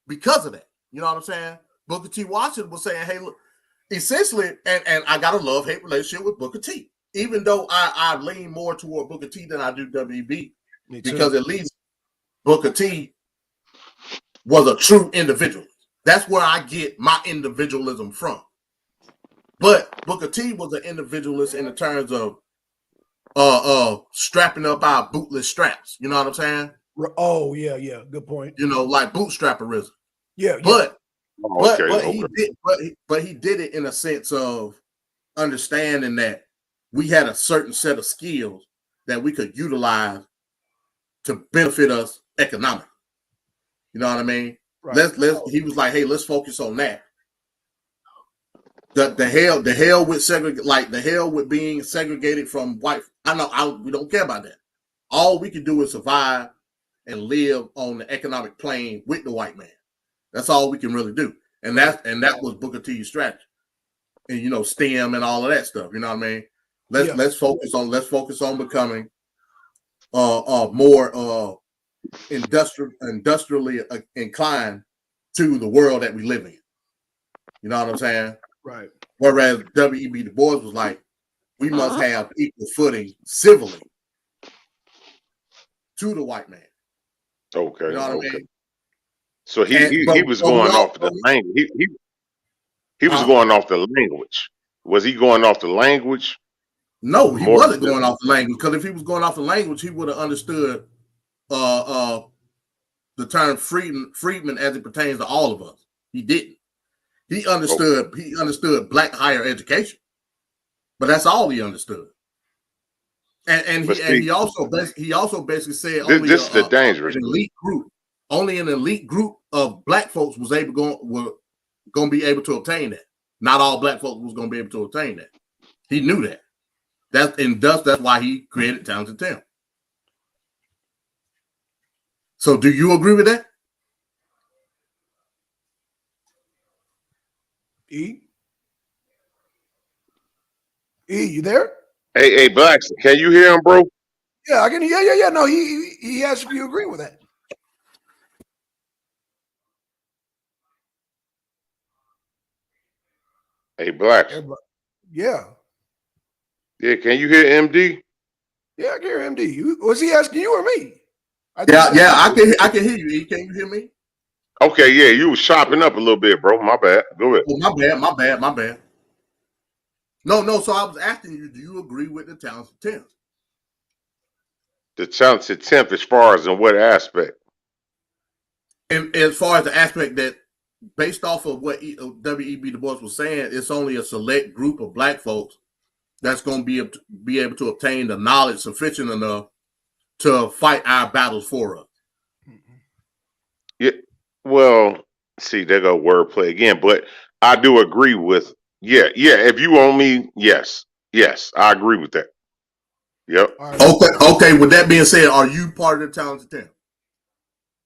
because of that. You know what I'm saying? Booker T. Washington was saying, hey, look, essentially, and I got a love-hate relationship with Booker T. Even though I lean more toward Booker T than I do W.E.B. Because at least Booker T was a true individual. That's where I get my individualism from. But Booker T was an individualist in the terms of strapping up our bootless straps. You know what I'm saying? Oh yeah, good point. You know, like bootstrapperism. Yeah. But he did it in a sense of understanding that we had a certain set of skills that we could utilize to benefit us economically. You know what I mean? Right. He was like, hey, let's focus on that. The hell with being segregated from white. We don't care about that. All we can do is survive and live on the economic plane with the white man. That's all we can really do. And that was Booker T's strategy. And STEM and all of that stuff. You know what I mean? Let's focus on becoming more industrially inclined to the world that we live in. You know what I'm saying? Right. Whereas W.E.B. Du Bois was like, we must have equal footing civilly to the white man. Okay. You know what I mean? So he was going off the language. He was going off the language. Was he going off the language? No, he wasn't going off the language. Because if he was going off the language, he would have understood the term freedman as it pertains to all of us. He didn't. He understood black higher education, but that's all he understood. And he also basically said only this is the dangerous only an elite group of black folks were going to be able to obtain that. Not all black folks was going to be able to obtain that. He knew that. That's why he created Townsend Tim. So, do you agree with that? E, you there? Hey, Blackson, can you hear him, bro? Yeah, I can. Yeah. No, he asked if you agree with that. Hey, Blackson. Yeah. Yeah, can you hear MD? Yeah, I can hear MD. Was he asking you or me? I can hear you. E. Can you hear me? Okay, yeah, you was chopping up a little bit, bro. My bad. Go ahead. Oh, my bad. No. So I was asking you, do you agree with the Townsend 10th? The Townsend 10th, as far as in what aspect? And as far as the aspect that, based off of what W.E.B. Du Bois was saying, it's only a select group of black folks that's going to be able to obtain the knowledge sufficient enough to fight our battles for us. Yeah. Well, see, there go wordplay again, but I do agree with, yeah. If you own me, yes, I agree with that. Yep. Okay. With that being said, are you part of the Townsend 10?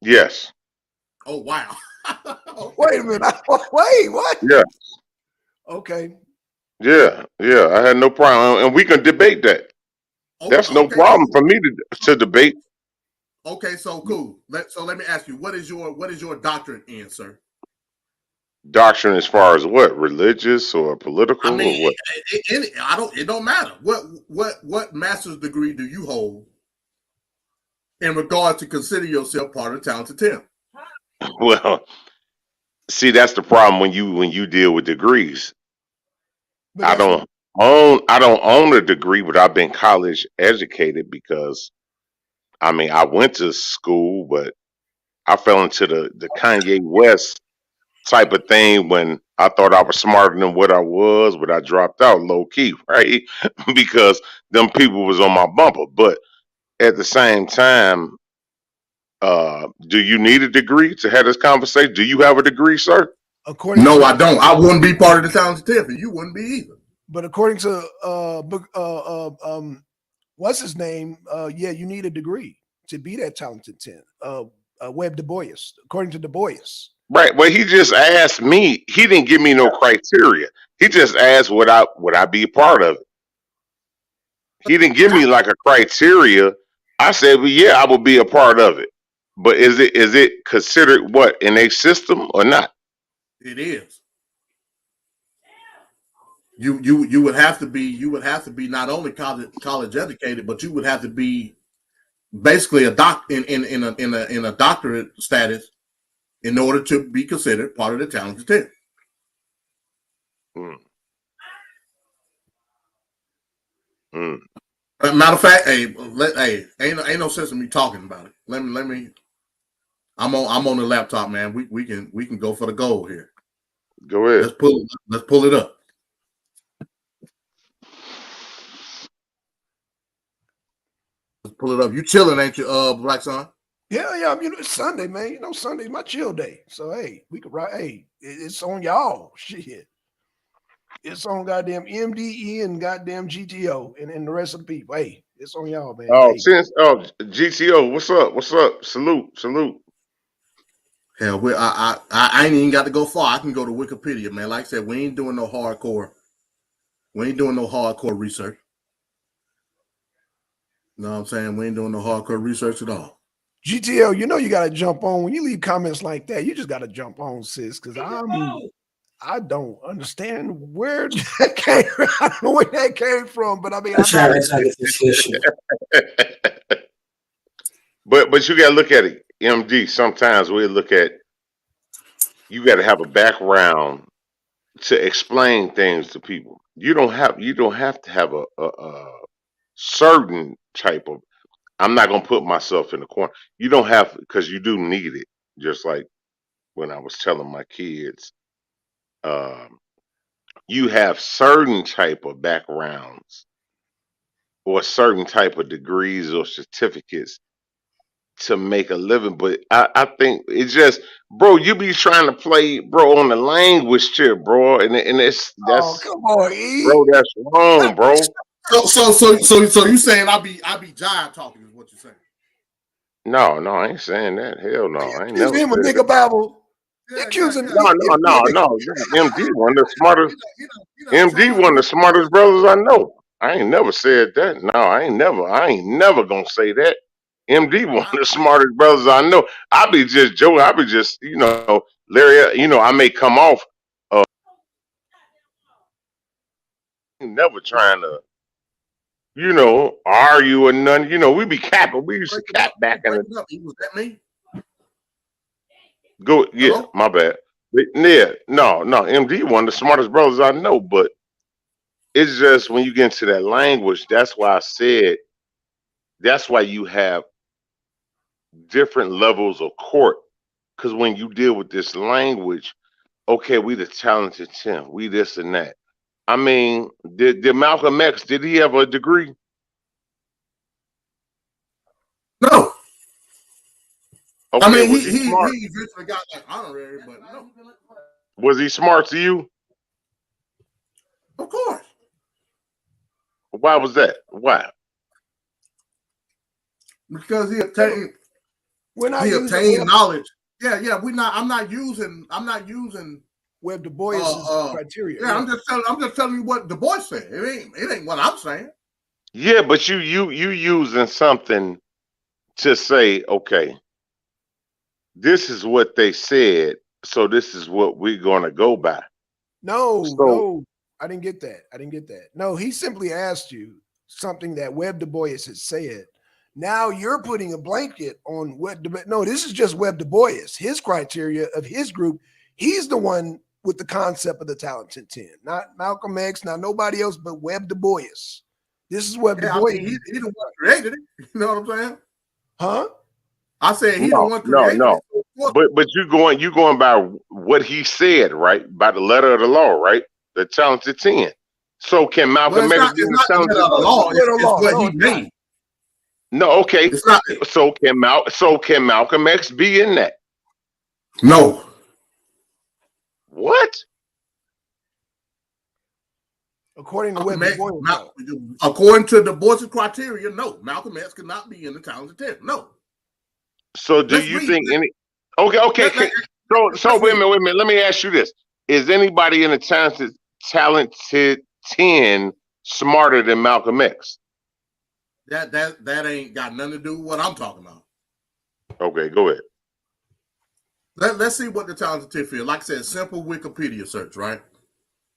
Yes. Oh wow. Wait a minute. Wait, what? Yeah, Okay. yeah, yeah. I had no problem, and we can debate that. That's no Okay, problem cool. for me to debate. Okay, so cool. So let me ask you, what is your doctorate in, sir? Doctrine as far as what, religious or I political mean, or what? it don't matter. What master's degree do you hold in regard to consider yourself part of the talented 10? Well, see, that's the problem when you deal with degrees. But I that's what don't I don't own a degree, but I've been college educated because I mean I went to school, but I fell into the Kanye West type of thing when I thought I was smarter than what I was, but I dropped out low key, right? Because them people was on my bumper. But at the same time, do you need a degree to have this conversation? Do you have a degree, sir? according No, to I don't. I wouldn't be part of the talented 10. You wouldn't be either. but according to what's his name? Yeah, you need a degree to be that talented 10. Webb Du Bois, according to Du Bois. Right. Well, he just asked me. He didn't give me no criteria. He just asked would I be a part of it. He didn't give me like a criteria. I said, well, yeah, I will be a part of it. But is it considered what in a system or not? It is. You would have to be not only college educated, but you would have to be basically a in a doctorate status in order to be considered part of the talented 10. Mm, mm. Matter of fact, ain't no sense in me talking about it. Let me. I'm on the laptop, man. We can go for the goal here. Go ahead. Let's pull it up. Let's pull it up. You chilling, ain't you, Black Son? Yeah. It's Sunday, man. You know, Sunday's my chill day. So hey, we could ride. Hey, it's on y'all. Shit. It's on goddamn MDE and goddamn GTO and the rest of the people. Hey, it's on y'all, man. Oh, Hey, since GTO, what's up? What's up? Salute. Hell, I ain't even got to go far. I can go to Wikipedia, man. Like I said, we ain't doing no hardcore. We ain't doing no hardcore research. You know what I'm saying? We ain't doing no hardcore research at all. GTL, you know you gotta jump on when you leave comments like that. You just gotta jump on, sis, because I don't understand where that came. I don't know where that came from, but I mean, That's how it's like this issue. But you gotta look at it, MD. Sometimes we look at you gotta have a background to explain things to people. You don't have to have a certain type of I'm not gonna put myself in the corner. You don't have because you do need it. Just like when I was telling my kids, um, you have certain type of backgrounds or certain type of degrees or certificates to make a living. But I think it's just, bro, you be trying to play, bro, on the language here, bro, and oh that's, come on, E. bro, that's wrong, bro. So you saying I be jive talking is what you're saying? No, I ain't saying that. Hell no, Are you I ain't accusing never him of said that. nigga babble? You Yeah, accusing yeah. No, me? no, no, no, no. MD one of the smartest. MD Trying one of the to smartest brothers I know. I ain't never said that. No, I ain't never gonna say that. MD one of the smartest brothers I know. I be just joking. I be just, Larry. I may come off. Never trying to, argue or none. We be capping. We used to break it cap up. back in Break the it up. Was that me? go. Yeah, Hello? my bad. But, yeah, no. MD one of the smartest brothers I know. But it's just when you get into that language. That's why I said. That's why you have different levels of court. Because when you deal with this language, okay, we the talented 10, we this and that. I mean, did Malcolm X, did he have a degree? No. I Okay, mean, was he he he smart? he eventually got like honorary, but no. Was he smart to you? Of course. Why was that? Why? Because We're not he using obtained knowledge. Yeah. I'm not using. Web Du Bois' criteria. Yeah, I'm just telling you what Du Bois said. It ain't what I'm saying. Yeah, but you using something to say, okay, this is what they said, so this is what we're gonna go by. So No, I didn't get that. No, he simply asked you something that Web Du Bois had said. Now you're putting a blanket on no, this is just Web Du Bois, his criteria of his group. He's the one with the concept of the talented 10, not Malcolm X, not nobody else, but Web Du Bois. This is Web Du Yeah, I Bois. mean, he's the one who created it. You know what I'm saying? Huh? I said he the no, one no, created no. it. But you going by what he said, right? By the letter of the law, right? The talented 10. So can Well, Malcolm it's X not. be in It's the not the letter talented? of the No, it's law. not letter of It's law. what No, he it's not. made. No, okay. It's not. So can Malcolm X be in that? No. What? According to Web Malcolm Du X, Bois, no. according to the Boys' criteria, no. Malcolm X cannot be in the talented 10. No. So do Let's you read. think any? Okay, okay. So Let's wait a read. minute. Let me ask you this: is anybody in the talented 10 smarter than Malcolm X? That ain't got nothing to do with what I'm talking about. Okay, go ahead. Let's see what the talented 10 feel. Like I said, simple Wikipedia search, right?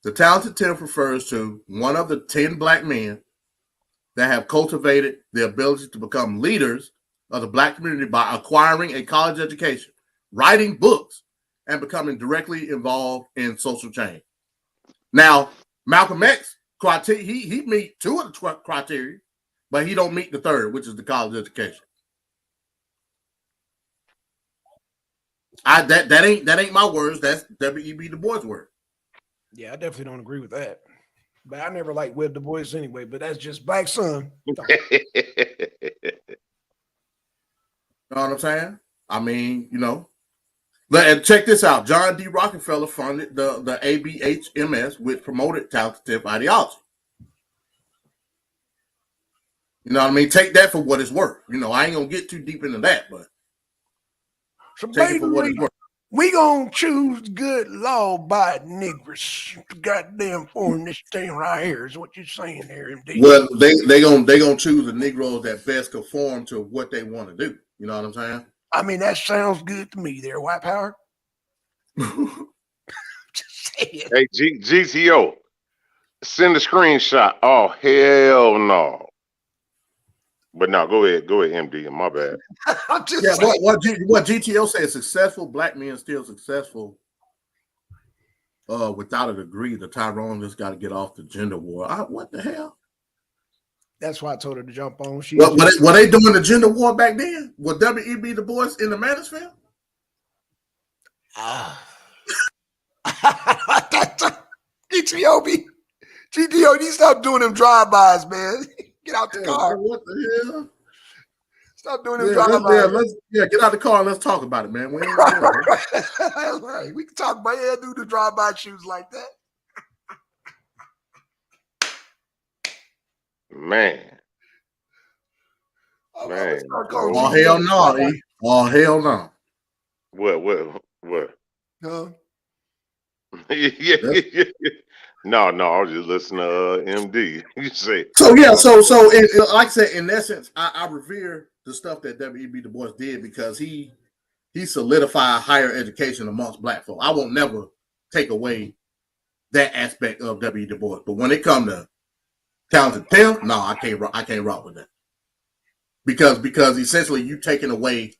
The talented 10 refers to one of the 10 black men that have cultivated the ability to become leaders of the black community by acquiring a college education, writing books, and becoming directly involved in social change. Now, Malcolm X criteria, he meet two of the criteria, but he don't meet the third, which is the college education. That ain't my words. That's W.E.B. Du Bois' word. Yeah, I definitely don't agree with that. But I never liked Web Du Bois anyway, but that's just Black Sun. You know what I'm saying? I mean, and check this out. John D. Rockefeller funded the ABHMS, which promoted talented ideology. You know what I mean? Take that for what it's worth. I ain't gonna get too deep into that, but So take it for what it's basically, worth. we gonna choose good law-abiding niggers to goddamn form this thing right here. Is what you're saying there, MD? Well, they gonna choose the Negroes that best conform to what they want to do. You know what I'm saying? I mean, that sounds good to me. There, White Power. Just saying. Hey, GTO, send a screenshot. Oh hell no! But no, go ahead, MD. My bad. I'm just Yeah, saying. what GTO says, successful black men still successful without a degree. The Tyrone just got to get off the gender war. What the hell? That's why I told her to jump on. She Were they doing the gender war back then? Was W.E.B. Du Bois in the manosphere? GTO, you stop doing them drive-bys, man. Get out the car. What the hell? Stop doing them drive-bys. Get out the car and let's talk about it, man. We ain't gonna do it, That's right. We can talk about do the drive-by shoes like that. Man. Oh, Man. Oh hell no! Oh hell no! What? Huh? yeah. No, I was just listening to MD. You say So like I said, in essence, I revere the stuff that W.E.B. Du Bois did because he solidified higher education amongst black folk. I won't never take away that aspect of W. Du Bois, but when it comes to talented 10, no, I can't rock with that because essentially you taking away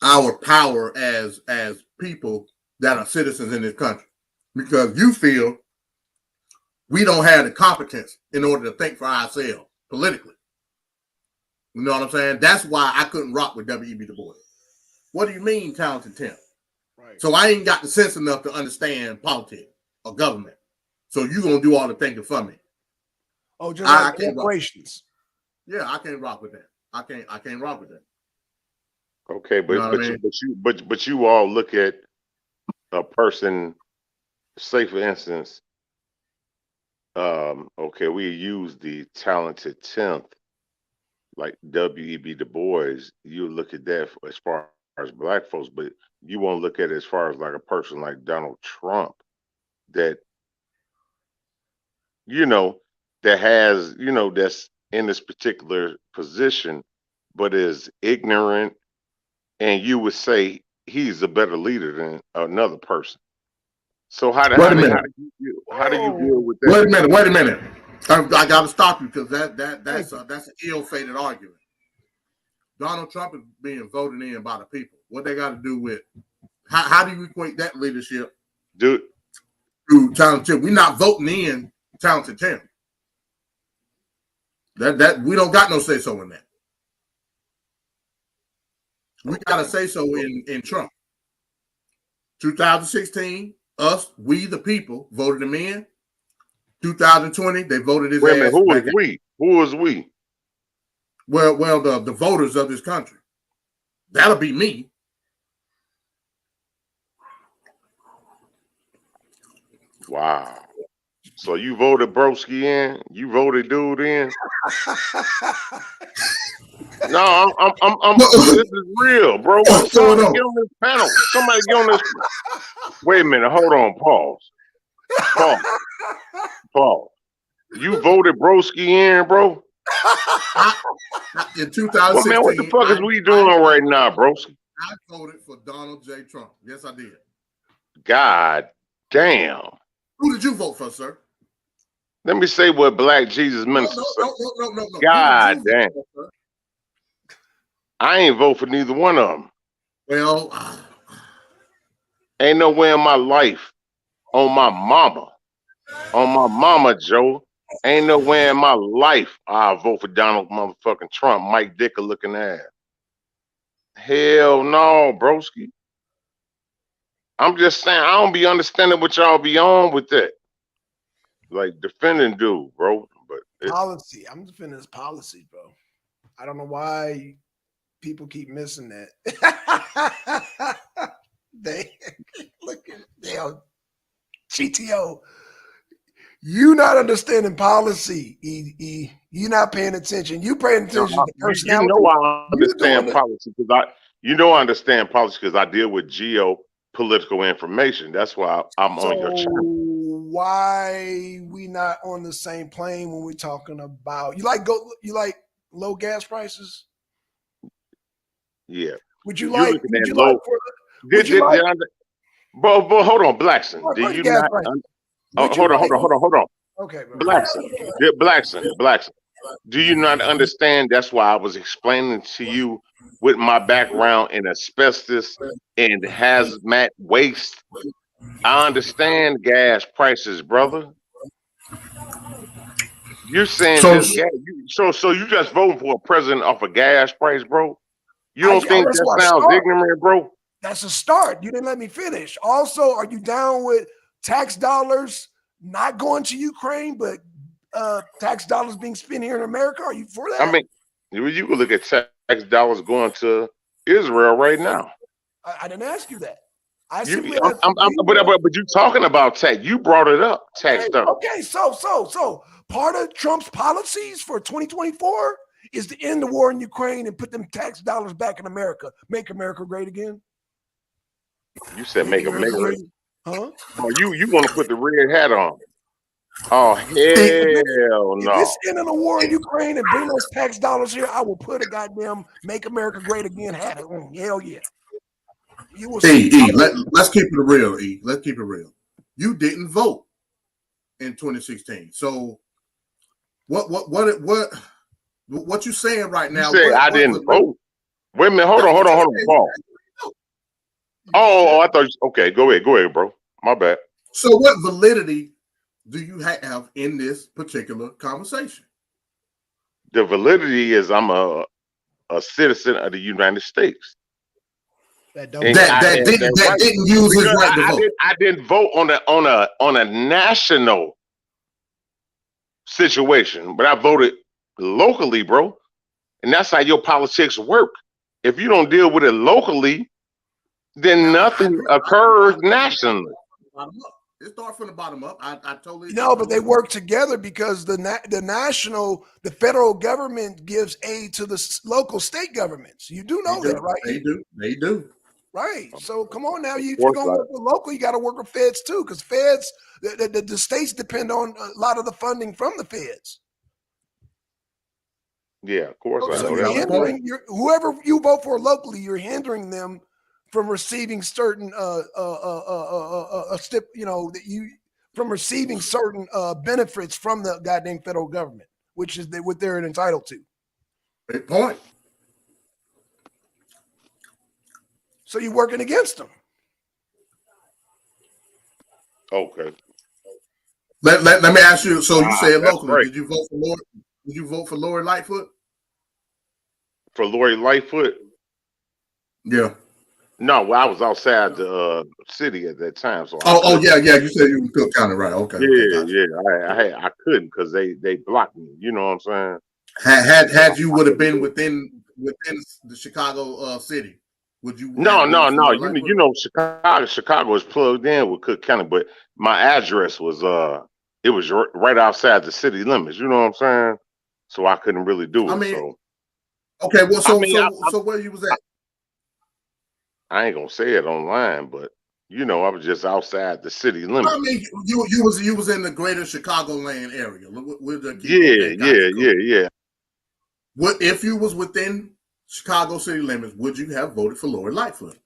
our power as people that are citizens in this country because you feel we don't have the competence in order to think for ourselves politically. You know what I'm saying? That's why I couldn't rock with W.E.B. Du Bois. What do you mean, talented 10? Right. So I ain't got the sense enough to understand politics or government. So you gonna do all the thinking for me. Oh, just like corporations. Yeah, I can't rock with that. I can't rock with that. Okay, but you all look at a person, say for instance, okay, we use the talented 10th. like W.E.B. Du Bois, you look at that as far as black folks, but you won't look at it as far as like a person like Donald Trump that, you know, that has, you know, that's in this particular position, but is ignorant, and you would say he's a better leader than another person. So how do Wait how a do, minute. how do you deal with Wait that? a minute. Wait a minute. I got to stop you because that's an ill-fated argument. Donald Trump is being voted in by the people. What they got to do with how do you equate that leadership Dude, to talented Tim? We're not voting in talented Tim. That we don't got no say so in that. We got to say so in Trump. 2016, we the people voted him in. 2020, they voted his wait a minute, ass who back is out. we? Who is we? Well, the voters of this country. That'll be me. Wow. So you voted Broski in? You voted dude in? No, I'm this is real, bro. What's going Somebody on? get on this panel. Somebody get on this. Wait a minute, hold on, pause. Pause. You voted Broski in, bro? In 2016, Well, man, what the fuck is we doing right now, Broski? I voted for Donald J. Trump. Yes, I did. God damn. Who did you vote for, sir? Let me say what Black Jesus Minister said. No. God Who did you damn. vote for, sir? I ain't vote for neither one of them. Well, Ain't no way in my life, on my mama, Joe. Ain't no way in my life I'll vote for Donald motherfucking Trump, Mike Dicker looking ass. Hell no, broski. I'm just saying, I don't be understanding what y'all be on with that. Like defending dude, bro. But Policy. I'm defending his policy, bro. I don't know why people keep missing that. They look at damn GTO. You not understanding policy. You not paying attention. You paying attention to personality. You know I understand policy because I understand policy because I deal with geopolitical information. That's why I'm on your channel. Why we not on the same plane when we're talking about you like low gas prices? Yeah. Would you You're like? looking Would at you low. like? Would you like? Bro, hold on, Blackson. What Do you gas not? price? Hold on. Okay, bro. Blackson. Do you not understand? That's why I was explaining to you with my background in asbestos and hazmat waste. I understand gas prices, brother. You're saying So- this gas. So you just voting for a president off a gas price, bro? You don't think that's that why I sounds start. ignorant, bro? That's a start. You didn't let me finish. Also, are you down with tax dollars not going to Ukraine, but tax dollars being spent here in America? Are you for that? I mean, you can look at tax dollars going to Israel right now. I didn't ask you that. I You, simply I'm, asked I'm, I'm- but you talking about tax. You brought it up, tax dollars. Okay, so part of Trump's policies for 2024 is to end the war in Ukraine and put them tax dollars back in America. Make America great again. You said make America great. Huh? Oh, you want to put the red hat on? Oh hell If no! it's ending a war in Ukraine and bring those tax dollars here, I will put a goddamn "Make America Great Again" hat on. Hell yeah! You will see. Let's keep it real. Let's keep it real. You didn't vote in 2016, so what you saying right now? You said I didn't vote. Wait a minute. Hold on, Paul. Oh, I thought. Okay, go ahead, bro. My bad. So, what validity do you have in this particular conversation? The validity is I'm a citizen of the United States. That didn't use his right to vote. I didn't vote on a national situation, but I voted locally, bro. And that's how your politics work. If you don't deal with it locally, then nothing occurs nationally. It starts from the bottom up. I totally. No, but they work together because the federal government gives aid to the local state governments. You do know that, right? They do. Right. So come on now. If you're course gonna work with local, you got to work with feds too, because feds, the states depend on a lot of the funding from the feds. Yeah, of course I So know you're that. hindering whoever you vote for locally, you're hindering them from receiving certain from receiving certain benefits from the goddamn federal government, which is what they're entitled to. Great point. So you're working against them. Okay. Let me ask you. So you said That's locally. right. Did you vote for Lori? Did you vote for Lori Lightfoot? For Lori Lightfoot? Yeah. No, well, I was outside the city at that time, so Yeah. You said you were Cook County, right? Okay. I couldn't because they blocked me. You know what I'm saying? Had you would have been within the Chicago city, would you? No. You know, Chicago is plugged in with Cook County, but my address was it was right outside the city limits. You know what I'm saying? So I couldn't really do it. Okay. Well, so where you was at? I ain't gonna say it online, but you know, I was just outside the city limits. I mean, you was in the greater Chicagoland area. Yeah. What if you was within Chicago city limits? Would you have voted for Lori Lightfoot?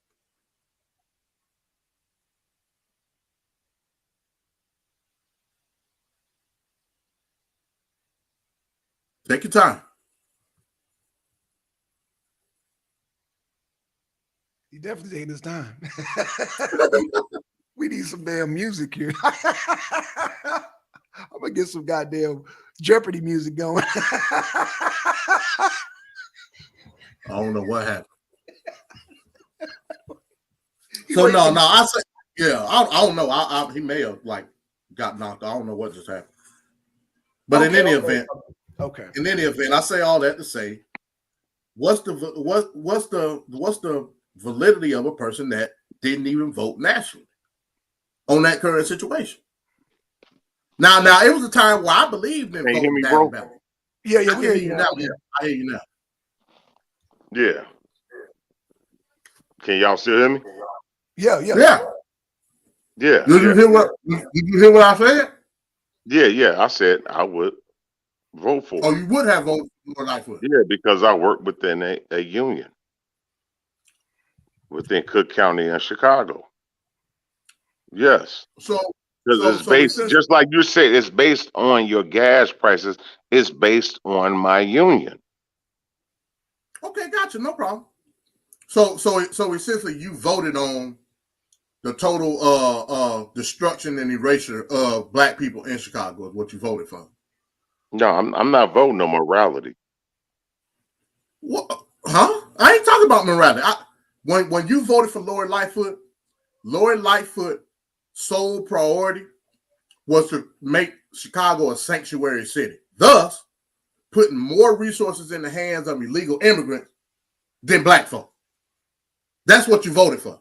Take your time. He definitely taking his time. We need some damn music here. I'm gonna get some goddamn Jeopardy music going. I don't know what happened. So no, I say I don't know. He may have got knocked. I don't know what just happened. But in any event, I say all that to say, what's the validity of a person that didn't even vote nationally on that current situation? Now it was a time where I believed in voting down ballot. Yeah, I hear you now. Yeah, I hear you now. Yeah. Can y'all still hear me? Yeah. Did you hear what I said? Yeah. I said I would vote for. Oh, you would have voted for Lightfoot? Yeah, because I work within a union within Cook County and Chicago. Yes. So it's based, just like you said, it's based on your gas prices. It's based on my union. Okay, gotcha. No problem. So essentially, you voted on the total destruction and erasure of Black people in Chicago is what you voted for. No, I'm not voting on morality. What? Huh? I ain't talking about morality. When you voted for Lori Lightfoot sole priority was to make Chicago a sanctuary city, thus putting more resources in the hands of illegal immigrants than Black folk. That's what you voted for.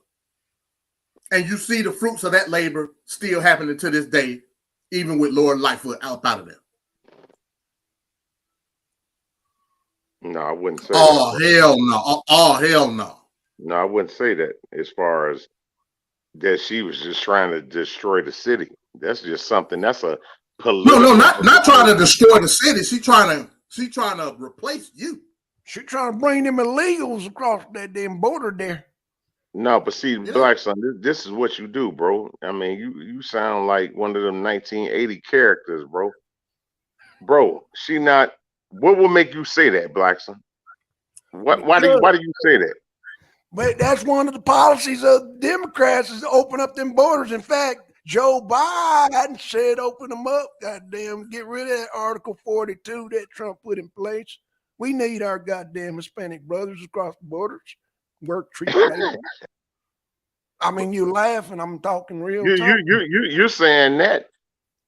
And you see the fruits of that labor still happening to this day, even with Lori Lightfoot out of there. No, I wouldn't say that. Hell no. Oh, hell no. No, I wouldn't say that as far as that she was just trying to destroy the city. That's just something. That's a political. No, not trying to destroy the city. She trying to replace you. She trying to bring them illegals across that damn border there. No, but see, Blackson, this is what you do, bro. I mean, you sound like one of them 1980 characters, bro. Bro, she not. What will make you say that, Blackson? Why do you say that? But that's one of the policies of Democrats is to open up them borders. In fact, Joe Biden said open them up. Goddamn, get rid of that Article 42 that Trump put in place. We need our goddamn Hispanic brothers across the borders. Work, treat labor. I mean, you laughing. I'm talking real. You're saying that.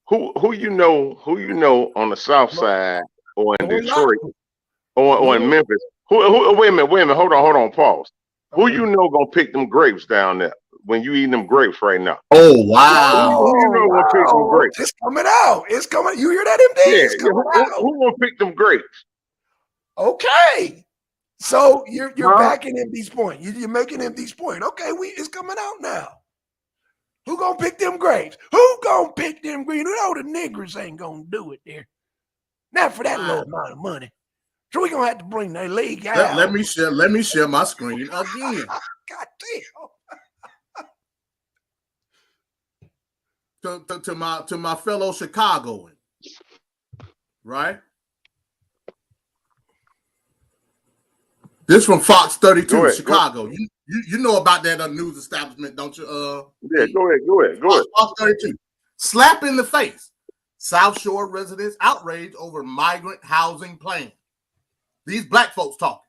Who you know on the South Side or in Detroit or in Memphis? Who? Wait a minute. Hold on. Pause. Okay. Who you know gonna pick them grapes down there? when you eating them grapes right now? Oh Who wow! you know gonna pick them grapes? It's coming out. It's coming. You hear that, MD? Yeah, It's coming out. who gonna pick them grapes? Okay. So you're Huh? backing MD's point. You're making MD's point. Okay, it's coming out now. Who gonna pick them grapes? Who gonna pick them green? You know the niggers ain't gonna do it there. Not for that low amount of money. So we gonna have to bring that league out. Let me share my screen again. God damn. To my fellow Chicagoans, right? This from Fox 32, Go ahead, Chicago. You know about that news establishment, don't you? Yeah, go ahead. Fox 32. Slap in the face. South Shore residents outraged over migrant housing plan. These black folks talking.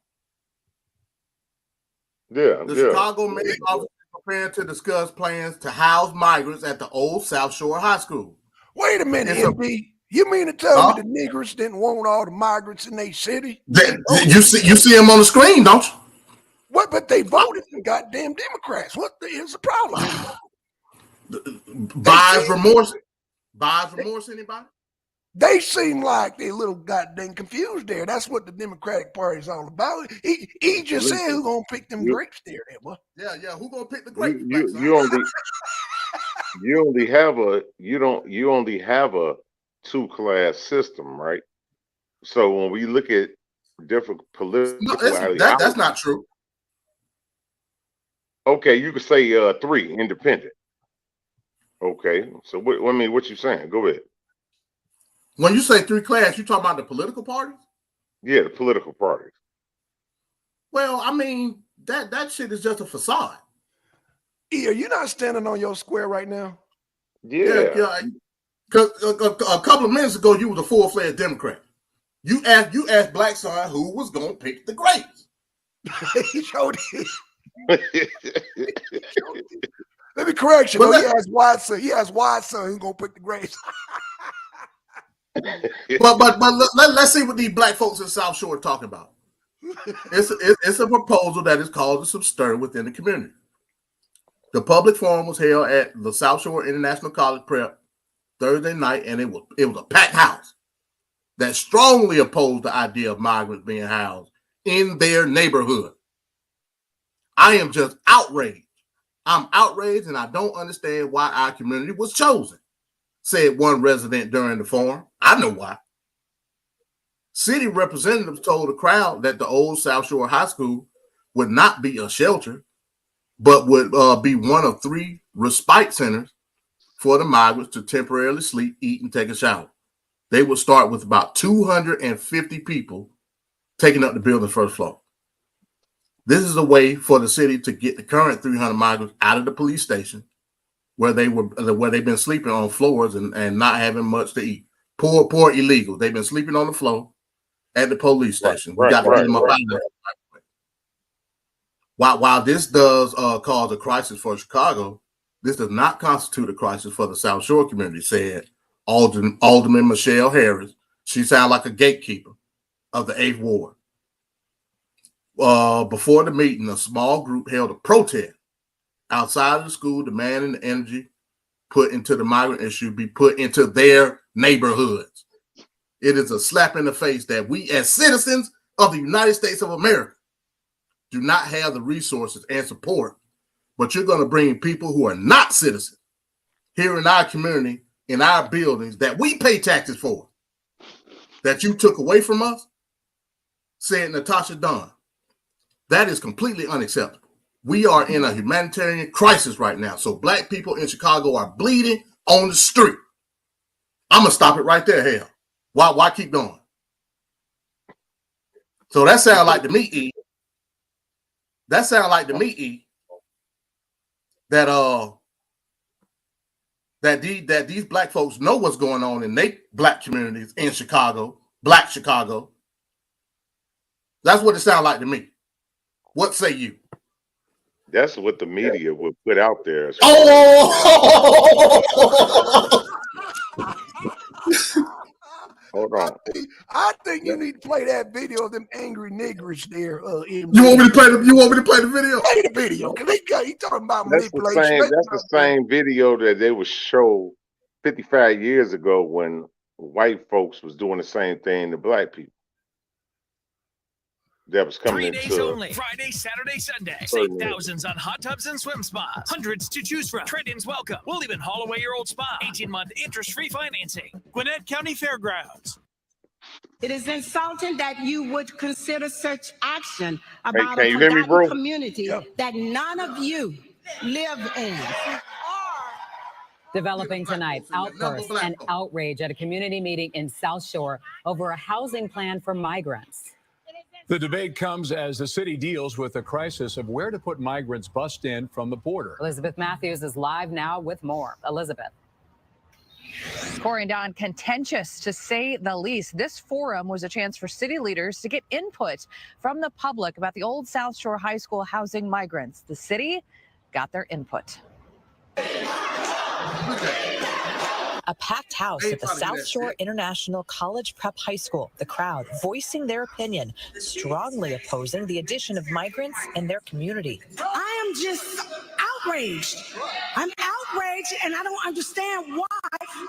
The Chicago mayor's office is preparing to discuss plans to house migrants at the old South Shore High School. Wait a minute, MD. You mean to tell me the niggers didn't want all the migrants in their city? You see them on the screen, don't you? What? But they voted for goddamn Democrats. What is the problem? Buyer's remorse. Buyer's remorse, anybody? They seem like they a little goddamn confused there. That's what the Democratic Party is all about. He just said who's gonna pick them grapes there, boy. Yeah. Who gonna pick the grapes? You only have a two-class system, right? So when we look at different political that's not true. Okay, you could say 3 independent. Okay, so what you saying? Go ahead. When you say 3 class, you talking about the political parties? Yeah, the political parties. Well, I mean, that shit is just a facade. Are you not standing on your square right now? Yeah. Because a couple of minutes ago, you was a full-fledged Democrat. You asked Blackson who was gonna pick the grapes. He showed it. Let me correct you. He asked Watson. He asked Watson who's gonna pick the grapes. but let's see what these black folks in South Shore are talking about. It's a proposal that is causing some stir within the community. The public forum was held at the South Shore International College Prep Thursday night, and it was a packed house that strongly opposed the idea of migrants being housed in their neighborhood. I am just outraged. I'm outraged, and I don't understand why our community was chosen, said one resident during the forum. I know why. City representatives told the crowd that the old South Shore High School would not be a shelter, but would be one of 3 respite centers for the migrants to temporarily sleep, eat, and take a shower. They would start with about 250 people taking up the building's first floor. This is a way for the city to get the current 300 migrants out of the police station where they've been sleeping on floors and not having much to eat. Poor illegals. They've been sleeping on the floor at the police station. We got to get them up out of there. While this does cause a crisis for Chicago, this does not constitute a crisis for the South Shore community, said Alderman Michelle Harris. She sounds like a gatekeeper of the 8th Ward. Before the meeting, a small group held a protest outside of the school demanding the energy put into the migrant issue be put into their neighborhoods. It is a slap in the face that we as citizens of the United States of America do not have the resources and support, but you're going to bring people who are not citizens here in our community, in our buildings that we pay taxes for, that you took away from us, said Natasha Dunn. That is completely unacceptable. We are in a humanitarian crisis right now. So black people in Chicago are bleeding on the street. I'm going to stop it right there, hell. Why keep going? So that sounds like to me, E. That sounds like to me, E. That these black folks know what's going on in their black communities in Chicago, black Chicago. That's what it sounds like to me. What say you? That's what the media would put out there. Hold on. I think you need to play that video of them angry niggers there. You want me to play the? You want me to play the video? Play the video because he talking about That's the manipulation. same. That's the same video that they would show 55 years ago when white folks was doing the same thing to black people. That was coming 3 days into only. Friday, Saturday, Sunday. Save thousands on hot tubs and swim spas. Hundreds to choose from. Trade-ins welcome. We'll even haul away your old spa. 18-month interest-free financing. Gwinnett County Fairgrounds. It is insulting that you would consider such action Hey, about can a you hear me, forgotten bro? community that none of you live in. Developing tonight, outbursts and outrage at a community meeting in South Shore over a housing plan for migrants. The debate comes as the city deals with the crisis of where to put migrants bussed in from the border. Elizabeth Matthews is live now with more. Elizabeth. Corey and Don, contentious to say the least. This forum was a chance for city leaders to get input from the public about the old South Shore High School housing migrants. The city got their input. A packed house at the South Shore International College Prep High School. The crowd voicing their opinion, strongly opposing the addition of migrants in their community. I am just outraged. I'm outraged, and I don't understand why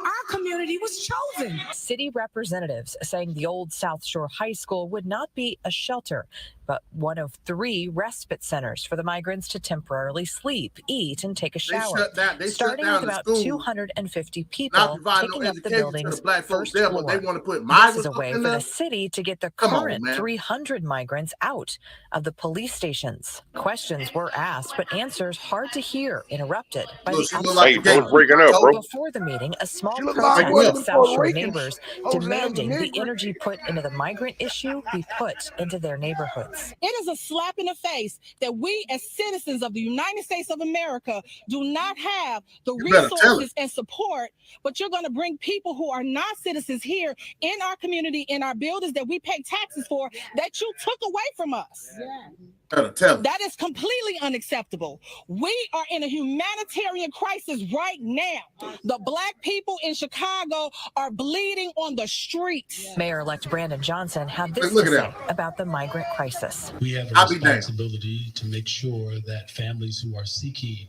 our community was chosen. City representatives saying the old South Shore High School would not be a shelter, but one of 3 respite centers for the migrants to temporarily sleep, eat, and take a shower. Starting with about 250 people taking up the building's first floor. This is a way for the city to get the current 300 migrants out of the police stations. Questions were asked, but answers hard to hear, interrupted by the Hey, breaking up, bro. Before the meeting, a small protest of South Shore neighbors demanding the energy put into the migrant issue be put into their neighborhoods. It is a slap in the face that we as citizens of the United States of America do not have the resources and support, but you're going to bring people who are not citizens here in our community, in our buildings that we pay taxes for, that you took away from us. That is completely unacceptable. We are in a humanitarian crisis right now. The Black people in Chicago are bleeding on the streets. Mayor-elect Brandon Johnson had this to say about the migrant crisis. We have a responsibility to make sure that families who are seeking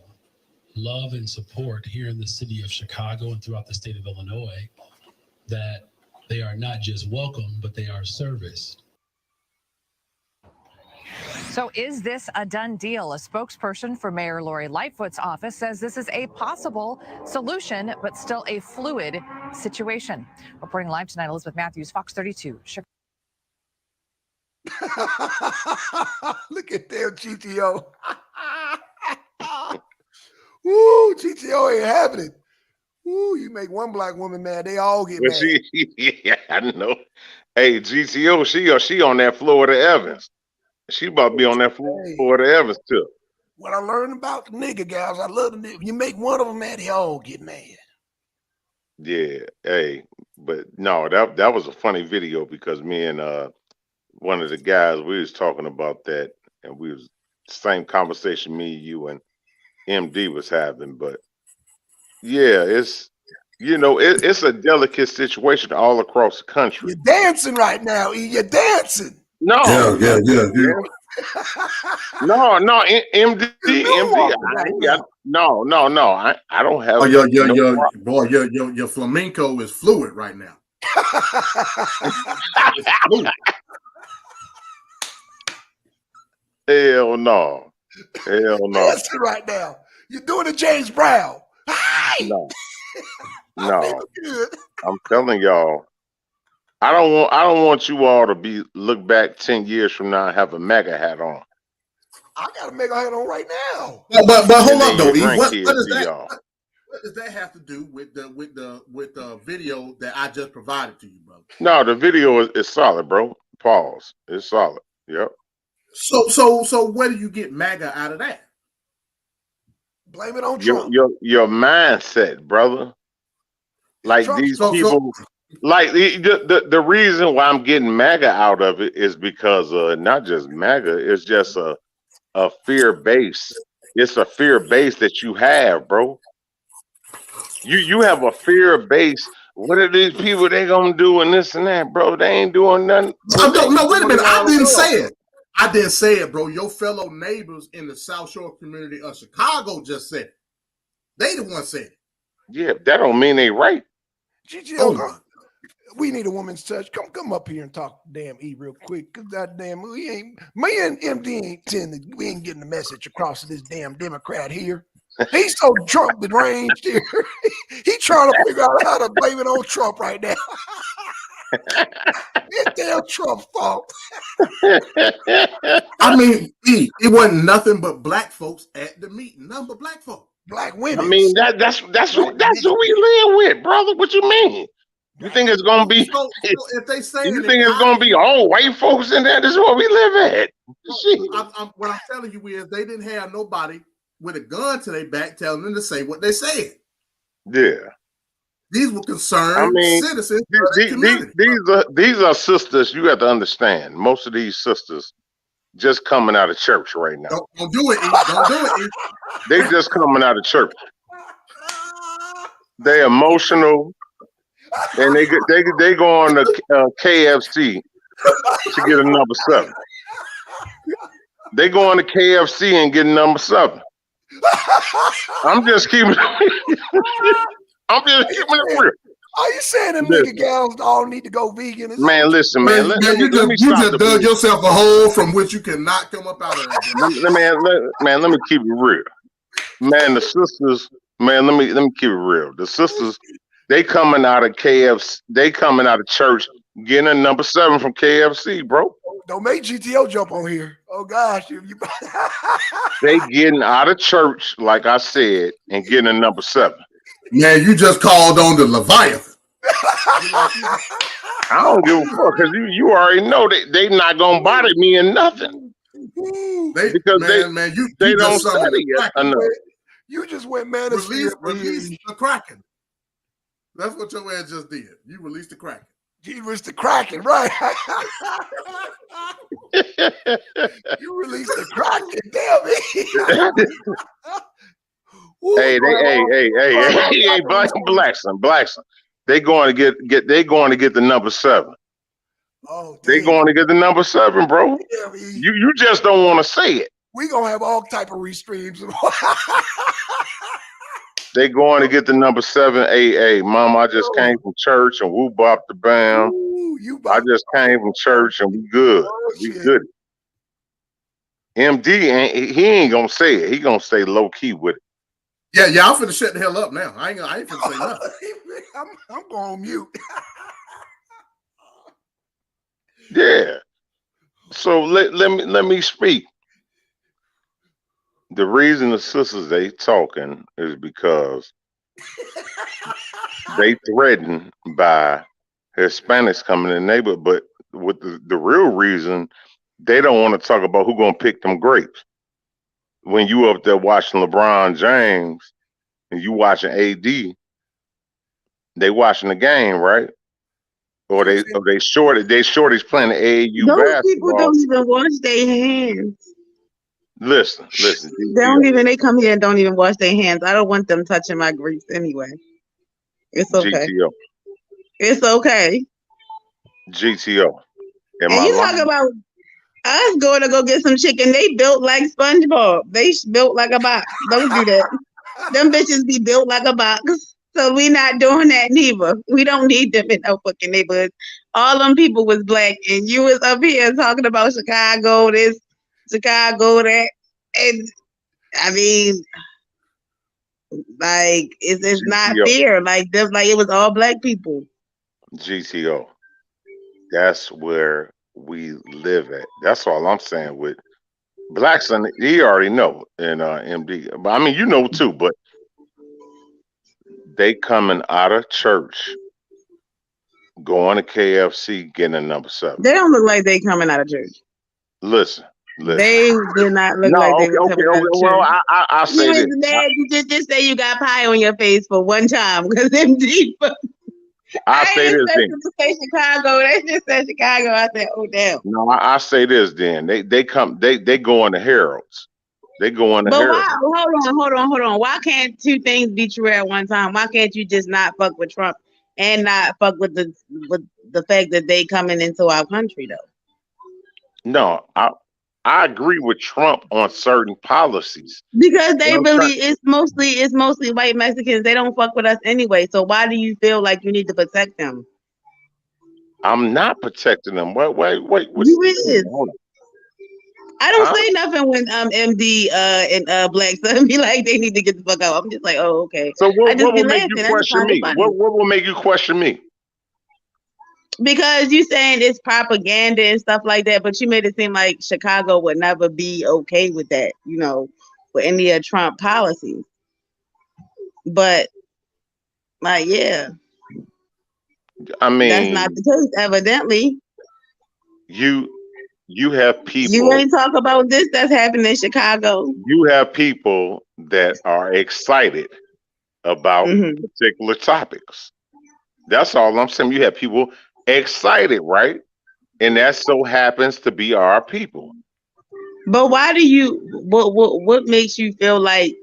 love and support here in the city of Chicago and throughout the state of Illinois, that they are not just welcome, but they are serviced. So is this a done deal? A spokesperson for Mayor Lori Lightfoot's office says this is a possible solution, but still a fluid situation. Reporting live tonight, Elizabeth Matthews, Fox 32. Look at their GTO. Woo, GTO ain't having it. Woo, you make one Black woman mad, they all get mad. Yeah, I know. Hey, GTO, she on that Florida Evans. She about to be on that Florida Evans too. What I learned about the nigga guys, I love the nigga. You make one of them mad, they all get mad. Yeah, hey, but no, that was a funny video because me and one of the guys, we was talking about that, and we was same conversation me, you, and MD was having. But yeah, it's it's a delicate situation all across the country. You're dancing right now, E. You're dancing. No, yeah. No, MD, no. I don't have. Oh, your flamenco is fluid right now. Hell no. Dancing right now. You're doing a James Brown. No. I'm telling y'all. I don't want you all to look back 10 years from now and have a MAGA hat on. I got a MAGA hat on right now. But hold on though, what does that have to do with the video that I just provided to you, brother? No, the video is solid, bro. Pause. It's solid. Yep. So where do you get MAGA out of that? Blame it on Trump. Your mindset, brother. Like Trump, these people. Like the reason why I'm getting MAGA out of it is because not just MAGA, it's just a fear base. It's a fear base that you have, bro. You have a fear base What are these people they gonna do and this and that, bro? They ain't doing nothing. No, wait a minute. I didn't say it. I didn't say it, bro. Your fellow neighbors in the South Shore community of Chicago just said it. They the one said it. Yeah, that don't mean they right. GTO, we need a woman's touch. Come up here and talk to damn E real quick. Cause that damn me and MD we ain't getting the message across to this damn Democrat here. He's so Trump deranged here. He trying to figure out how to blame it on Trump right now. It's damn Trump's fault. I mean, E, it wasn't nothing but black folks at the meeting. Nothing but black folks. Black women. I mean, that's who we live with, brother. What you mean? You think it's gonna be? So if they say you think it's gonna be all white folks in there? This is where we live at. What I'm telling you is they didn't have nobody with a gun to their back telling them to say what they said. Yeah. These were concerned citizens. These are sisters. You have to understand. Most of these sisters just coming out of church right now. Don't do it. E. Don't do it. E. They just coming out of church. They emotional, and they go on to KFC to get a number 7. They go on to KFC and get number 7. I'm just keeping it real. Are you saying them nigga gals all need to go vegan? Man, listen, man. You just dug yourself a hole from which you cannot come up out of it. Let me keep it real. Man, the sisters, man, let me keep it real. The sisters, they coming out of KFC, they coming out of church, getting a number 7 from KFC, bro. Don't make GTO jump on here. Oh gosh, They getting out of church, like I said, and getting a number 7. Man, you just called on the Leviathan. I don't give a fuck because you already know they not gonna bother me in nothing. They don't study it enough. You just went man. Release the Kraken. That's what your ass just did. You released the Kraken. You released the Kraken, right? You released the Kraken, damn it. Hey, Blackson. They going to get the number 7. Oh, they going to get the number 7, bro. Yeah, you just don't want to say it. We gonna have all type of restreams. They going to get the number 7. Hey, mom, I just came from church and woo bop the bam. I just came from church and we good. We good. MD he ain't gonna say it. He gonna stay low key with it. Yeah, I'm finna shut the hell up now. I ain't finna say nothing. I'm going on mute. Yeah. So let me speak. The reason the sisters they talking is because they threatened by Hispanics coming in the neighborhood, but with the real reason they don't want to talk about who gonna pick them grapes. When you up there watching LeBron James and you watching AD, they watching the game, right? Or they shorties playing the AAU Those basketball. people don't even wash their hands. Listen. They come here and don't even wash their hands. I don't want them touching my grapes anyway. It's okay. GTO. It's okay. GTO. And you talk about us going to go get some chicken. They built like SpongeBob. They built like a box. Don't do that. Them bitches be built like a box. So we not doing that neither. We don't need them in no fucking neighborhood. All them people was black, and you was up here talking about Chicago this, Chicago that, and I mean, like it's not fair. Like just like it was all black people. GTO. That's where we live at. That's all I'm saying with Blackson. He already know in MD. But I mean, you know too. But they coming out of church, going to KFC, getting a number 7. They don't look like they coming out of church. Listen. They did not look like they were coming out of church. Well, I say this. Mad, you just say you got pie on your face for one time because MD. I say this then. Say Chicago. They just said Chicago. I said, oh damn. No, I say this then. They go on the Heralds. They go on the Heralds. Hold on. Why can't two things be true at one time? Why can't you just not fuck with Trump and not fuck with the fact that they coming into our country though. No, I agree with Trump on certain policies. Because But they I'm really trying. it's mostly white Mexicans. They don't fuck with us anyway. So why do you feel like you need to protect them? I'm not protecting them. Wait. What's You is. hold on. I don't Huh? say nothing when MD and Blackson be like they need to get the fuck out. I'm just like, oh okay. So I what just be will make laughing. you I just question find it me? funny. What will make you question me? Because you saying it's propaganda and stuff like that, but you made it seem like Chicago would never be okay with that, with any of Trump policies. But like, yeah, I that's not mean, the case, evidently. you have You people ain't talk about this that's happening in Chicago. you have people that are excited about Mm-hmm. particular topics. That's all I'm saying. You have people excited, right? And that so happens to be our people. But why do what makes you feel like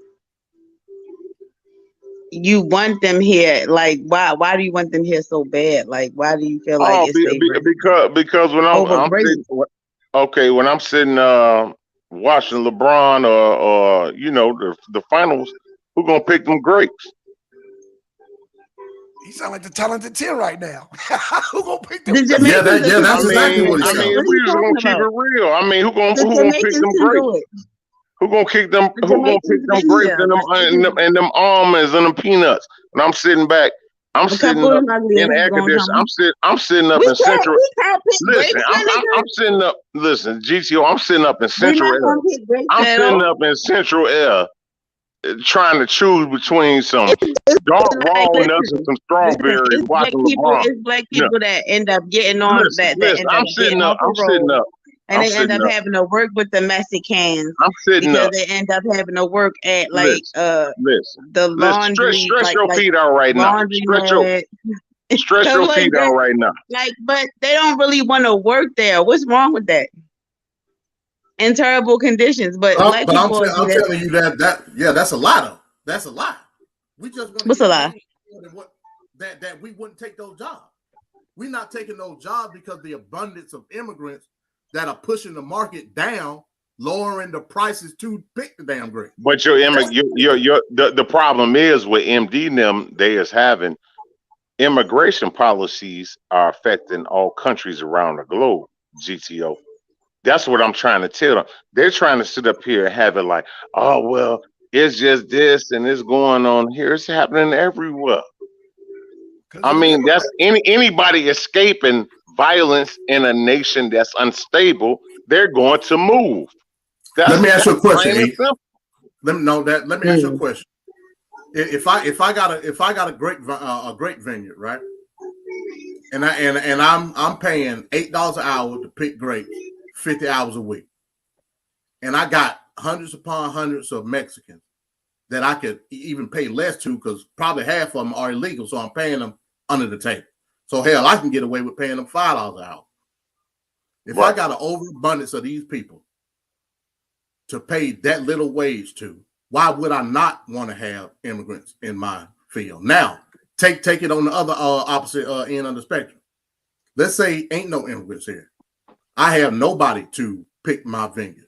you want them here? Like why do you want them here so bad? Like why do you feel like Oh, it's safer because when over I'm Grace? sitting, okay, when I'm sitting watching LeBron or the finals, who gonna pick them grapes? He sound like the talented 10 right now. Who gonna pick them? The Jamaicans that's exactly what it I sounds mean, like. if we just gonna keep it real, I mean, who gonna pick them grapes? Who gonna kick them? The Who gonna pick Jamaicans them been grapes here. and them almonds and them peanuts? And I'm sitting back. I'm A sitting couple up of them ugly in ass air gonna condition. come. I'm sitting up in central. We can't pick Listen, grapes, my nigga. I'm sitting up. Listen, GTO. I'm sitting up in We're central not air. gonna pick grapes I'm at sitting all. up in central air, trying to choose between some dark Like, walnuts and some strawberries. Watching LeBron. It's black No, people that end up getting on listen. end up I'm sitting getting up. off the I'm sitting road, up. and I'm they end sitting up up. having to work with the Mexicans I'm sitting because up. they end up having to work at like Listen. the Listen. laundry, Stretch like your feet out right now. laundromat. Stretch your feet out right now. But they don't really want to work there. What's wrong with that? In terrible conditions, but black But I'm people do that. telling you that's a lie though. That's a lie. We just want to What's a lie? That we wouldn't take those jobs. We're not taking those jobs because the abundance of immigrants that are pushing the market down, lowering the prices to pick the damn grapes. But the problem is with MD and them, they is having immigration policies are affecting all countries around the globe. GTO. That's what I'm trying to tell them. They're trying to sit up here and have it like, oh well, it's just this and it's going on here. It's happening everywhere. I mean, that's anybody escaping violence in a nation that's unstable, they're going to move. Let me ask you a question. Let me ask you a question. If I got a grape vineyard, right? And I'm paying $8 an hour to pick grapes, 50 hours a week. And I got hundreds upon hundreds of Mexicans that I could even pay less to because probably half of them are illegal. So I'm paying them under the table. So hell, I can get away with paying them $5 an hour. If I got an overabundance of these people to pay that little wage to, why would I not want to have immigrants in my field? Now, take it on the other opposite end of the spectrum. Let's say ain't no immigrants here. I have nobody to pick my vineyard.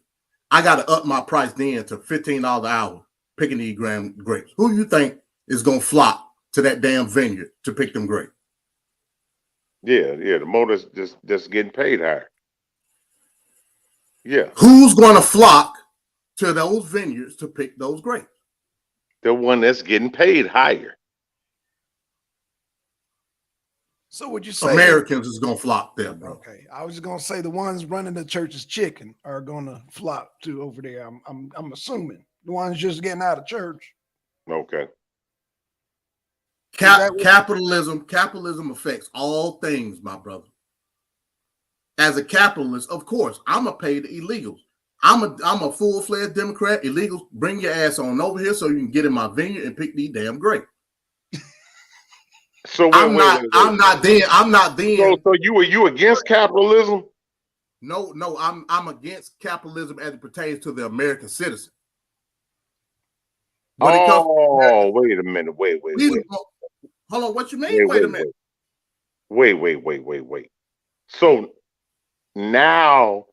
I got to up my price then to $15 an hour picking these grapes. Who you think is going to flock to that damn vineyard to pick them grapes? Yeah. The motors just getting paid higher. Yeah. Who's going to flock to those vineyards to pick those grapes? The one that's getting paid higher. So would you say Americans is gonna flock there, bro? Okay, I was just gonna say the ones running the church's chicken are gonna flock to over there. I'm assuming the ones just getting out of church. Okay. Capitalism affects all things, my brother. As a capitalist, of course, I'm gonna pay the illegals. I'm a full-fledged Democrat. Illegals, bring your ass on over here so you can get in my vineyard and pick these damn grapes. So I'm not then. So you against capitalism? No, I'm against capitalism as it pertains to the American citizen. Wait a minute. Wait. Hold on, what you mean? Wait a minute. Wait. So now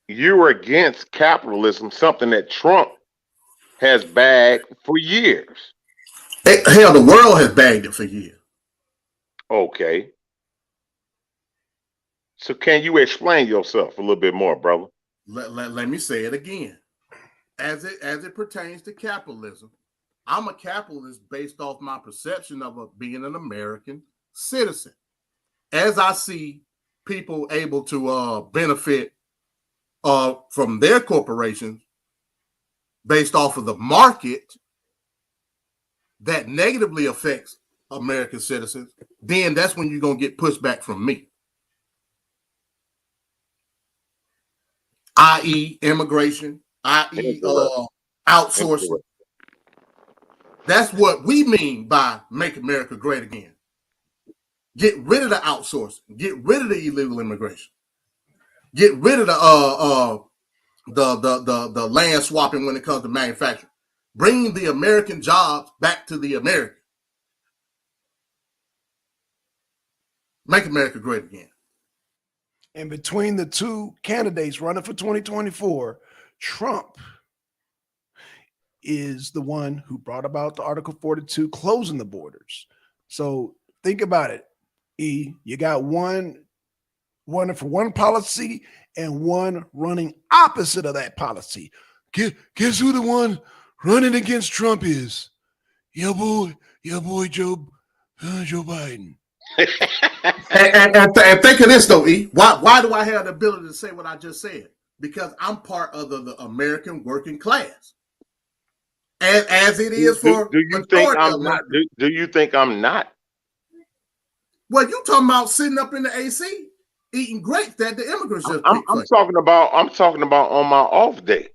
you're against capitalism, something that Trump has bagged for years. Hell, the world has bagged it for years. Okay. So can you explain yourself a little bit more, brother? Let me say it again. As it pertains to capitalism, I'm a capitalist based off my perception of being an American citizen. As I see people able to benefit from their corporations based off of the market that negatively affects American citizens, then that's when you're going to get pushback from me. I.e. immigration, i.e. outsourcing. That's what we mean by make America great again. Get rid of the outsourcing. Get rid of the illegal immigration. Get rid of the land swapping when it comes to manufacturing. Bring the American jobs back to the American. Make America great again. And between the two candidates running for 2024, Trump is the one who brought about the Article 42 closing the borders. So think about it. E, you got one for one policy and one running opposite of that policy. Guess who the one running against Trump is? Your boy Joe Biden. and think of this though, E. Why do I have the ability to say what I just said? Because I'm part of the American working class. And as it is for do you think I'm not? Do you think I'm not? Well, you talking about sitting up in the AC eating grapes that the immigrants just picked. I'm talking about on my off day.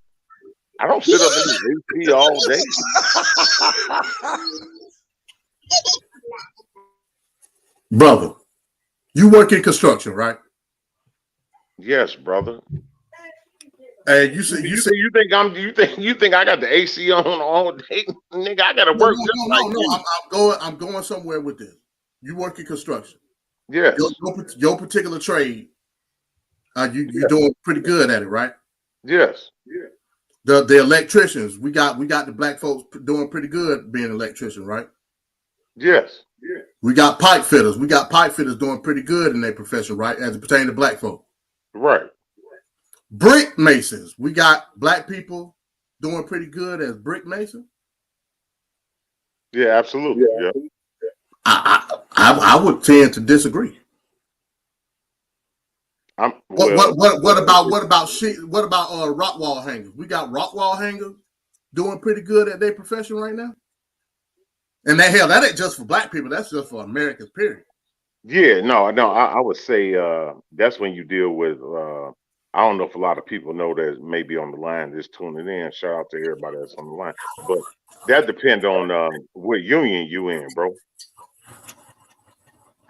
I don't sit up in the AC all day. Brother, you work in construction, right? Yes, brother. And you think I got the AC on all day, nigga? I gotta work just like you. I'm going somewhere with this. You work in construction. Yes. Your particular trade, you're doing pretty good at it, right? Yes. The electricians, we got the black folks doing pretty good being an electrician, right? Yes. We got pipe fitters. We got pipe fitters doing pretty good in their profession, right? As it pertains to black folk. Right. Brick masons. We got black people doing pretty good as brick masons. Yeah, absolutely. Yeah. I would tend to disagree. What about rock wall hangers? We got rock wall hangers doing pretty good at their profession right now. And that ain't just for black people. That's just for Americans, period. Yeah, no. I would say that's when you deal with. I don't know if a lot of people know that maybe on the line just tuning in. Shout out to everybody that's on the line, but that depends on what union you in, bro.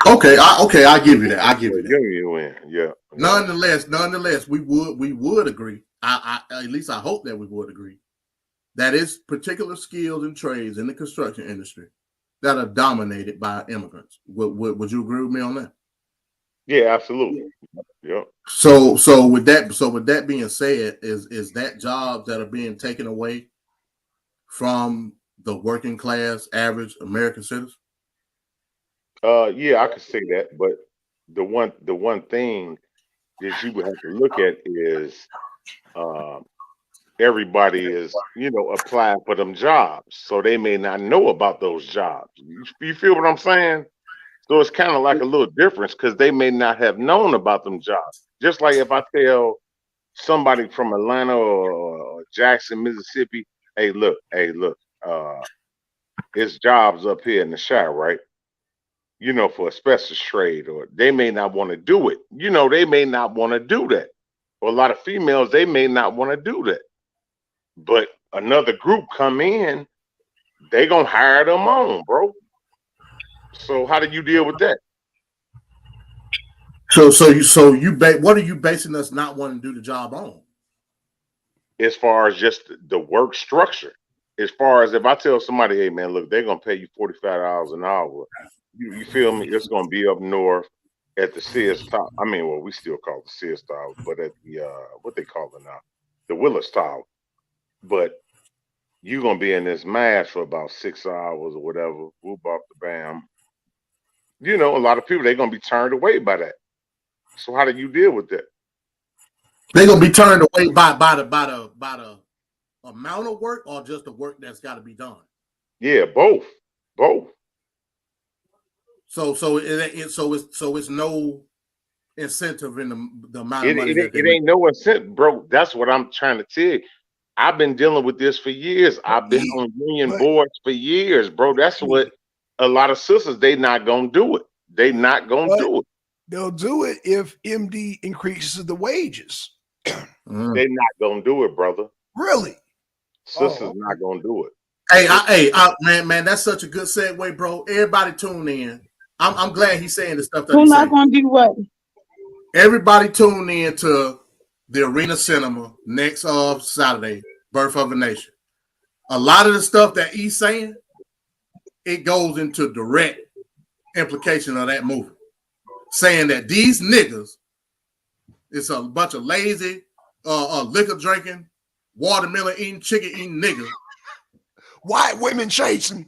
Okay, I give you that. I give you that. Union you in, yeah. Nonetheless, we would agree. I at least I hope that we would agree that it's particular skills and trades in the construction industry that are dominated by immigrants. Would you agree with me on that? Yeah, absolutely. Yeah. So with that being said, is that jobs that are being taken away from the working class average American citizen? Yeah, I could say that, but the one thing that you would have to look at is everybody is, applying for them jobs, so they may not know about those jobs. You feel what I'm saying? So it's kind of like a little difference because they may not have known about them jobs. Just like if I tell somebody from Atlanta or Jackson, Mississippi, hey, look, it's jobs up here in the Shire, right? For asbestos trade, or they may not want to do it. They may not want to do that. Or a lot of females, they may not want to do that. But another group come in, they gonna hire them on, bro. So how do you deal with that? What are you basing us not wanting to do the job on? As far as just the work structure. as far as if I tell somebody, hey man, look, they're gonna pay you $45 an hour. You feel me? It's gonna be up north at the Sears Tower. I mean, well, we still call it the Sears Tower, but at the what they call it now, the Willis Tower. But you're gonna be in this mash for about 6 hours or whatever. Whoop up the bam. You know, a lot of people they're gonna be turned away by that. So how do you deal with that? They're gonna be turned away by the amount of work or just the work that's got to be done. Yeah, both. So it's no incentive in the amount of money it ain't no incentive, bro. That's what I'm trying to tell you. I've been dealing with this for years. I've been on union boards for years, bro. That's what a lot of sisters they not gonna do it. They not gonna do it. They'll do it if MD increases the wages. They not gonna do it, brother. Really? Sisters not gonna do it. Hey, man, that's such a good segue, bro. Everybody tune in. I'm glad he's saying the stuff that Who's he's not saying. going to do what? Everybody tune in to the Arena Cinema next Saturday, Birth of a Nation. A lot of the stuff that he's saying, it goes into direct implication of that movie. Saying that these niggas, it's a bunch of lazy, liquor drinking, watermelon eating, chicken eating niggas. White women chasing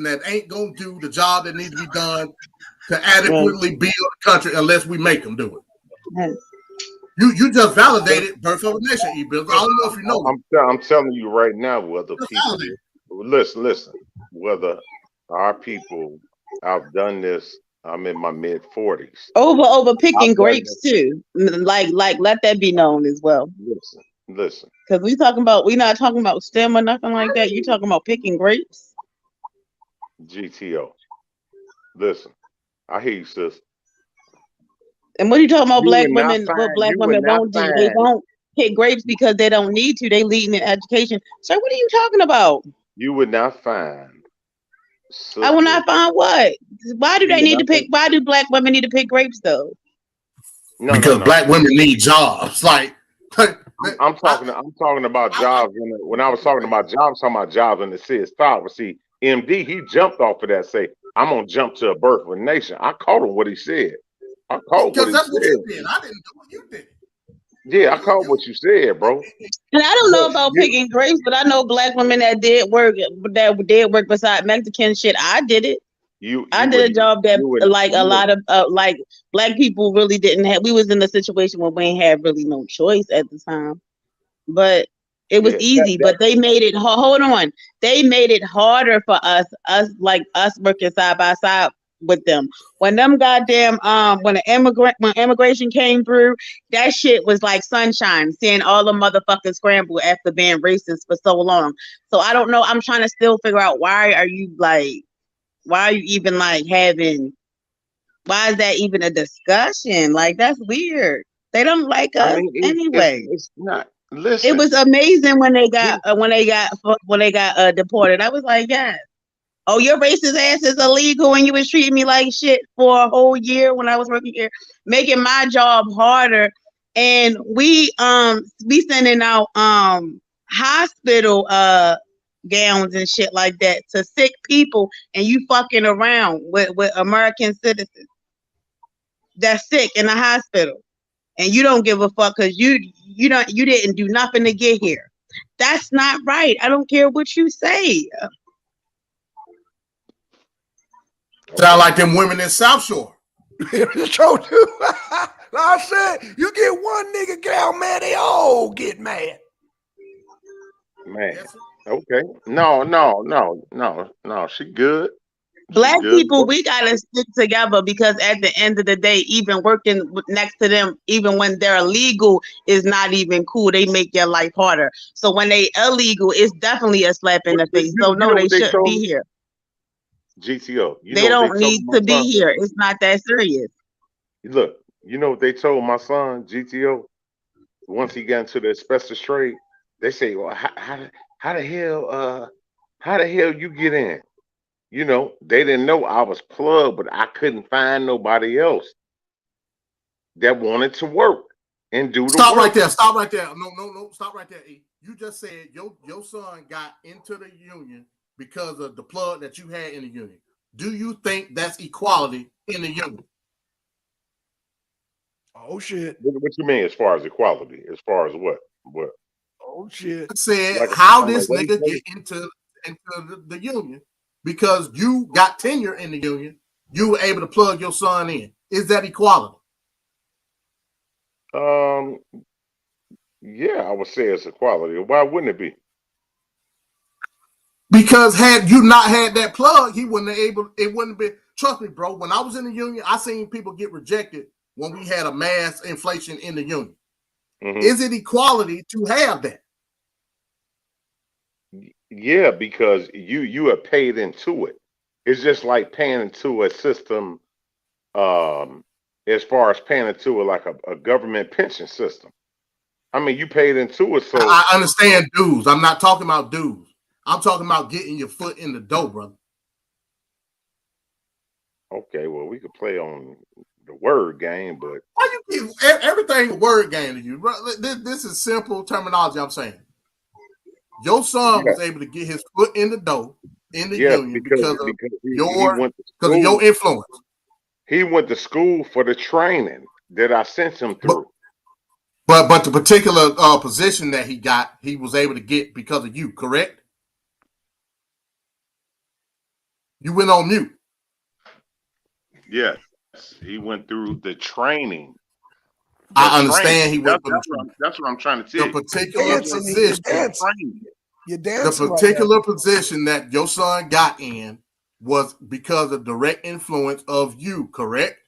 that ain't gonna do the job that needs to be done to adequately build the country unless we make them do it. You just validated Birth of a Nation, E-Bills. I don't know if you know. I'm telling you right now, whether people listen, whether our people, I've done this. I'm in my mid-40s. Over picking grapes too. Like let that be known as well. Listen. Because we're not talking about STEM or nothing like that. You talking about picking grapes? GTO. Listen, I hear you, sis. And what are you talking about? Black women, what black women won't do? They won't pick grapes because they don't need to. They leading in education. So what are you talking about? You would not find. I will not find what? Why do they need to pick? Why do black women need to pick grapes though? Because black women need jobs. Like I'm talking about jobs. When I was talking about jobs, I'm talking about jobs in the Sears Tower. See, MD, he jumped off of that. Say, I'm gonna jump to a Birth of a Nation. I caught him what he said. I caught what he said. What you did. I didn't do what you did. Yeah, I caught what you said, bro. And I don't know about picking grapes, but I know black women that did work beside Mexican shit. I did it. I did a job that a lot of like black people really didn't have. We was in a situation where we ain't had really no choice at the time, but it was easy. But they made it. Hold on, they made it harder for us working side by side with them. When them goddamn when immigration came through, that shit was like sunshine. Seeing all the motherfuckers scramble after being racist for so long. So I don't know. I'm trying to still figure out why are you even having? Why is that even a discussion? Like that's weird. They don't like us anyway. It's not. Listen. It was amazing when they got deported. I was like, yes. Oh, your racist ass is illegal and you was treating me like shit for a whole year when I was working here, making my job harder. And we sending out hospital gowns and shit like that to sick people, and you fucking around with American citizens that's sick in the hospital, and you don't give a fuck because you didn't do nothing to get here. That's not right. I don't care what you say. Sound like them women in South Shore. Sure do. Like I said, you get one nigga gown, man, they all get mad. Man. Okay. No. She good. Black people, we gotta stick together because at the end of the day, even working next to them, even when they're illegal, is not even cool. They make your life harder. So when they illegal, it's definitely a slap in the face. So no, they shouldn't be here. GTO. They don't need to be here. It's not that serious. Look, you know what they told my son, GTO? Once he got into the asbestos trade, they say, well, how the hell you get in? You know, they didn't know I was plugged, but I couldn't find nobody else that wanted to work. and do the Stop work. right there. Stop right there. No. Stop right there, E. You just said your son got into the union because of the plug that you had in the union. Do you think that's equality in the union? Oh shit. What you mean as far as equality? As far as what? What? Oh shit. I said Like how I'm a this wage nigga laborer? get into the union because you got tenure in the union. You were able to plug your son in. Is that equality? Yeah, I would say it's equality. Why wouldn't it be? Because had you not had that plug, he wouldn't have able. It wouldn't be. Trust me, bro. When I was in the union, I seen people get rejected when we had a mass inflation in the union. Mm-hmm. Is it equality to have that? Yeah, because you are paid into it. It's just like paying into a system. As far as paying into it, like a government pension system. I mean, you paid into it, so I understand dues. I'm not talking about dues. I'm talking about getting your foot in the door, brother. okay. Well, we could play on the word game, but Why you keep everything a word game to you, bro? This is simple terminology. I'm saying your son yeah, was able to get his foot in the door in the yes, union because because of he went to your school. influence. He went to school for the training that I sent him through. But the particular position that he got, he was able to get because of you, correct? You went on mute. Yes, he went through the training. I understand he went through That's what I'm trying to tell the you. particular position. You're The dancing particular position that your son got in was because of direct influence of you, correct?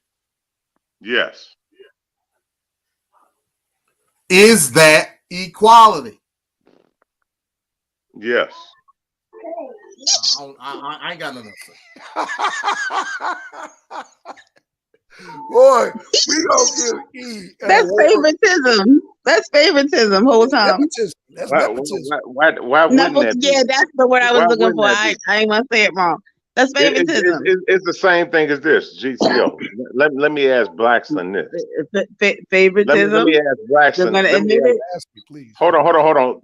Yes. Is that equality? Yes. I ain't got nothing to say. Boy, we gonna give E. That's favoritism. That's favoritism whole time. That's Why nepotism. wouldn't that be? Yeah, that's the word I was Why looking wouldn't for. that I be? ain't gonna say it wrong. That's favoritism. It's the same thing as this, GTO. Let me ask Blackson this. Let Favoritism. me ask You're Blackson. gonna Let me admit it. Ask me, please. hold on.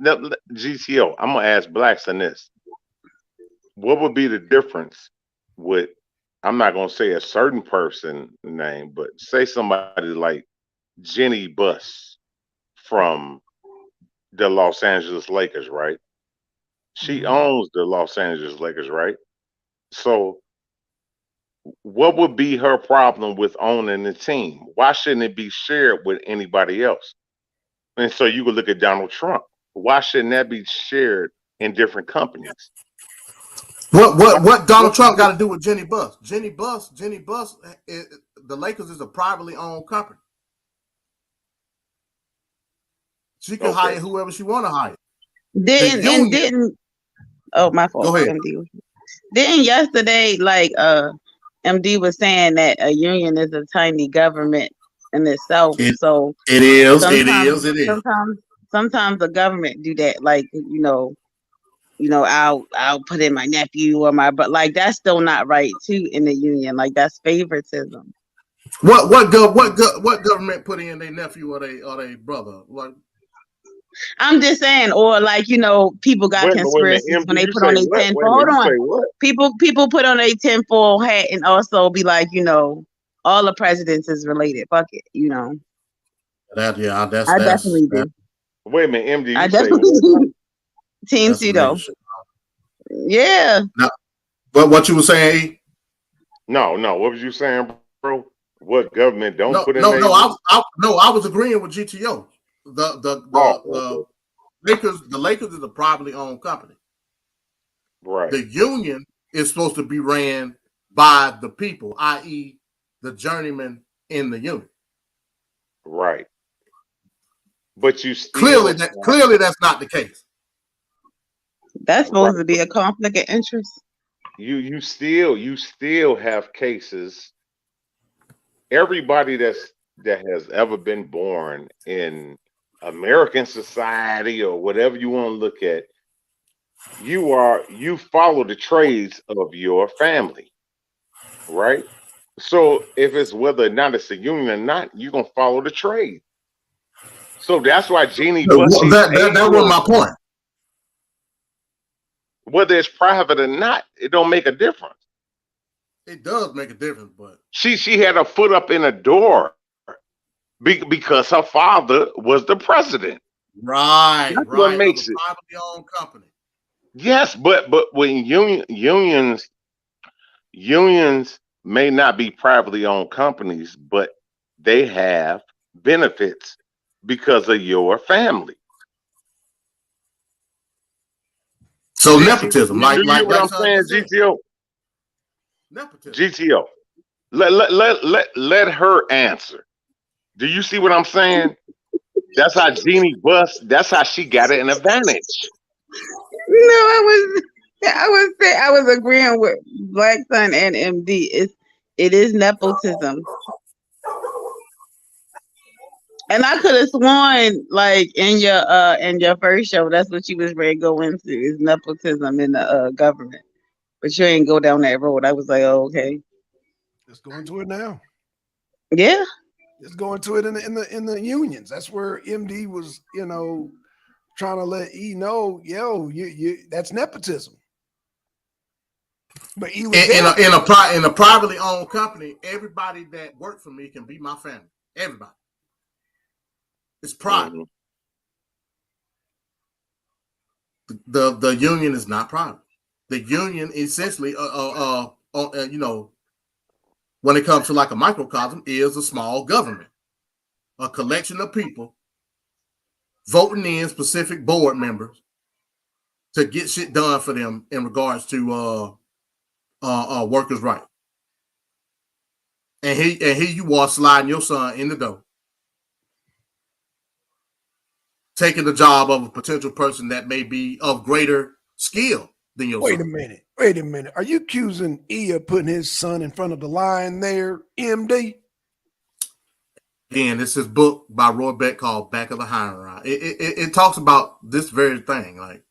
GTO. I'm gonna ask Blackson this. What would be the difference with? I'm not gonna say a certain person name, but say somebody like Jenny Buss from the Los Angeles Lakers, right? She owns the Los Angeles Lakers, right? So what would be her problem with owning the team? Why shouldn't it be shared with anybody else? And so you could look at Donald Trump. Why shouldn't that be shared in different companies? What Donald Trump got to do with Jenny Buss? Jenny Buss, the Lakers is a privately owned company. She can hire whoever she want to hire. Didn't oh, my fault. Go ahead. MD. Didn't yesterday MD was saying that a union is a tiny government in itself. It Sometimes the government do that. Like, I'll put in my nephew or but like that's still not right too in the union. Like that's favoritism. What government put in their nephew or their brother? Like, I'm just saying, or like, people got conspiracies when they put on their tinfoil. Hold on. People put on their tinfoil hat and also be like, all the presidents is related. Fuck it, I definitely do. Wait a minute, MD. I definitely do. Team C though. Yeah. No, but what you were saying? No. What was you saying, bro? What government don't put in? I was agreeing with GTO. The Lakers is a privately owned company. Right. The union is supposed to be ran by the people, i.e., the journeyman in the union. Right. But you still clearly that's not the case. That's supposed to be a conflict of interest. You still have cases. Everybody that has ever been born in American society or whatever you want to look at, you follow the trades of your family, right? So if it's whether or not it's a union or not, you're gonna follow the trade. So that's why Jeannie Buss. That was my point. Whether it's private or not, it don't make a difference. It does make a difference, but she had her foot up in a door because her father was the president. Right, That's right. what makes it privately owned company. Yes, but when unions may not be privately owned companies, but they have benefits because of your family. So nepotism, like what I'm saying, GTO. Nepotism. GTO. Let her answer. Do you see what I'm saying? That's how Jeannie Buss. That's how she got an advantage. No, I was agreeing with Blackson and MD. It is nepotism. And I could have sworn, like in your first show, that's what you was ready to go into is nepotism in the government. But you ain't go down that road. I was like, oh, okay. Let's go into it now. Yeah. Let's go into it in the unions. That's where MD was, trying to let E know, you that's nepotism. But E was in a privately owned company, everybody that worked for me can be my family. Everybody. It's private. The union is not private. The union essentially, when it comes to like a microcosm, is a small government, a collection of people voting in specific board members to get shit done for them in regards to workers' rights. And here you are sliding your son in the door, taking the job of a potential person that may be of greater skill than your Wait son. a minute. Are you accusing E of putting his son in front of the line there, MD? Again, this is book by Roy Beck called Back of the Hiring Rod. It talks about this very thing. Like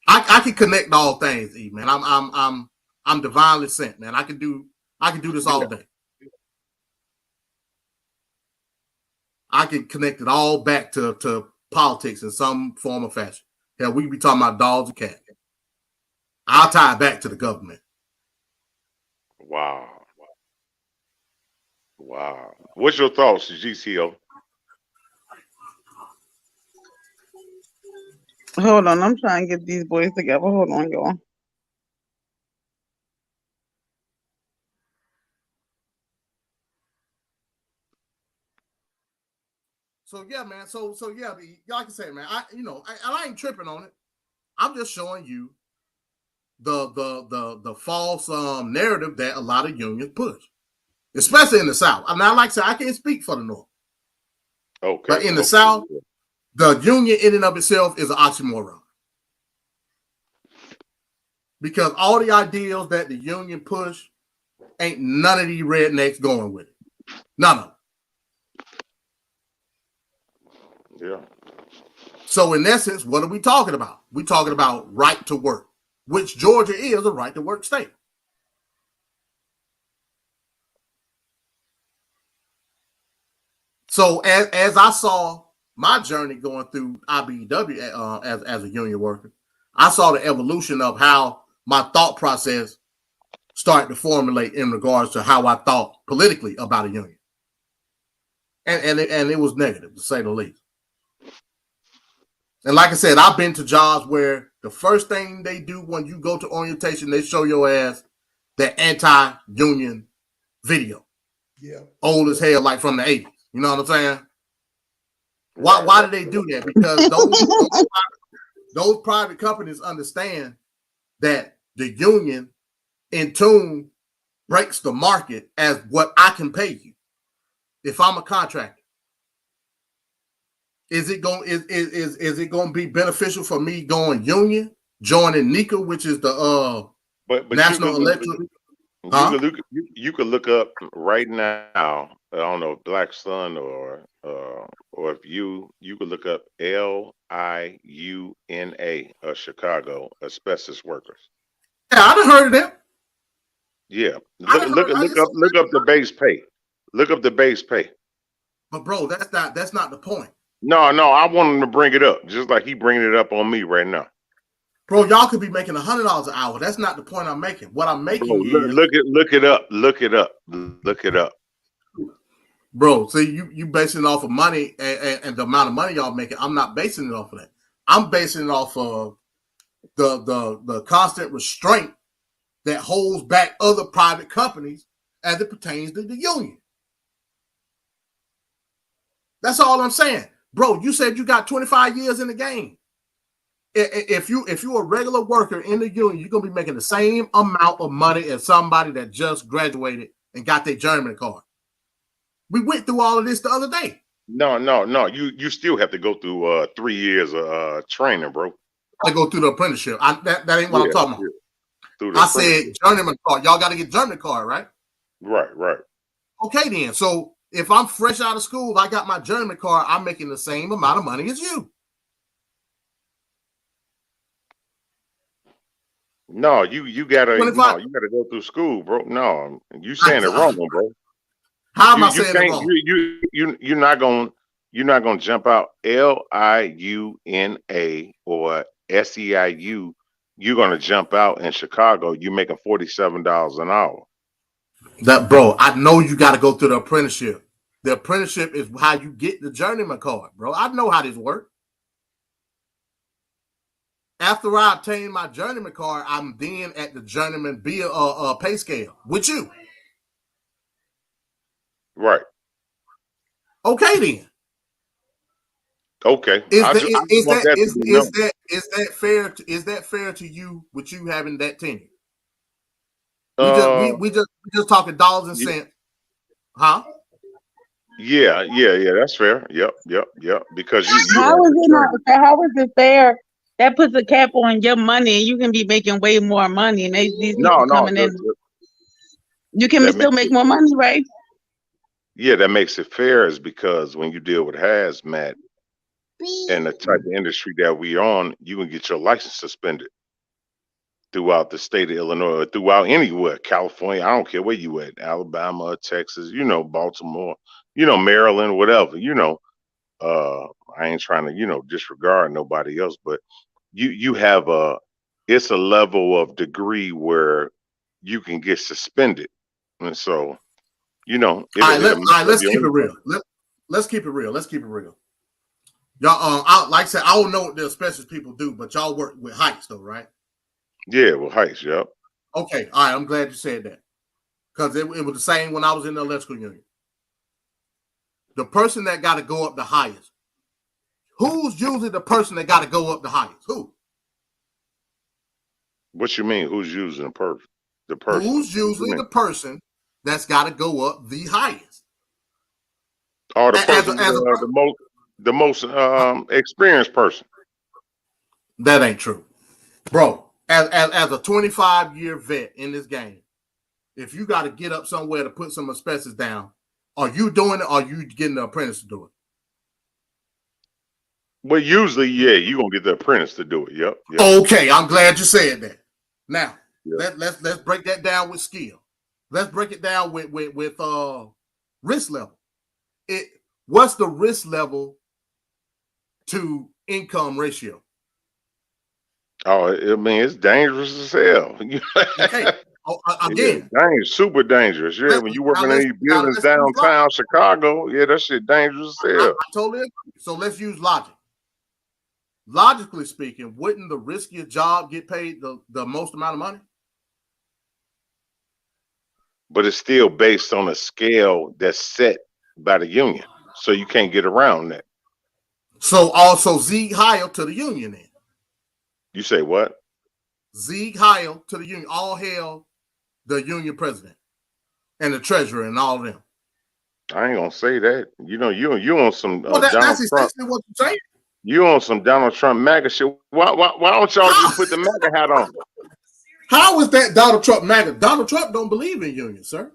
I can connect all things, E, man. I'm divinely sent, man. I can do this all day. I can connect it all back to politics in some form or fashion. Hell, we can be talking about dogs and cats. I'll tie it back to the government. Wow. What's your thoughts, GCO? Hold on, I'm trying to get these boys together. Hold on, y'all. So yeah, man. So yeah, like I said, man. I ain't tripping on it. I'm just showing you the false narrative that a lot of unions push, especially in the South. I mean, like I said, I can't speak for the North. Okay. But in the South, the union in and of itself is an oxymoron. Because all the ideals that the union push, ain't none of these rednecks going with it. None of them. Yeah. So in essence, what are we talking about? We're talking about right to work, which Georgia is a right to work state. So as I saw my journey going through IBEW as a union worker, I saw the evolution of how my thought process started to formulate in regards to how I thought politically about a union. And it was negative, to say the least. And like I said, I've been to jobs where the first thing they do when you go to orientation, they show your ass the anti-union video. Yeah. Old as hell, like from the 80s. You know what I'm saying? Why do they do that? Because those private companies understand that the union in tune breaks the market as what I can pay you. If I'm a contractor, is it going to be beneficial for me going union, joining NECA, which is the but National Electric? You could look up right now. I don't know, Blackson or if you could look up LIUNA of Chicago asbestos workers. Yeah, I done heard of them. Yeah, look up the base pay. Look up the base pay. But bro, that's not the point. No, I want him to bring it up, just like he bringing it up on me right now. Bro, y'all could be making $100 an hour. That's not the point I'm making. What I'm making is look it up. Bro, see, you basing it off of money and the amount of money y'all making. I'm not basing it off of that. I'm basing it off of the constant restraint that holds back other private companies as it pertains to the union. That's all I'm saying. Bro, you said you got 25 years in the game. If you're a regular worker in the union, you're going to be making the same amount of money as somebody that just graduated and got their journeyman card. We went through all of this the other day. No. You still have to go through 3 years of training, bro. I go through the apprenticeship. That ain't what I'm talking about. I said journeyman card. Y'all got to get journeyman card, right? Right. Okay, then. So if I'm fresh out of school, I got my journeyman card, I'm making the same amount of money as you. No, you gotta go through school, bro. No, you saying it wrong, bro. How am I saying it wrong? You're not gonna jump out LIUNA or SEIU. You're gonna jump out in Chicago. You're making $47 an hour. That, bro, I know you got to go through the apprenticeship. The apprenticeship is how you get the journeyman card, bro. I know how this works. After I obtain my journeyman card, I'm then at the journeyman pay scale with you. Right. Okay, then. Okay. Is that fair? Is that fair to you with you having that tenure? We just talking dollars and cents, huh? Yeah. That's fair. Yep. Because how is it fair? That puts a cap on your money, and you can be making way more money. And these people coming in, you can still make more money, right? Yeah, that makes it fair is because when you deal with hazmat and the type of industry that we on, you can get your license suspended throughout the state of Illinois, or throughout anywhere, California. I don't care where you at, Alabama, Texas, Baltimore, Maryland, whatever. I ain't trying to disregard nobody else, but you have it's a level of degree where you can get suspended, and so let's keep it real. Let's keep it real. Y'all, like I said, I don't know what the specialist people do, but y'all work with heights, though, right? Yeah, with heights, yep. Okay, all right. I'm glad you said that because it was the same when I was in the electrical union. The person that got to go up the highest. Who's usually the person that got to go up the highest? Who? What you mean? Who's using the person? Who's usually the person that's got to go up the highest? Oh, the person, the most experienced person. That ain't true, bro. As a 25-year vet in this game, if you got to get up somewhere to put some asbestos down, are you doing it? Or are you getting the apprentice to do it? Well, usually, yeah, you're gonna get the apprentice to do it. Yep. Okay, I'm glad you said that. Now, let's break that down with skill. Let's break it down with risk level. What's the risk level to income ratio? Oh, I mean, it's dangerous as hell. Okay. Again, dangerous, super dangerous. Yeah, when you working in these buildings downtown Chicago, yeah, that shit dangerous as hell. I totally agree. So let's use logic. Logically speaking, wouldn't the riskier job get paid the most amount of money? But it's still based on a scale that's set by the union, so you can't get around that. So also Zieg Heil to the union then. You say what? Zieg Heil to the union. All hail the union president and the treasurer and all of them. I ain't gonna say that. You on some that's essentially what you're saying. You on some Donald Trump MAGA shit. Why don't y'all just put the MAGA hat on? How is that Donald Trump MAGA? Donald Trump don't believe in unions, sir.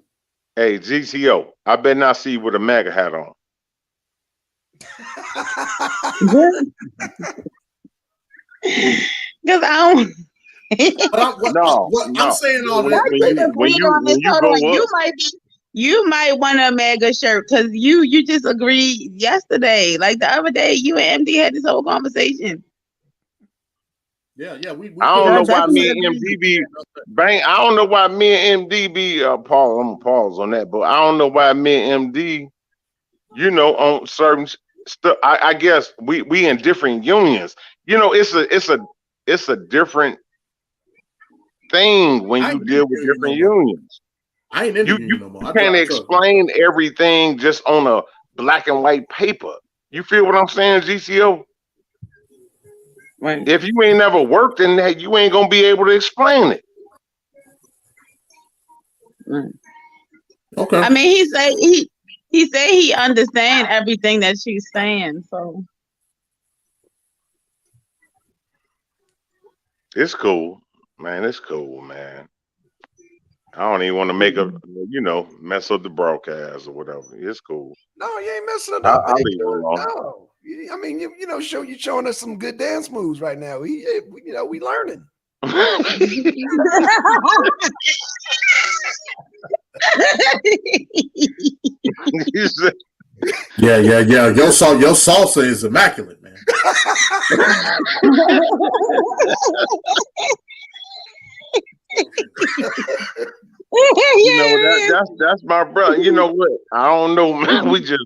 Hey, GTO, I better not see you with a MAGA hat on. Because I don't. I'm saying all that. When you go up, you might be. You might want a mega shirt because you just agreed yesterday. Like the other day, you and MD had this whole conversation. Yeah. I don't know why me and agreed. MD be bang. I don't know why me and MD be pause. I'm gonna pause on that, but I don't know why me and MD, on certain stuff. I guess we in different unions. It's a different thing when I you ain't in deal the with union no different more. unions. I ain't in the You union no more. can't I trust you. explain everything just on a black and white paper. You feel what I'm saying, GCO? Right. If you ain't never worked in that, you ain't gonna be able to explain it. Right. Okay. I mean, he said he understand everything that she's saying. So It's cool, man. It's cool, man. I don't even want to make mess up the broadcast or whatever. It's cool. No, you ain't messing it up, I'll man. leave it alone. No, I mean, you're showing us some good dance moves right now. We learning. Yeah. Your salsa is immaculate, man. That's my brother. You know what? I don't know, man. We just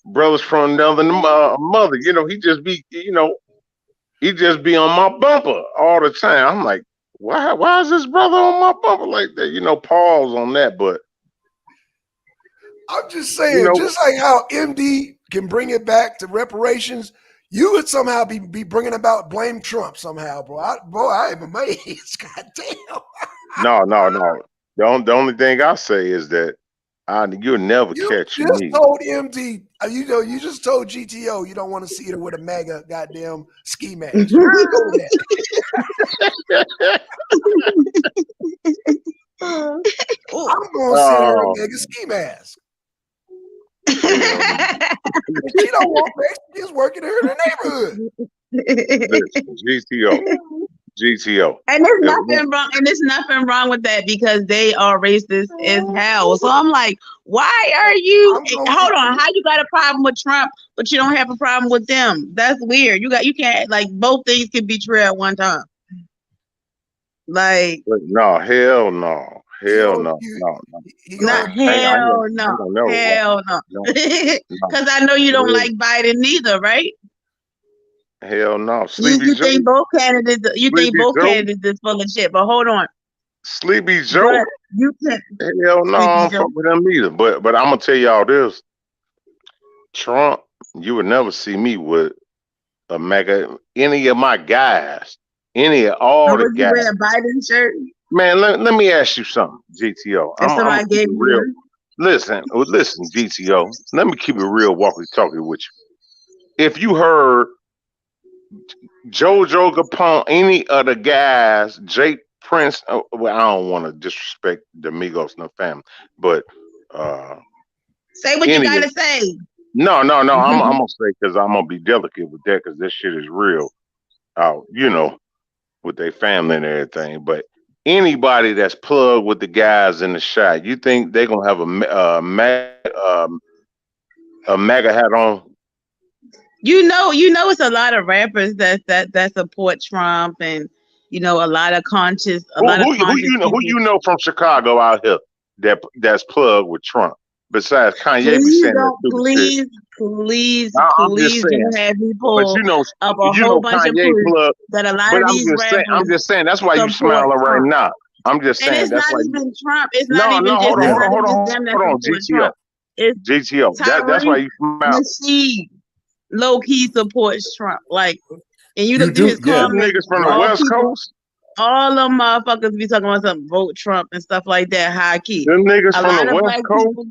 brothers from another mother. He just be, he just be on my bumper all the time. I'm like, why is this brother on my bumper like that? Pause on that, but I'm just saying, just like how MD can bring it back to reparations, you would somehow be bringing about blame Trump somehow, bro. I am amazed. God damn. No. The only thing I say is that you'll never catch You just me. told MD, you just told GTO you don't want to see her with a MAGA goddamn ski mask. You know that. I'm gonna send her a MAGA ski mask. She don't want that. She's working here in the neighborhood. Listen, GTO. And there's nothing wrong. And there's nothing wrong with that because they are racist as hell. So I'm like, why are you? Hold on. How you got a problem with Trump, but you don't have a problem with them? That's weird. You can't like both things can be true at one time. Like no, hell no. Hell no. Not hell no. Because I know you don't like Biden neither, right? Hell no. You think both candidates? You think both candidates is full of shit? But hold on. Sleepy Joe. Hell no, I don't fuck with them either. But I'm gonna tell y'all this. Trump, you would never see me with a MAGA. Any of my guys, all the guys. You wear a Biden shirt? Man, let me ask you something, GTO. Somebody gave you real. Listen, GTO. Let me keep it real walkie-talkie with you. If you heard JoJo Capone, any of the guys, Jake Prince, well, I don't want to disrespect the Migos and the family, but say what you gotta say. No, I'm gonna say because I'm gonna be delicate with that because this shit is real. With their family and everything. But anybody that's plugged with the guys in the shot, you think they're gonna have a MAGA hat on? You know, it's a lot of rappers that support Trump, and a lot of conscious. Who you know from Chicago out here that's plugged with Trump? Besides Kanye, please, you have people of a whole bunch of proof that a lot of these rappers. I'm just saying that's why you smiling right now. I'm just saying and it's that's not why even Trump. It's not even just them that support Trump. It's GTO. That's why you smile. Low key supports Trump. Like, and you look at his comments. Niggas from the West Coast. All them motherfuckers be talking about something, vote Trump and stuff like that. High key. Them niggas from the West Coast.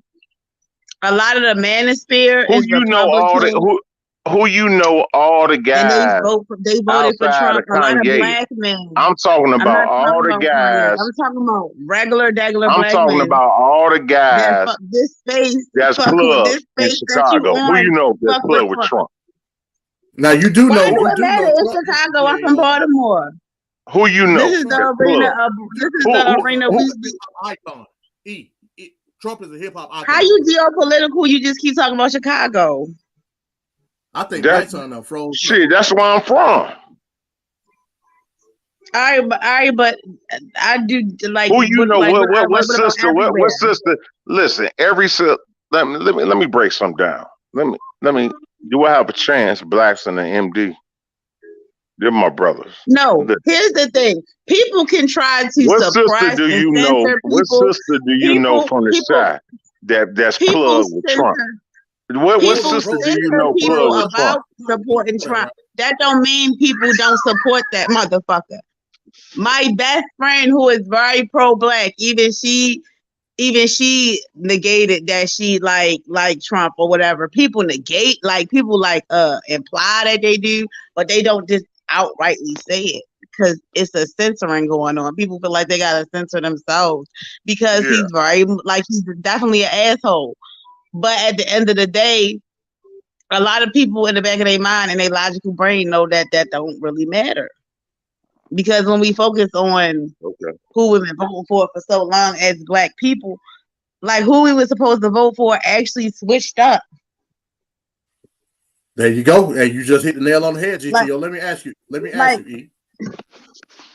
A lot of the manosphere is who you know all the guys. And they voted for Trump. A lot of black men. I'm talking about all the guys. I'm talking about regular black men. I'm talking about all the guys. This space that's plugged in Chicago. Who you know that's plugged with Trump? Now you do know. Why do it matter in Chicago? I'm from Baltimore. Who you know? This is the arena. This is the arena. Trump is a hip hop icon. How you geopolitical? You just keep talking about Chicago. I think Blackson froze. Shit, that's where I'm from. All right, but I do like. Who you know? Like, what sister? What sister? Listen, every sister. Let me break some down. Let me. Do I have a chance? Blackson and MD. They're my brothers. No, here's the thing. People can try to what suppress sister do you and know? censor people. What sister do you know from the side that's plugged with Trump? What sister do you know plugged with Trump? Supporting Trump. That don't mean people don't support that motherfucker. My best friend, who is very pro-black, even she negated that she like Trump or whatever. People negate, like people like imply that they do, but they don't just outrightly say it because it's a censoring going on. People feel like they gotta censor themselves because he's he's definitely an asshole. But at the end of the day, a lot of people in the back of their mind and their logical brain know that don't really matter. Because when we focus on who we've been voting for so long as Black people, like who we were supposed to vote for actually switched up. There you go. And you just hit the nail on the head, GTO. Let me ask you, E.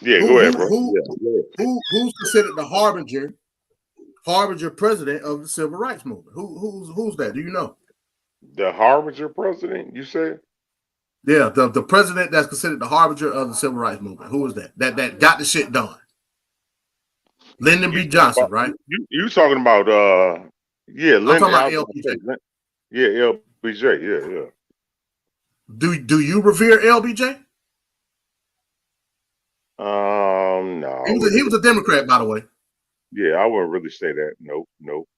Yeah, go ahead, bro. Who's considered the harbinger president of the civil rights movement? Who's that? Do you know? The harbinger president, you said? Yeah, the president that's considered the harbinger of the civil rights movement. Who is that? That got the shit done. Lyndon B. Johnson, right? You talking about Lyndon. I'm talking about LBJ. Yeah, LBJ. Yeah. Do you revere LBJ? No. He was a Democrat, by the way. Yeah, I wouldn't really say that. Nope.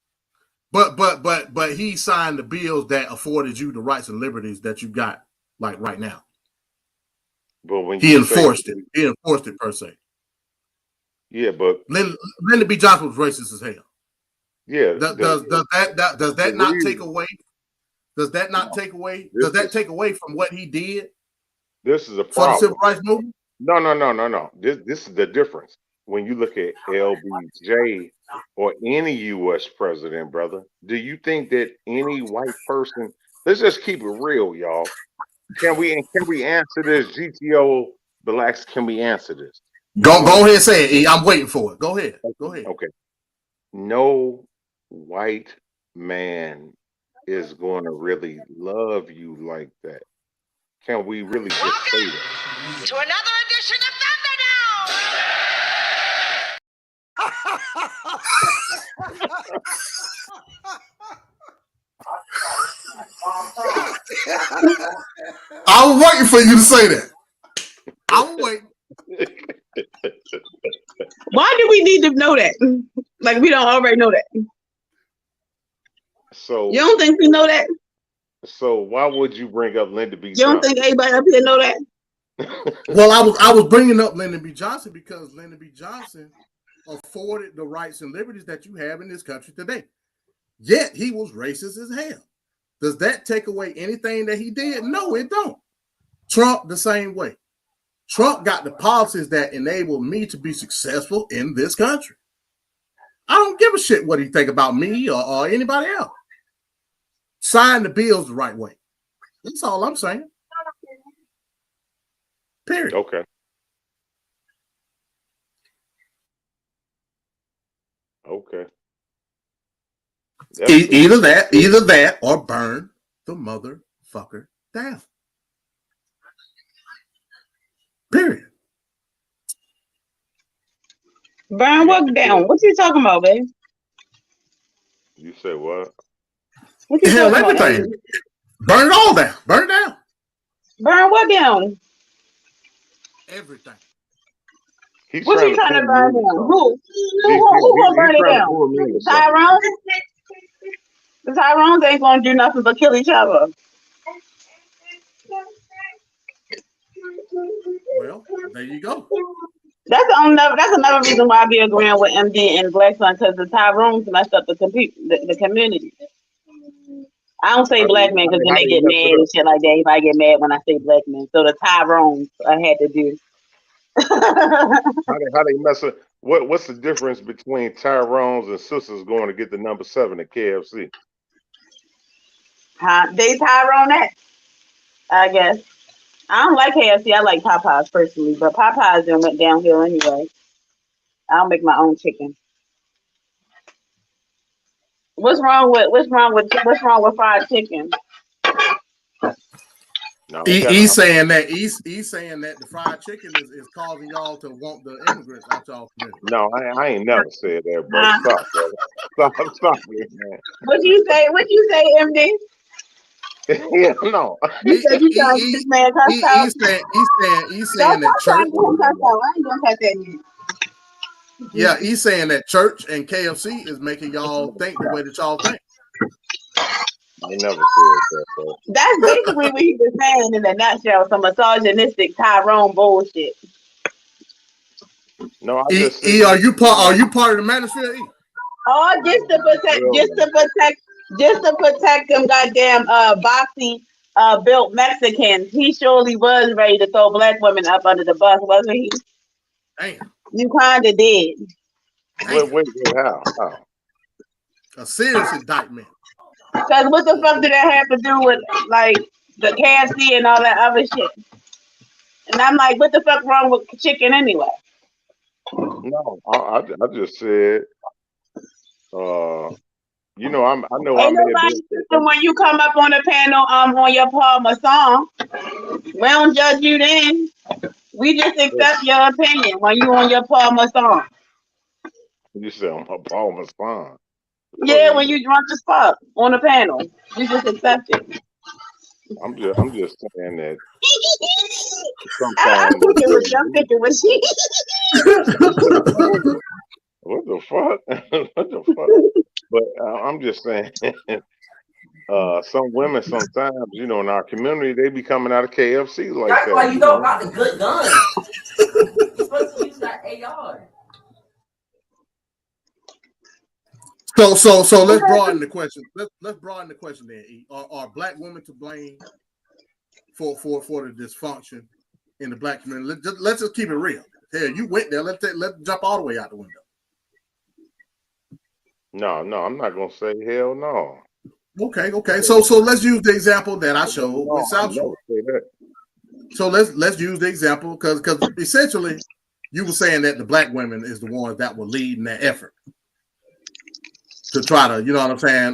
But he signed the bills that afforded you the rights and liberties that you got like right now. But when he enforced it. He enforced it per se. Yeah, but Lyndon B. Johnson was racist as hell. Yeah. Does that not take away? Does that not take away? Does that take away from what he did? This is a problem. For the civil rights movement? No. This is the difference. When you look at LBJ or any U.S. president, brother, do you think that any white person? Let's just keep it real, y'all. Can we answer this, GTO Blacks? Can we answer this? Go ahead and say it. E. I'm waiting for it. Go ahead. Okay. No white man is going to really love you like that. Can we really just say that? To another edition of Thunder I was waiting for you to say that. I'm waiting. Why do we need to know that? Like we don't already know that. So you don't think we know that? So why would you bring up Lyndon B. You don't think anybody up here know that? Well, I was bringing up Lyndon B. Johnson because Lyndon B. Johnson afforded the rights and liberties that you have in this country today. Yet he was racist as hell. Does that take away anything that he did? No, it don't. Trump the same way. Trump got the policies that enable me to be successful in this country. I don't give a shit what he think about me or anybody else. Sign the bills the right way. That's all I'm saying. Period. Okay. Either that, or burn the motherfucker down. Period. Burn what down? What you talking about, babe? You say what? Hell, everything. Burn it all down. Burn it down. Burn what down? Everything. What you trying to burn down? Who gonna burn it down? Tyrone? The Tyrones ain't gonna do nothing but kill each other. Well, there you go. That's another reason why I be agreeing with MD and Blackson, because the Tyrones messed up the community. I don't say black men because then they get mad and shit like that. Everybody get mad when I say black men. So the Tyrones I had to do. How they mess up? What's the difference between Tyrone's and sisters going to get the number 7 at KFC? They Tyrone that, I guess. I don't like KFC. I like Popeyes personally, but Popeyes then went downhill anyway. I'll make my own chicken. What's wrong with fried chicken? No, He's saying that the fried chicken is causing y'all to want the immigrants out y'all community. No, I ain't never said that, bro. Stop, brother. Stop it, man. What you say, MD? Yeah, no. You said you trying to get this man cussed out. He's saying that church. I ain't gonna cut that. Yeah, he's saying that church and KFC is making y'all think the way that y'all think. I never said that, bro. That's basically what he was saying in a nutshell. Some misogynistic Tyrone bullshit. No, I just are you part of the manosphere? E? Oh, just to protect them goddamn boxy built Mexicans. He surely was ready to throw black women up under the bus, wasn't he? Damn. You kinda did. Wait, how? A serious indictment. Because what the fuck did that have to do with like the KFC and all that other shit? And I'm like, what the fuck wrong with chicken anyway? No, I just said, you know, I know Ain't nobody when you come up on the panel on your Palmer song. We don't judge you then. We just accept your opinion when you on your Palmer song. You said on my Palmer song. Yeah, when you drunk as fuck on the panel. We just accept it. I'm just saying that I'm sometimes thinking with she. What the fuck? What the fuck? But I'm just saying, some women sometimes, you know, in our community, they be coming out of KFC like That's that. why you don't got the good gun. You're supposed to use that AR. So let's broaden the question. Let's broaden the question then. E. Are black women to blame for the dysfunction in the black community? Let's just keep it real. Hell, you went there. Let's jump all the way out the window. No, I'm not gonna say hell no. Okay. So let's use the example that I showed with South Shore. So let's use the example because essentially you were saying that the black women is the ones that were leading that effort to try to, you know what I'm saying,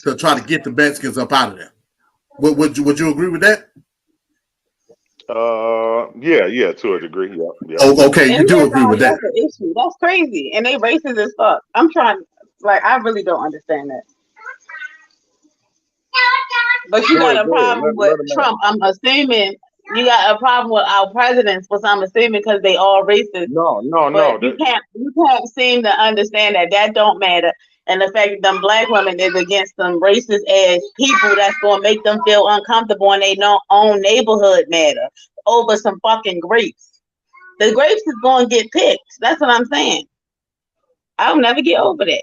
to try to get the Mexicans up out of there. Would you agree with that? Yeah, to a degree. Yeah. Oh, okay, you do agree with that. That's the issue. That's crazy. And they racist as fuck. I'm trying, I really don't understand that. But you got a problem with Trump. I'm assuming you got a problem with our presidents, which I'm assuming because they all racist. No. You can't seem to understand that don't matter. And the fact that them black women is against some racist ass people that's gonna make them feel uncomfortable in their own neighborhood matter over some fucking grapes. The grapes is gonna get picked. That's what I'm saying. I'll never get over that.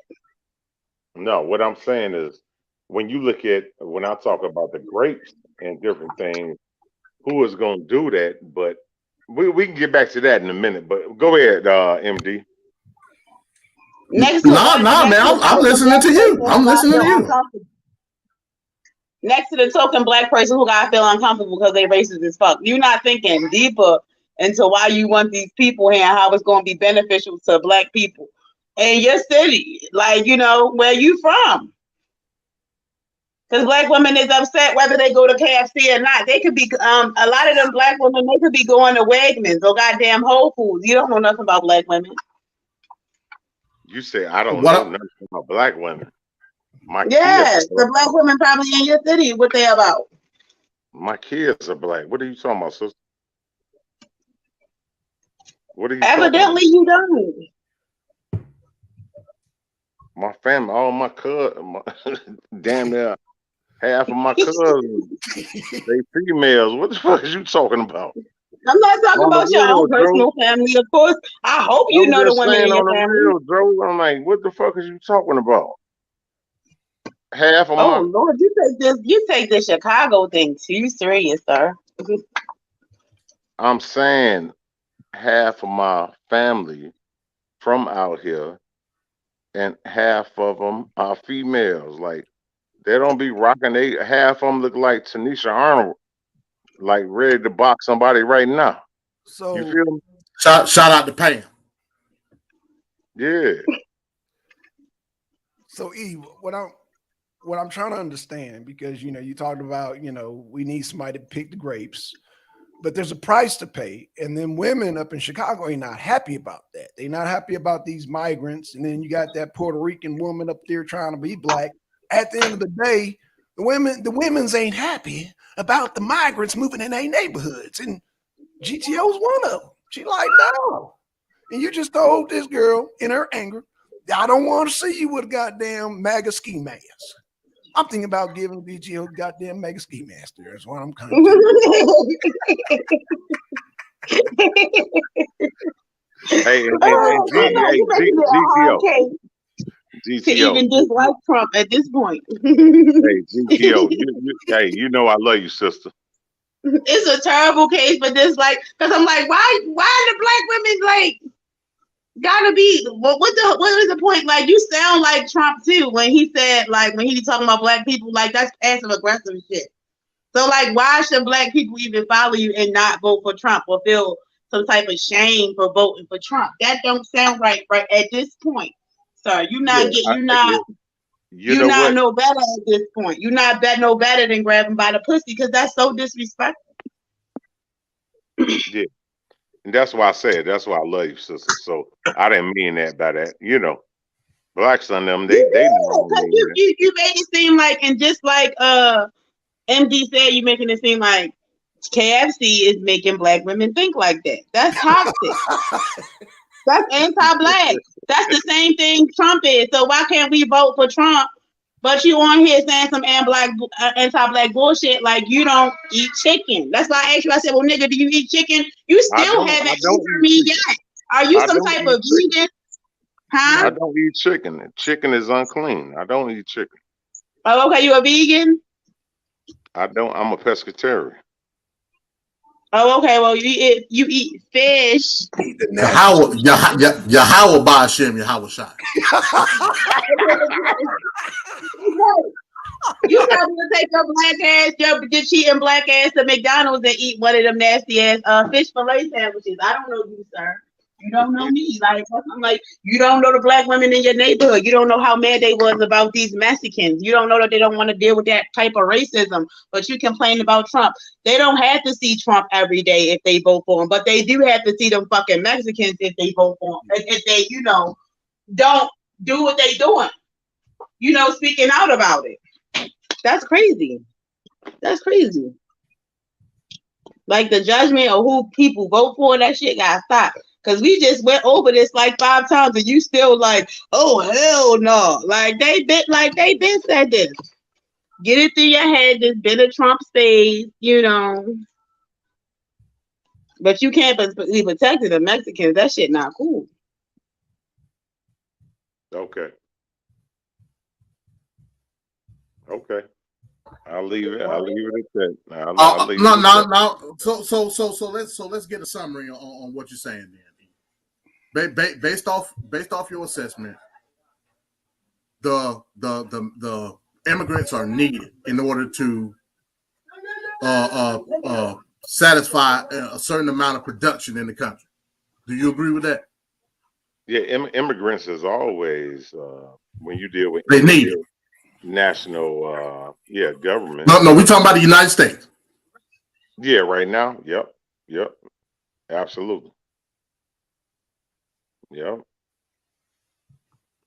No, what I'm saying is when I talk about the grapes and different things, who is gonna do that? But we can get back to that in a minute. But go ahead, MD. Man, I'm listening to you. I'm listening to you. Next to the token black person who got to feel uncomfortable because they racist as fuck. You're not thinking deeper into why you want these people here and how it's going to be beneficial to black people in your city, where you from. Because black women is upset whether they go to KFC or not. They could be, a lot of them black women, they could be going to Wegmans or goddamn Whole Foods. You don't know nothing about black women. You say I don't know nothing about black women. Yes, the black women probably in your city. What they about? My kids are black. What are you talking about, sister? What are you? Evidently, you don't. My family, all my cousins, damn near half of my cousins, they females. What the fuck is you talking about? I'm not talking about your own personal family, of course. I hope you know the women in your family. Real, Joe. I'm like, what the fuck is you talking about? Half of my. Oh Lord, you take this Chicago thing too serious, sir. I'm saying half of my family from out here, and half of them are females. Like they don't be rocking. They half of them look like Tanisha Arnold, like ready to box somebody right now. So you feel me? Shout out to Pam. Yeah. So Eve, what I'm trying to understand, because you talked about we need somebody to pick the grapes, but there's a price to pay, and then women up in Chicago ain't not happy about that. They're not happy about these migrants, and then you got that Puerto Rican woman up there trying to be black. At the end of the day, the women's ain't happy about the migrants moving in their neighborhoods, and GTO's one of them. She like, no. And you just told this girl in her anger, I don't want to see you with a goddamn MAGA ski mask. I'm thinking about giving GTO goddamn MAGA ski mask. That's what I'm kind of Hey, GTO. To even dislike Trump at this point. Hey, GTO, you know I love you, sister. It's a terrible case for dislike, because I'm like, why the black women like gotta be? What is the point? Like, you sound like Trump too when he said, like, when he talking about black people, like that's passive aggressive shit. So like, why should black people even follow you and not vote for Trump or feel some type of shame for voting for Trump? That don't sound right at this point, sir. You're not no better at this point. You're not no better than grabbing by the pussy, because that's so disrespectful. Yeah, and that's why I said I love you, sister. So I didn't mean that by that. Blackson them they you made it seem like, and just like MD said, you making it seem like KFC is making black women think like that. That's toxic. That's anti-black. That's the same thing Trump is. So why can't we vote for Trump? But you on here saying some anti-black bullshit, like you don't eat chicken. That's why I asked you. I said, well, nigga, do you eat chicken? You still haven't answered me yet. Are you some type of vegan? Huh? I don't eat chicken. Chicken is unclean. I don't eat chicken. Oh, okay. You a vegan? I'm a pescatarian. Oh, okay. Well, you eat fish. Yahweh Ba'ashem, Yahweh Shai. You probably gonna take your black ass, your cheating black ass to McDonald's and eat one of them nasty ass fish fillet sandwiches. I don't know you, sir. You don't know me. Like, I'm like, you don't know the black women in your neighborhood. You don't know how mad they was about these Mexicans. You don't know that they don't want to deal with that type of racism. But you complain about Trump. They don't have to see Trump every day if they vote for him. But they do have to see them fucking Mexicans if they vote for him. If they, don't do what they doing. Speaking out about it. That's crazy. That's crazy. Like, the judgment of who people vote for, that shit gotta stop. Because we just went over this like 5 times and you still like, oh, hell no. Like, they been said this. Get it through your head. This been a Trump phase, But you can't be protecting the Mexicans. That shit not cool. Okay. I'll leave it at that. No. So let's get a summary on what you're saying then. Based off your assessment, the immigrants are needed in order to satisfy a certain amount of production in the country. Do you agree with that? Yeah, immigrants is always when you deal with national government. No, we talking about the United States. Yeah, right now. Yep. Absolutely. Yep.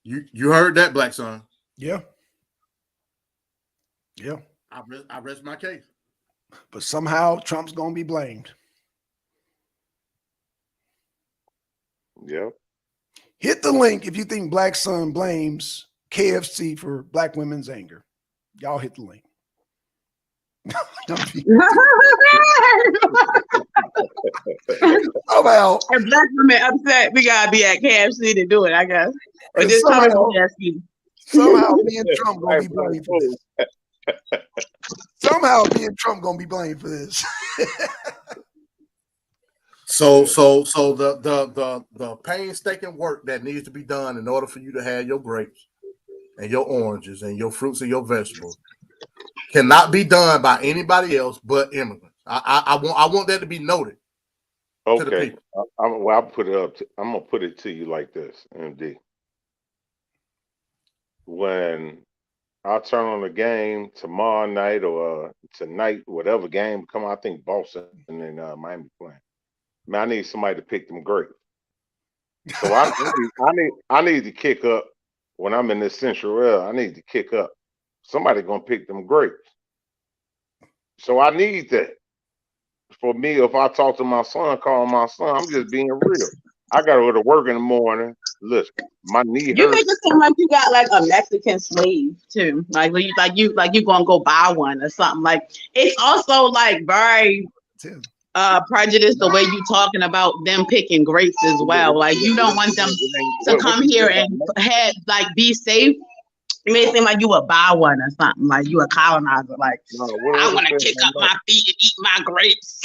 You heard that, Black Son? Yeah. I rest my case. But somehow Trump's gonna be blamed. Yep. Hit the link if you think Black Son blames KFC for black women's anger. Y'all hit the link. Somehow, if black women upset, we gotta be at KFC to do it, I guess. Or just somehow me and Trump gonna be blamed for this. Somehow me and Trump gonna be blamed for this. So the painstaking work that needs to be done in order for you to have your grapes and your oranges and your fruits and your vegetables cannot be done by anybody else but immigrants. I want that to be noted to the Okay, people. I'll put it up. I'm gonna put it to you like this, MD. When I turn on the game tomorrow night or tonight, whatever game come out, I think Boston and Miami playing. Man, I need somebody to pick them grapes. So I need to kick up when I'm in this Central Rail. I need to kick up. Somebody gonna pick them grapes. So I need that. For me, if I talk to my son, call my son, I'm just being real. I gotta go to work in the morning. Listen, my knee You hurts. make it seem like you got like a Mexican slave too. Like you gonna go buy one or something. Like it's also like very prejudiced the way you talking about them picking grapes as well. Like you don't want them to come here and be safe. You may seem like you would buy one or something. Like you a colonizer. Like I want to kick up my feet and eat my grapes.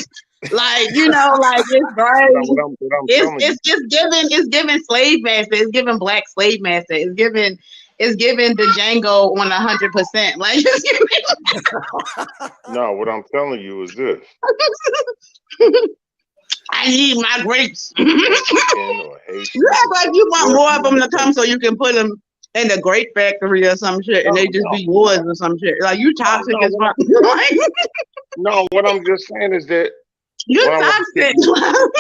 Like like it's very it's giving slave master. It's giving black slave master. It's giving the Django on 100%. Like it's giving. No, what I'm telling you is this. I need my grapes. You act like you want more of them to come so you can put them in the grape factory or some shit, and they just be yours or some shit. Like you toxic as fuck. No, what I'm just saying is that you're toxic.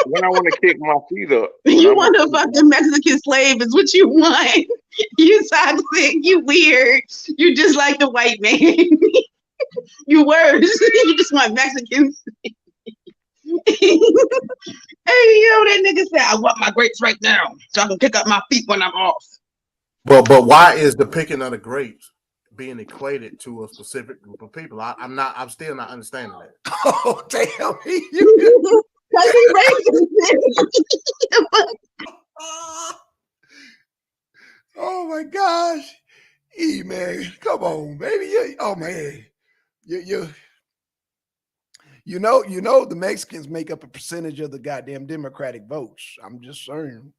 When I want to kick my feet up, You want a fucking Mexican slave is what you want. You toxic. You weird. You just like the white man. You worse. You just want Mexicans. Hey, that nigga said, I want my grapes right now so I can pick up my feet when I'm off. But why is the picking of the grapes being equated to a specific group of people? I'm still not understanding that. Oh damn! Oh my gosh, man, come on, baby! Oh man, you know the Mexicans make up a percentage of the goddamn Democratic votes. I'm just saying.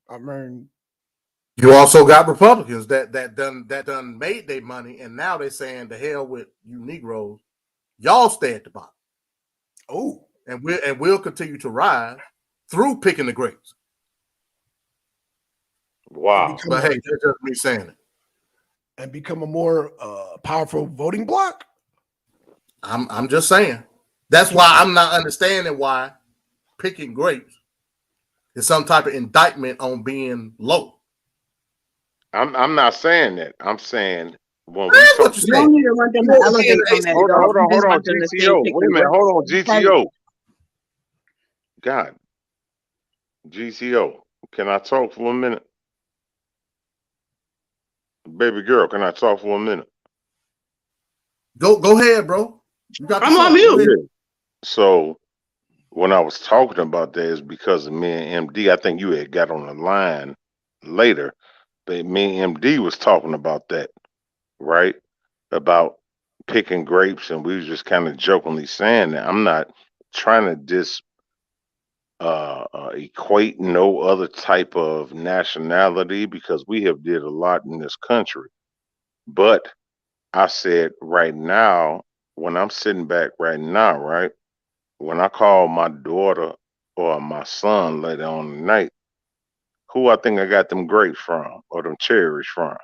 You also got Republicans that done made their money, and now they're saying the hell with you Negroes. Y'all stay at the bottom. Oh, and we'll continue to rise through picking the grapes. Wow! But hey, that's just me saying it. And become a more powerful voting bloc. I'm just saying. That's why I'm not understanding why picking grapes is some type of indictment on being low. I'm not saying that. I'm saying when that's what you're saying. You don't need to want them to elevate from that. Hold on, GTO. Wait a minute. Hold on, GTO. God, GTO. Can I talk for a minute? Baby girl, can I talk for a minute? Go ahead, bro. I'm on mute. So when I was talking about that is because of me and MD. I think you had got on the line later, but me and MD was talking about that, right? About picking grapes, and we was just kind of jokingly saying that. I'm not trying to equate no other type of nationality because we have did a lot in this country. But I said right now, when I'm sitting back right now, right, when I call my daughter or my son later on tonight, who I think I got them grapes from, or them cherries from,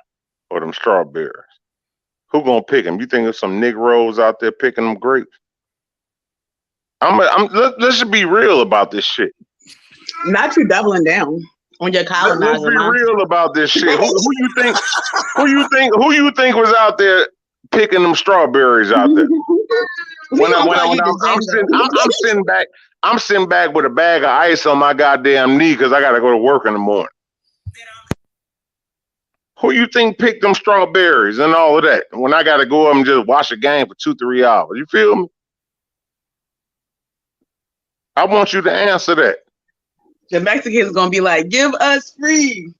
or them strawberries? Who gonna pick them? You think there's some Negroes out there picking them grapes? Let's just be real about this shit. Not you doubling down on your colonizer. Let's be real about this shit. Who you think? Who you think was out there picking them strawberries out there? I'm sitting back with a bag of ice on my goddamn knee because I gotta go to work in the morning. Who you think picked them strawberries and all of that when I gotta go up and just watch a game for 2-3 hours? You feel me? I want you to answer that. The Mexicans gonna be like, give us free.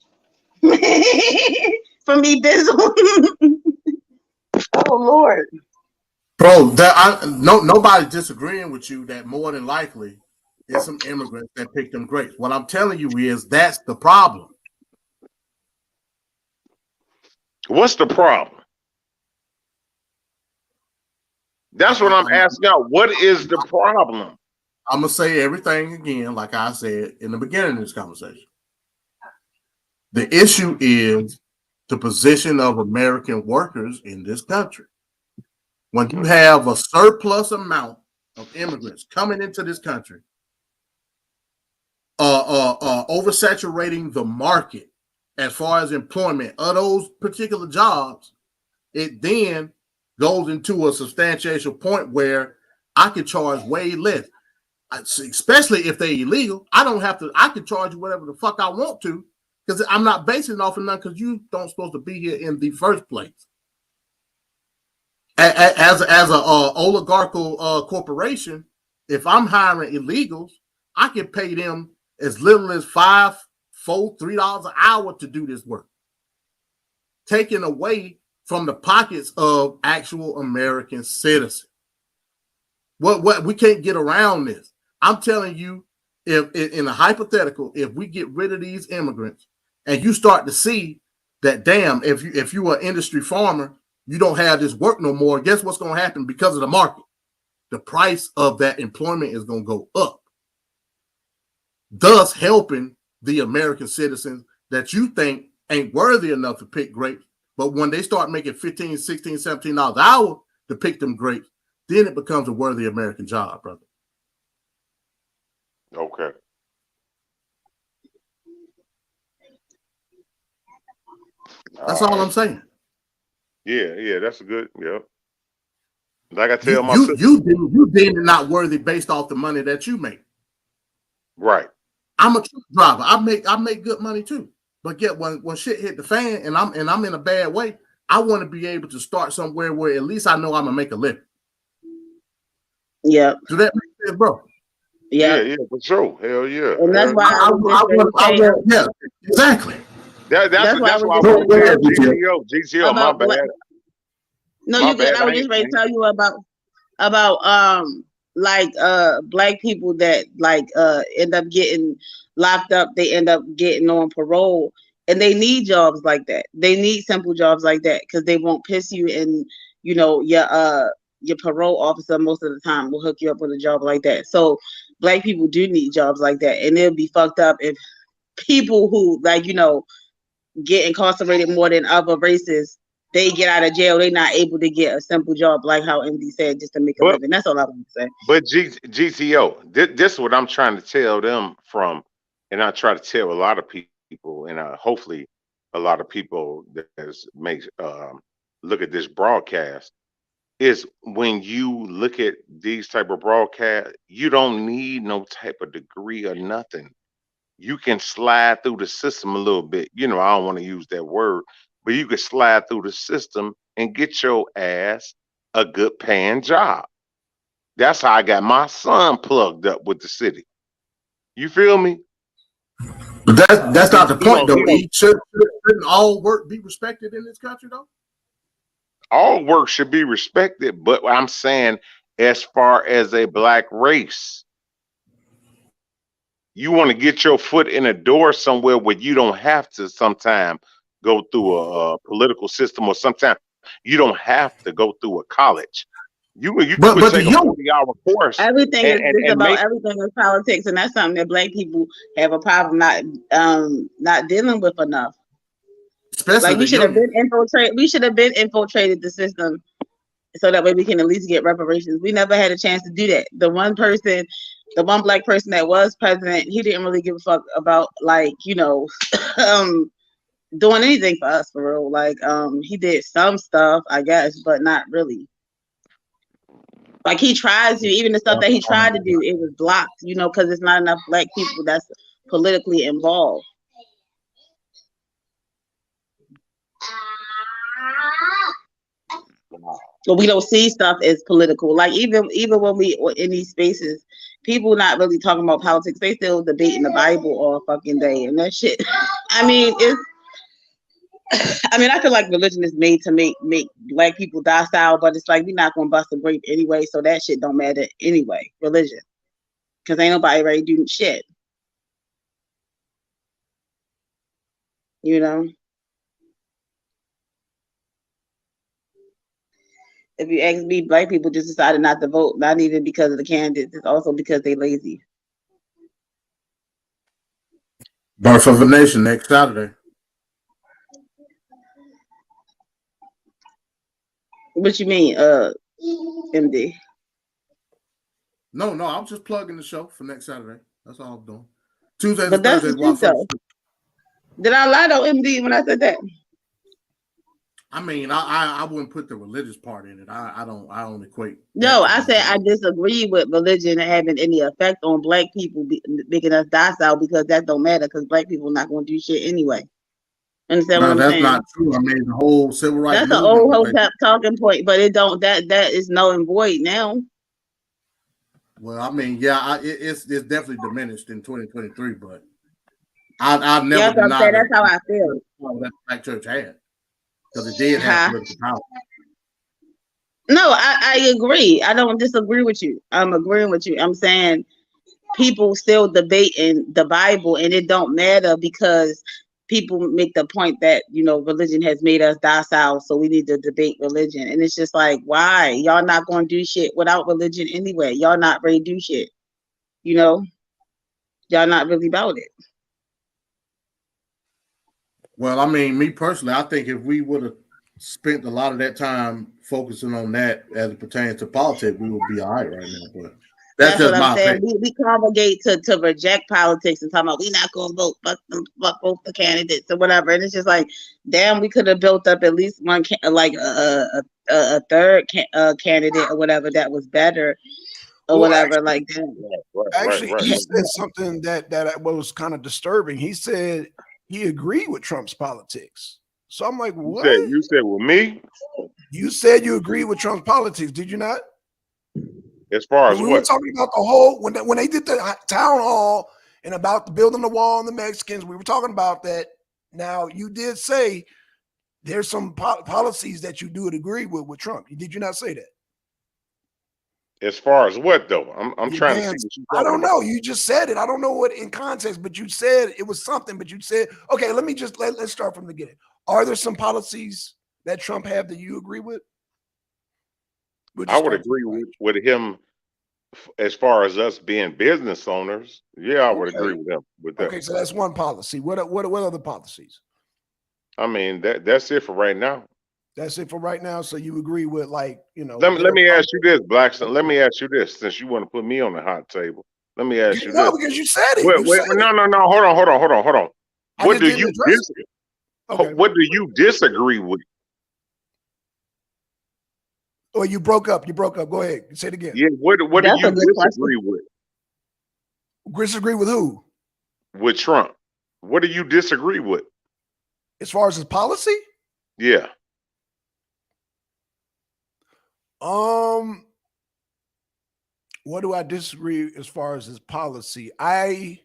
For me, this one. Oh Lord. Bro, nobody disagreeing with you that more than likely It's some immigrants that pick them grapes. What I'm telling you is that's the problem. What's the problem? That's what I'm asking out. What is the problem? I'm gonna say everything again, like I said in the beginning of this conversation. The issue is the position of American workers in this country. When you have a surplus amount of immigrants coming into this country, oversaturating the market as far as employment of those particular jobs, it then goes into a substantial point where I can charge way less, especially if they're illegal. I can charge you whatever the fuck I want to because I'm not basing it off of nothing because you don't supposed to be here in the first place. As an oligarchical corporation, if I'm hiring illegals, I can pay them as little as $5, $4, $3 an hour to do this work, taken away from the pockets of actual American citizens. What we can't get around this. I'm telling you, if in a hypothetical, if we get rid of these immigrants and you start to see that, damn, if you are an industry farmer, you don't have this work no more, guess what's going to happen because of the market? The price of that employment is going to go up, thus helping the American citizens that you think ain't worthy enough to pick grapes. But when they start making $15, $16, $17 an hour to pick them grapes, then it becomes a worthy American job, brother. Okay. That's all I'm saying. Yeah, that's a good. Yeah. Like I tell my sister, you deem it not worthy based off the money that you make. Right. I'm a truck driver. I make good money too. But yet when shit hit the fan and I'm in a bad way, I want to be able to start somewhere where at least I know I'm gonna make a living. Yeah. Do that make sense, bro? Yeah, for sure. Hell yeah. And that's why yeah, exactly. That's why I was GTO, my bad. No, you good. I was just ready to tell you about black people that end up getting locked up. They end up getting on parole, and they need jobs like that. They need simple jobs like that because they won't piss you, and your parole officer most of the time will hook you up with a job like that. So black people do need jobs like that, and it'll be fucked up if people who get incarcerated more than other races, they get out of jail, they're not able to get a simple job like how MD said, just to make a living. That's all I want to say. But GTO, this is what I'm trying to tell them from, and I try to tell a lot of people, and hopefully a lot of people that look at this broadcast, is when you look at these type of broadcasts, you don't need no type of degree or nothing. You can slide through the system a little bit. I don't want to use that word, but you can slide through the system and get your ass a good paying job. That's how I got my son plugged up with the city. You feel me? But that's not the point, though. Shouldn't all work be respected in this country, though? All work should be respected, but I'm saying as far as a black race, you want to get your foot in a door somewhere where you don't have to sometime go through a political system, or sometimes you don't have to go through a college. You could take a 40-hour course. Everything everything is politics, and that's something that black people have a problem not dealing with enough. Especially we should have been infiltrated. We should have been infiltrated the system so that way we can at least get reparations. We never had a chance to do that. The one black person that was president, he didn't really give a fuck about doing anything for us, for real. He did some stuff, I guess, but not really. He tried to, even the stuff that he tried to do, it was blocked, because there's not enough black people that's politically involved. But we don't see stuff as political. Even when we in these spaces, people not really talking about politics. They still debating the Bible all fucking day and that shit. I feel like religion is made to make black people docile, but it's we're not gonna bust a grape anyway, so that shit don't matter anyway. Religion. because ain't nobody ready to do shit. You know, if you ask me, black people just decided not to vote, not even because of the candidates, it's also because they lazy. Birth of a Nation next Saturday. What you mean, MD? No, I'm just plugging the show for next Saturday. That's all I'm doing. Tuesdays But and that's the Thursdays. truth, though. Did I lie though, MD, when I said that? I mean, I wouldn't put the religious part in it. I don't equate. No, I said I disagree with religion having any effect on black people making us docile, because that don't matter, because black people not going to do shit anyway. Understand what I'm that's saying? not true. I mean, the whole civil rights That's an movement. old talking point, but it don't that is null and void now. Well, I mean, yeah, it's definitely diminished in 2023, but I've never denied that's how I feel. that the black church had, because it did have political power. No, I agree. I don't disagree with you. I'm agreeing with you. I'm saying people still debating the Bible, and it don't matter, because people make the point that, you know, religion has made us docile, so we need to debate religion. And it's just like, why? Y'all not going to do shit without religion anyway. Y'all not ready to do shit. You know? Y'all not really about it. Well, I mean, me personally, I think if we would have spent a lot of that time focusing on that as it pertains to politics, we would be all right right now. But that's just what my I'm saying. opinion. We congregate to reject politics and talking about we not going to vote, fuck both the candidates or whatever. And it's just like, damn, we could have built up at least one, like a third candidate or whatever that was better or whatever. Like that. Actually, he said something that was kind of disturbing. He said he agreed with Trump's politics. So I'm like, what? You said with me? You said you agreed with Trump's politics, did you not? As far as we what? were talking about the whole when they did the town hall and about the building the wall and the Mexicans, we were talking about that. Now you did say there's some policies that you do agree with Trump. Did you not say that? As far as what though? I'm trying to see what you're I don't talking know. You just said it. I don't know what in context, but you said it was something. But you said, okay, let's start from the beginning. Are there some policies that Trump have that you agree with? I would agree with him as far as us being business owners. Yeah, I would agree with him with that. Okay, so that's one policy. What other policies? I mean, that's it for right now. That's it for right now. So you agree with, like, you know. Let me ask you this, Blackson. Let me ask you this, since you want to put me on the hot table. Let me ask you this. Because you said it. No. Hold on. What do you disagree? Okay. What do you disagree with? Oh, you broke up. Go ahead. Say it again. Yeah. What do you disagree with? Disagree with who? With Trump. What do you disagree with? As far as his policy? Yeah. What do I disagree as far as his policy? I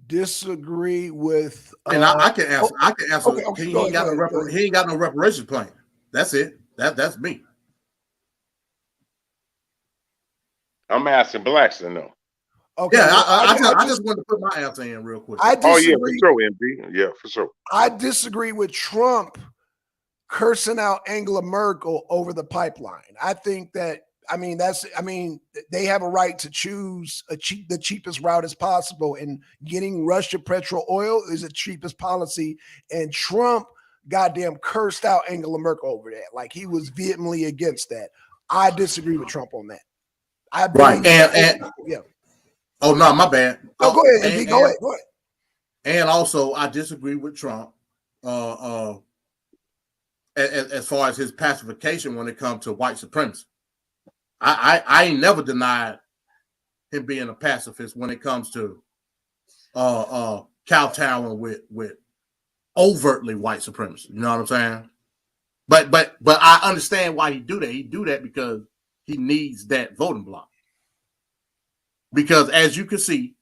disagree with. And I can answer. I can answer. Okay, he ain't got no reparations plan. That's it. That's me. I'm asking Blackson though. Okay. Yeah, I just want to put my answer in real quick. Oh yeah, for sure, MD. Yeah, for sure. I disagree with Trump cursing out Angela Merkel over the pipeline. I think that, they have a right to choose the cheapest route as possible, and getting Russia petrol oil is the cheapest policy. And Trump goddamn cursed out Angela Merkel over that. Like, he was vehemently against that. I disagree with Trump on that. Right. Yeah. Oh no, my bad. No, go ahead. Go ahead. And also, I disagree with Trump as far as his pacification when it comes to white supremacy. I ain't never denied him being a pacifist when it comes to kowtowing with overtly white supremacy. You know what I'm saying? But I understand why he do that. He do that because he needs that voting bloc. Because as you can see,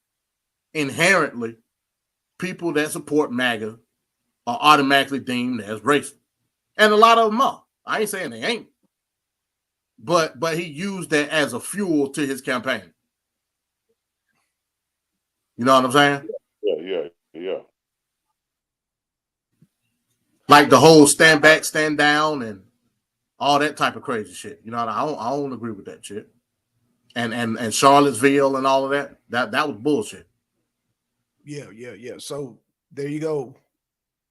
inherently, people that support MAGA are automatically deemed as racist. And a lot of them are. I ain't saying they ain't. But he used that as a fuel to his campaign. You know what I'm saying? Yeah. Like the whole stand back, stand down, and all that type of crazy shit. You know, I don't agree with that shit. And Charlottesville and all of that. That was bullshit. Yeah. So there you go.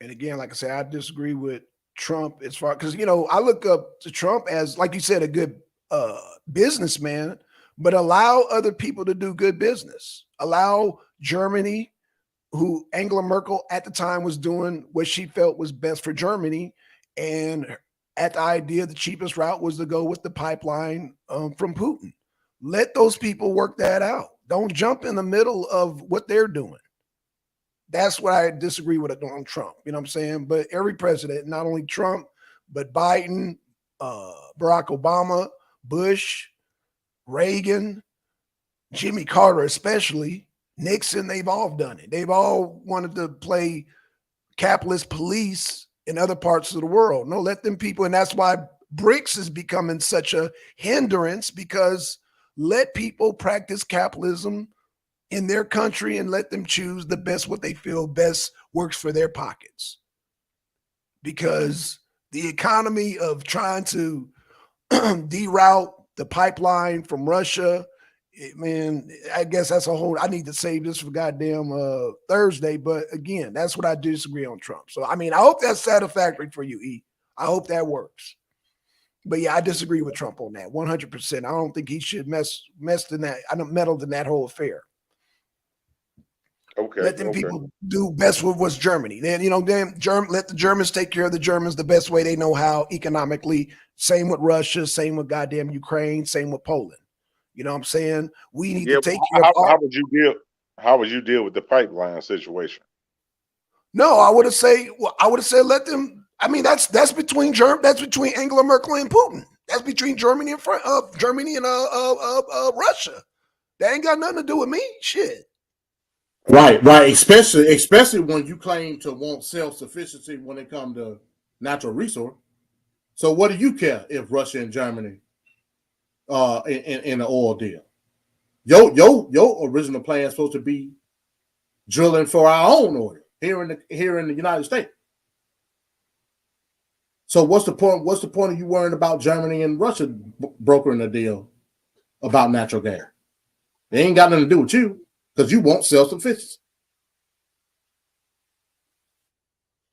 And again, like I said, I disagree with Trump as far because I look up to Trump as, like you said, a good businessman, but allow other people to do good business. Allow Germany, who Angela Merkel at the time was doing what she felt was best for Germany, and at the idea the cheapest route was to go with the pipeline from Putin. Let those people work that out. Don't jump in the middle of what they're doing. That's what I disagree with on Trump. You know what I'm saying? But every president, not only Trump, but Biden, Barack Obama, Bush, Reagan, Jimmy Carter, especially Nixon, they've all done it. They've all wanted to play capitalist police in other parts of the world. No, let them people. And that's why BRICS is becoming such a hindrance, because let people practice capitalism in their country and let them choose the best, what they feel best works for their pockets. Because the economy of trying to deroute the pipeline from Russia, man, I guess that's a whole, I need to save this for goddamn Thursday. But again, that's what I disagree on Trump. So, I mean, I hope that's satisfactory for you, E. I hope that works. But yeah, I disagree with Trump on that 100%. I don't think he should meddled in that whole affair. Okay. Let them people do best with what's Germany. Then, let the Germans take care of the Germans the best way they know how economically. Same with Russia, same with goddamn Ukraine, same with Poland. You know what I'm saying? We need to take care of all. How would you deal with the pipeline situation? No, I would have said let them. I mean, that's between Angela Merkel and Putin. That's between Germany and Russia. That ain't got nothing to do with me. Shit. Right. Especially when you claim to want self-sufficiency when it comes to natural resource. So what do you care if Russia and Germany in the oil deal? Your original plan is supposed to be drilling for our own oil here in the United States. So what's the point? What's the point of you worrying about Germany and Russia brokering a deal about natural gas? It ain't got nothing to do with you, because you want self-sufficiency.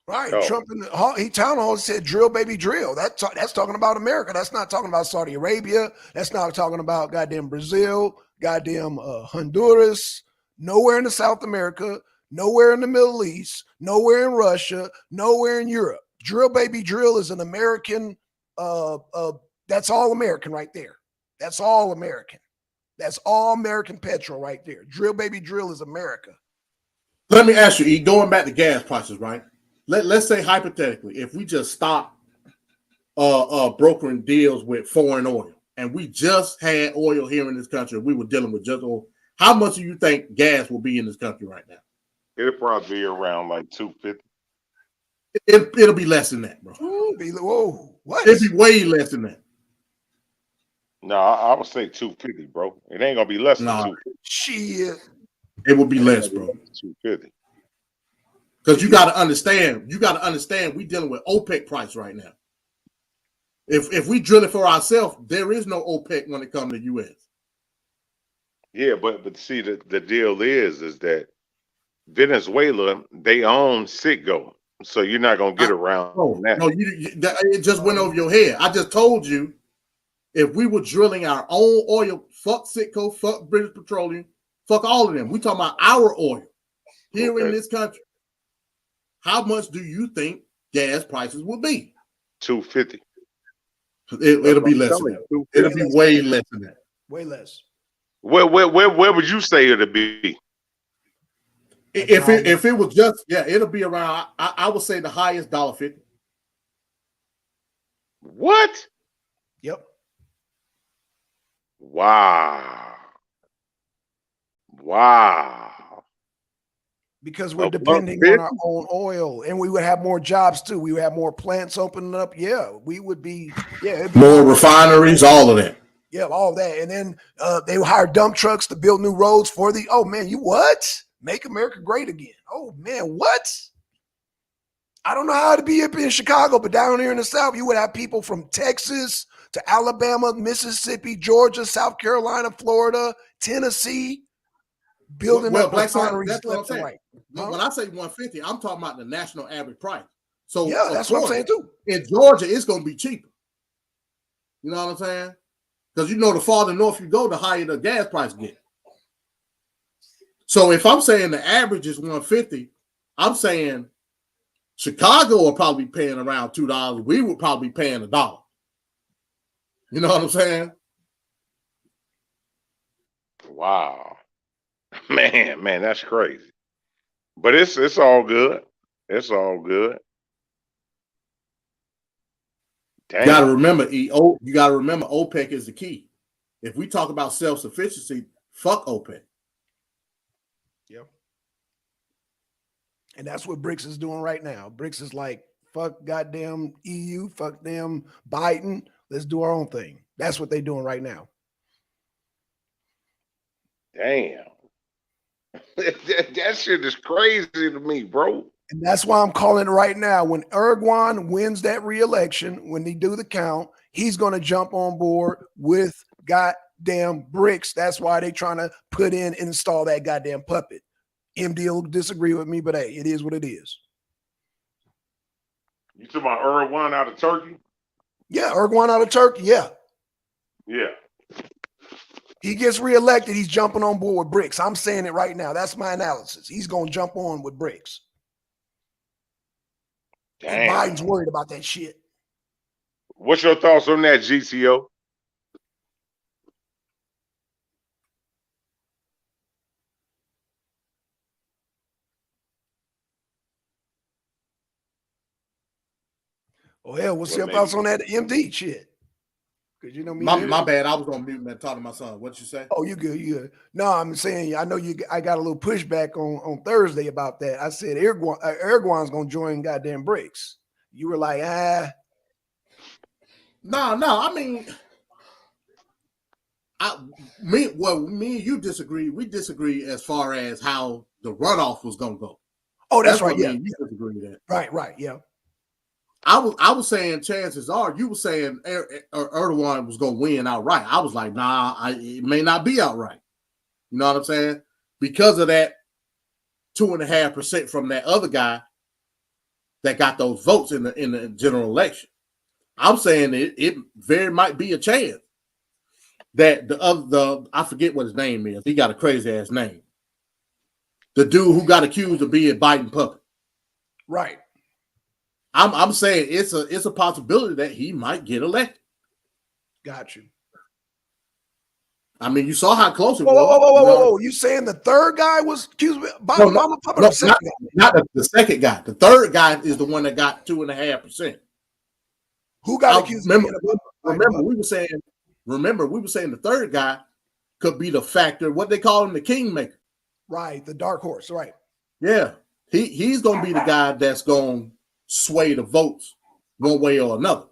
Right. Trump in the town hall said, drill, baby, drill. That's talking about America. That's not talking about Saudi Arabia. That's not talking about goddamn Brazil, goddamn Honduras, nowhere in the South America, nowhere in the Middle East, nowhere in Russia, nowhere in Europe. Drill, baby, drill is an American. That's all American right there. That's all American. That's all American petrol right there. Drill, baby, drill is America. Let me ask you, E, going back to gas prices, right? Let's say hypothetically, if we just stop brokering deals with foreign oil, and we just had oil here in this country, we were dealing with just oil, how much do you think gas will be in this country right now? It'll probably be around like $2.50. It'll be less than that, bro. Whoa, what? It'll be way less than that. No, I would say $2.50, bro. It ain't gonna be less than $2.50. Shit. It will be less, bro. $2.50. Because you got to understand, we dealing with OPEC price right now. If we drill it for ourselves, there is no OPEC when it comes to U.S. Yeah, but see, the deal is that Venezuela, they own Citgo, so you're not gonna get around that. No, it just went over your head. I just told you, if we were drilling our own oil, fuck Citgo, fuck British Petroleum, fuck all of them. We talking about our oil here in this country. How much do you think gas prices will be? $2.50. It'll be less than that. It'll be way less than that. Way less. Where would you say it'll be? If it was just, it'll be around. I would say the highest $1.50. What? Yep. Wow. Because we're depending on our own oil, and we would have more jobs too. We would have more plants opening up. Yeah, we would be. Yeah, more refineries, all of that. Yeah, all that, and then they would hire dump trucks to build new roads for the. Oh man, you what? Make America great again. Oh man, what? I don't know how to be up in Chicago, but down here in the South, you would have people from Texas to Alabama, Mississippi, Georgia, South Carolina, Florida, Tennessee, building up refineries that's what I'm left and saying. right. Huh? When I say 150, I'm talking about the national average price. So yeah, that's what I'm saying too. In Georgia, it's going to be cheaper. You know what I'm saying? Because you know, the farther north you go, the higher the gas price get. So if I'm saying the average is 150, I'm saying Chicago will probably be paying around $2. We would probably be paying $1. You know what I'm saying? Wow. Man, that's crazy. But it's all good. It's all good. Damn. You gotta remember, you gotta remember OPEC is the key. If we talk about self-sufficiency, fuck OPEC. Yep. And that's what BRICS is doing right now. BRICS is like, fuck goddamn EU, fuck damn Biden. Let's do our own thing. That's what they're doing right now. Damn. that shit is crazy to me, bro. And that's why I'm calling it right now. When Erdogan wins that re-election, when they do the count, he's going to jump on board with goddamn BRICS. That's why they're trying to put in and install that goddamn puppet. MD will disagree with me, but hey, it is what it is. You talking about Erdogan out of Turkey? Yeah, Erdogan out of Turkey, yeah. Yeah. He gets reelected, he's jumping on board with BRICS. I'm saying it right now. That's my analysis. He's going to jump on with BRICS. Damn. And Biden's worried about that shit. What's your thoughts on that, GCO? Oh hell, what's your thoughts on that MD shit? Because you know me. My bad. I was on mute, man, talking to my son. What you say? Oh, you good? You good? No, I'm saying I know you. I got a little pushback on Thursday about that. I said Erdogan's gonna join goddamn BRICS. You were like, No. I mean, me and you disagree. We disagree as far as how the runoff was gonna go. Oh, that's right. What Yeah, me and you disagree that. Right. Yeah. I was saying chances are you were saying Erdogan was going to win outright. I was like, nah, it may not be outright. You know what I'm saying? Because of that 2.5% from that other guy that got those votes in the general election. I'm saying it very might be a chance that the I forget what his name is. He got a crazy ass name. The dude who got accused of being Biden puppet. Right. I'm saying it's a possibility that he might get elected. Got you. I mean, you saw how close it was. Whoa. You saying the third guy was accused of Obama puppet? Not the second guy. The third guy is the one that got 2.5%. Who got accused? Remember, we were saying the third guy could be the factor. What they call him, the kingmaker. Right, the dark horse. Right. Yeah, he's going to be the guy that's going to sway the votes one way or another.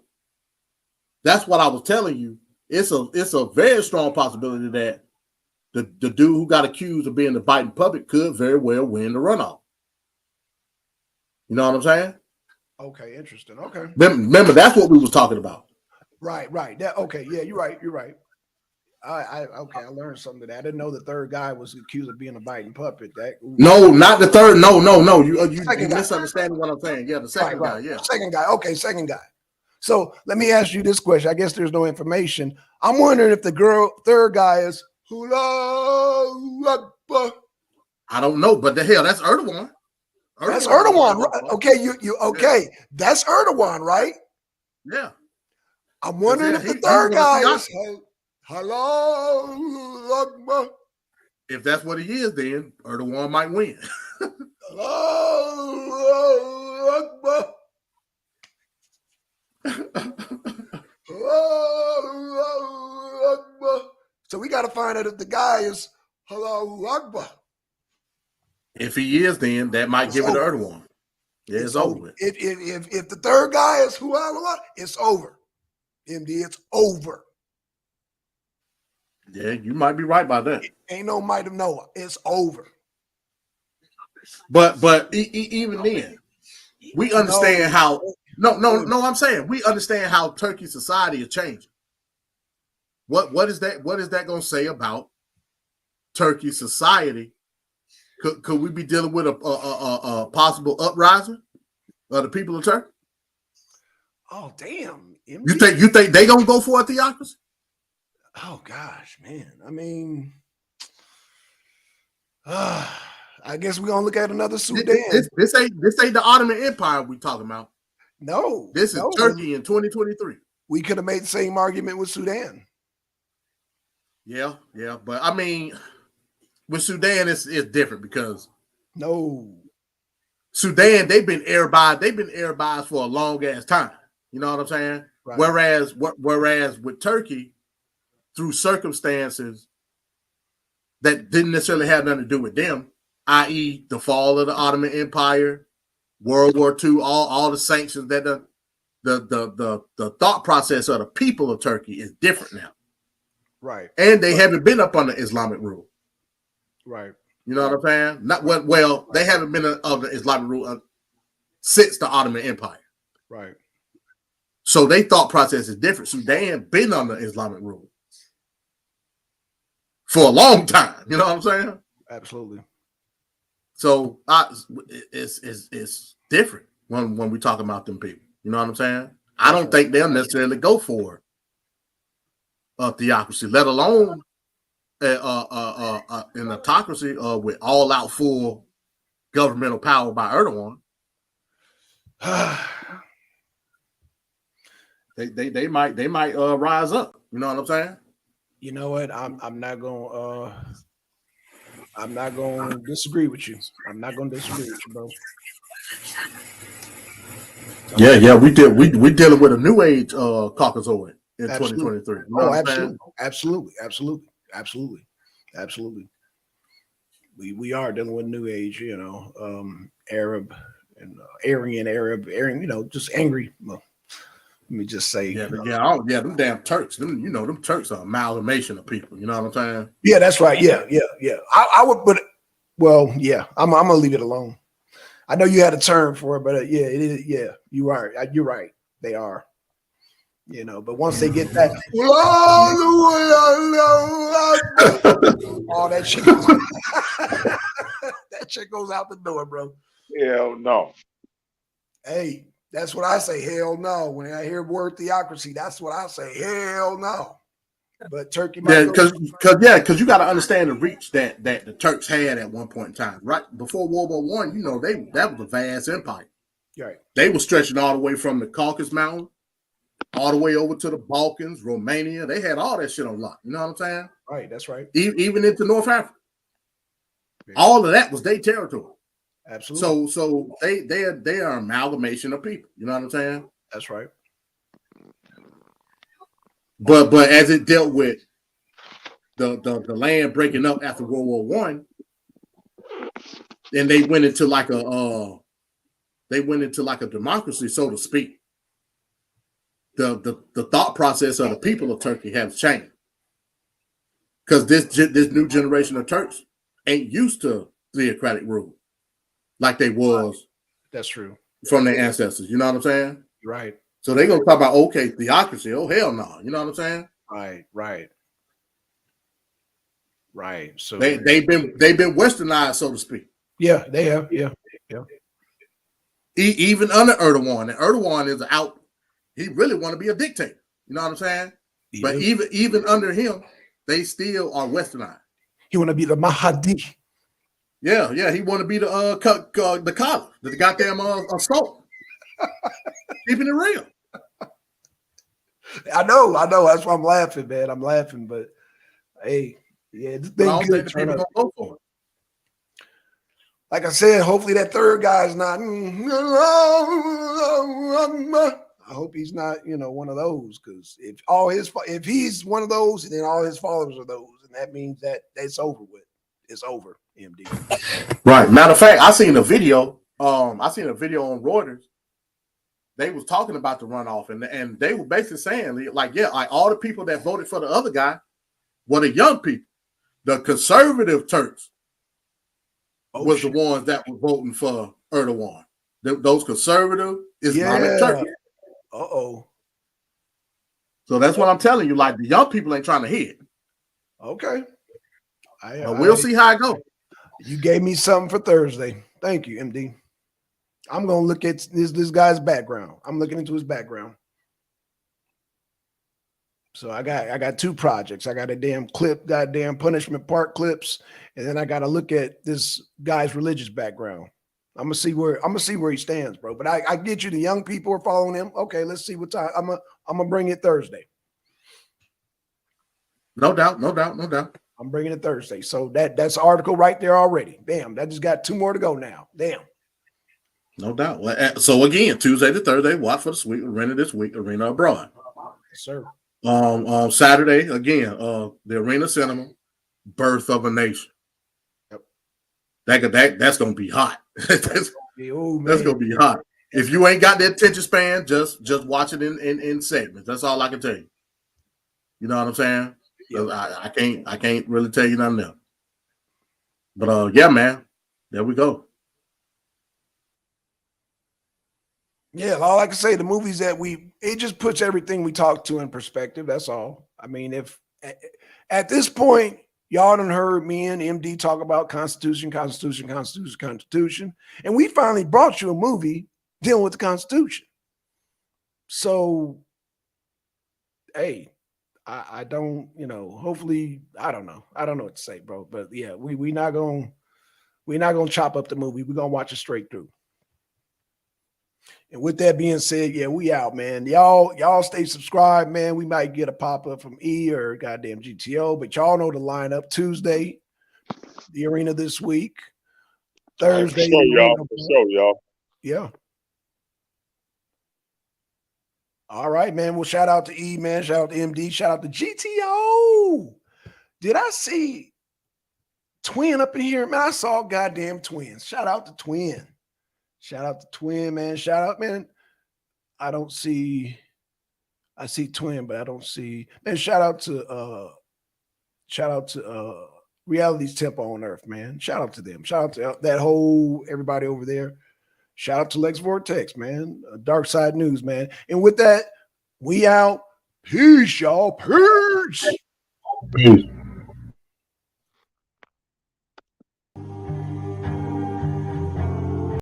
That's what I was telling you. It's a very strong possibility that the dude who got accused of being the Biden puppet could very well win the runoff. You know what I'm saying? Okay, interesting. Okay. Remember, that's what we was talking about. Right. That okay. Yeah, you're right. I learned something today. I didn't know the third guy was accused of being a Biden puppet. No, not the third. No. You misunderstanding what I'm saying. Yeah, the second guy. Yeah, second guy. Okay, second guy. So let me ask you this question. I guess there's no information. I'm wondering if the third guy is Hula. I don't know, but the hell, that's Erdogan. That's Erdogan. Okay, you okay? Yeah. That's Erdogan, right? Yeah. I'm wondering if the third guy is Hello. If that's what he is, then Erdogan might win. So we got to find out if the guy is Allahu Akbar. If he is, then that might give it to Erdogan. Yeah, it's over. If the third guy is Allahu, it's over. MD, it's over. Yeah, you might be right about that. Ain't no might of Noah. It's over. But even then, we understand how. No. I'm saying we understand how Turkey society is changing. What is that? What is that going to say about Turkey society? Could we be dealing with a possible uprising of the people of Turkey? Oh damn! You think they gonna go for a theocracy? Oh gosh, man. I mean, I guess we're gonna look at another Sudan. This ain't the Ottoman Empire we talking about. No, this is Turkey in 2023. We could have made the same argument with Sudan. Yeah, but I mean, with Sudan, it's different because Sudan they've been Arabized for a long ass time. You know what I'm saying? Right. Whereas with Turkey, through circumstances that didn't necessarily have nothing to do with them, i.e., the fall of the Ottoman Empire, World War II, all the sanctions that the thought process of the people of Turkey is different now. Right. And they haven't been up under Islamic rule. Right. You know what I'm saying? They haven't been under Islamic rule since the Ottoman Empire. Right. So their thought process is different. Sudan been under Islamic rule for a long time. You know what I'm saying? Absolutely. So it's different when we talk about them people. You know what I'm saying? I don't think they'll necessarily go for a theocracy, let alone an autocracy with all out full governmental power by Erdogan. They might rise up. You know what I'm saying? You know what? I'm not gonna disagree with you. I'm not gonna disagree with you, bro. Yeah, we dealing with a new age Caucasoid in 2023. You know absolutely. We are dealing with new age, Arab and Aryan, just angry. Well, let me just say, them damn Turks. Them Turks are amalgamation of people. You know what I'm saying? Yeah, that's right. Yeah. I would, but well, yeah. I'm gonna leave it alone. I know you had a term for it, but yeah, it is. Yeah, you are. You're right. They are. But once they get that, all that shit, that shit goes out the door, bro. Hell no. Hey, that's what I say. Hell no. When I hear word theocracy, that's what I say. Hell no. But Turkey, because you got to understand the reach that the Turks had at one point in time, right before World War I. That was a vast empire. Right. They were stretching all the way from the Caucasus Mountain, all the way over to the Balkans, Romania. They had all that shit on lock. You know what I'm saying? Right. That's right. Even into North Africa. Yeah. All of that was their territory. Absolutely. So they are an amalgamation of people. You know what I'm saying? That's right. But as it dealt with the land breaking up after World War I, then they went into like a democracy, so to speak. The thought process of the people of Turkey has changed because this new generation of Turks ain't used to theocratic rule like they was. That's true. From their ancestors. You know what I'm saying? Right. So they're gonna talk about theocracy. Oh hell no! You know what I'm saying? Right. So they've been westernized, so to speak. Yeah, they have. Yeah. Even under Erdogan, and Erdogan is out. He really want to be a dictator. You know what I'm saying? But even under him, they still are westernized. He want to be the Mahdi. Yeah. He want to be the collar, the goddamn assault. Keeping it real. I know. That's why I'm laughing, man. I'm laughing, but hey, yeah, this thing good. Turn up. Go for it. Like I said, hopefully that third guy's not. I hope he's not, one of those. Because if he's one of those, then all his followers are those, and that means that it's over with. It's over, MD. Right. Matter of fact, I seen a video. On Reuters. They was talking about the runoff, and they were basically saying, like all the people that voted for the other guy were the young people, the conservative Turks was the ones that were voting for Erdogan. Those conservative Islamic Turks. Uh-oh. So that's what I'm telling you. Like, the young people ain't trying to hear it. Okay. But we'll see how it goes. You gave me something for Thursday. Thank you, MD. I'm gonna look at this guy's background. I'm looking into his background. So I got two projects. I got a damn goddamn Punishment Park clips, and then I got to look at this guy's religious background. I'm gonna see where he stands, bro. But I get you. The young people are following him. Okay, let's see what time. I'm gonna bring it Thursday. No doubt. I'm bringing it Thursday. So that's an article right there already. Damn, that just got 2 more to go now. Damn. No doubt. So again, Tuesday to Thursday, watch for the suite. Arena this week, Arena Abroad. Yes, sir. Saturday again, the Arena Cinema, Birth of a Nation. Yep. That's gonna be hot. that's gonna be hot. If you ain't got that attention span, just watch it in segments. That's all I can tell you. You know what I'm saying? Yep. I can't really tell you nothing else. But yeah, man, there we go. Yeah, all I can say, the movies that it just puts everything we talked to in perspective. That's all. I mean, if at this point, y'all done heard me and MD talk about Constitution, and we finally brought you a movie dealing with the Constitution. So, hey, I don't, hopefully, I don't know what to say, bro. But yeah, we're not gonna chop up the movie. We're gonna watch it straight through. And with that being said, yeah, we out, man. Y'all stay subscribed, man. We might get a pop-up from E or goddamn GTO, but y'all know the lineup. Tuesday, the arena this week. Thursday, for sure, y'all. Yeah. All right, man. Well, shout out to E, man. Shout out to MD. Shout out to GTO. Did I see Twin up in here? Man, I saw goddamn Twins. Shout out to Twin. Shout out to Twin, man. Shout out, man. I see Twin, but I don't see, man. Shout out to Reality's Tempo on Earth, man. Shout out to them. Shout out to that whole everybody over there. Shout out to Lex Vortex, man. Dark Side News, man. And with that, we out. Peace, y'all. Peace.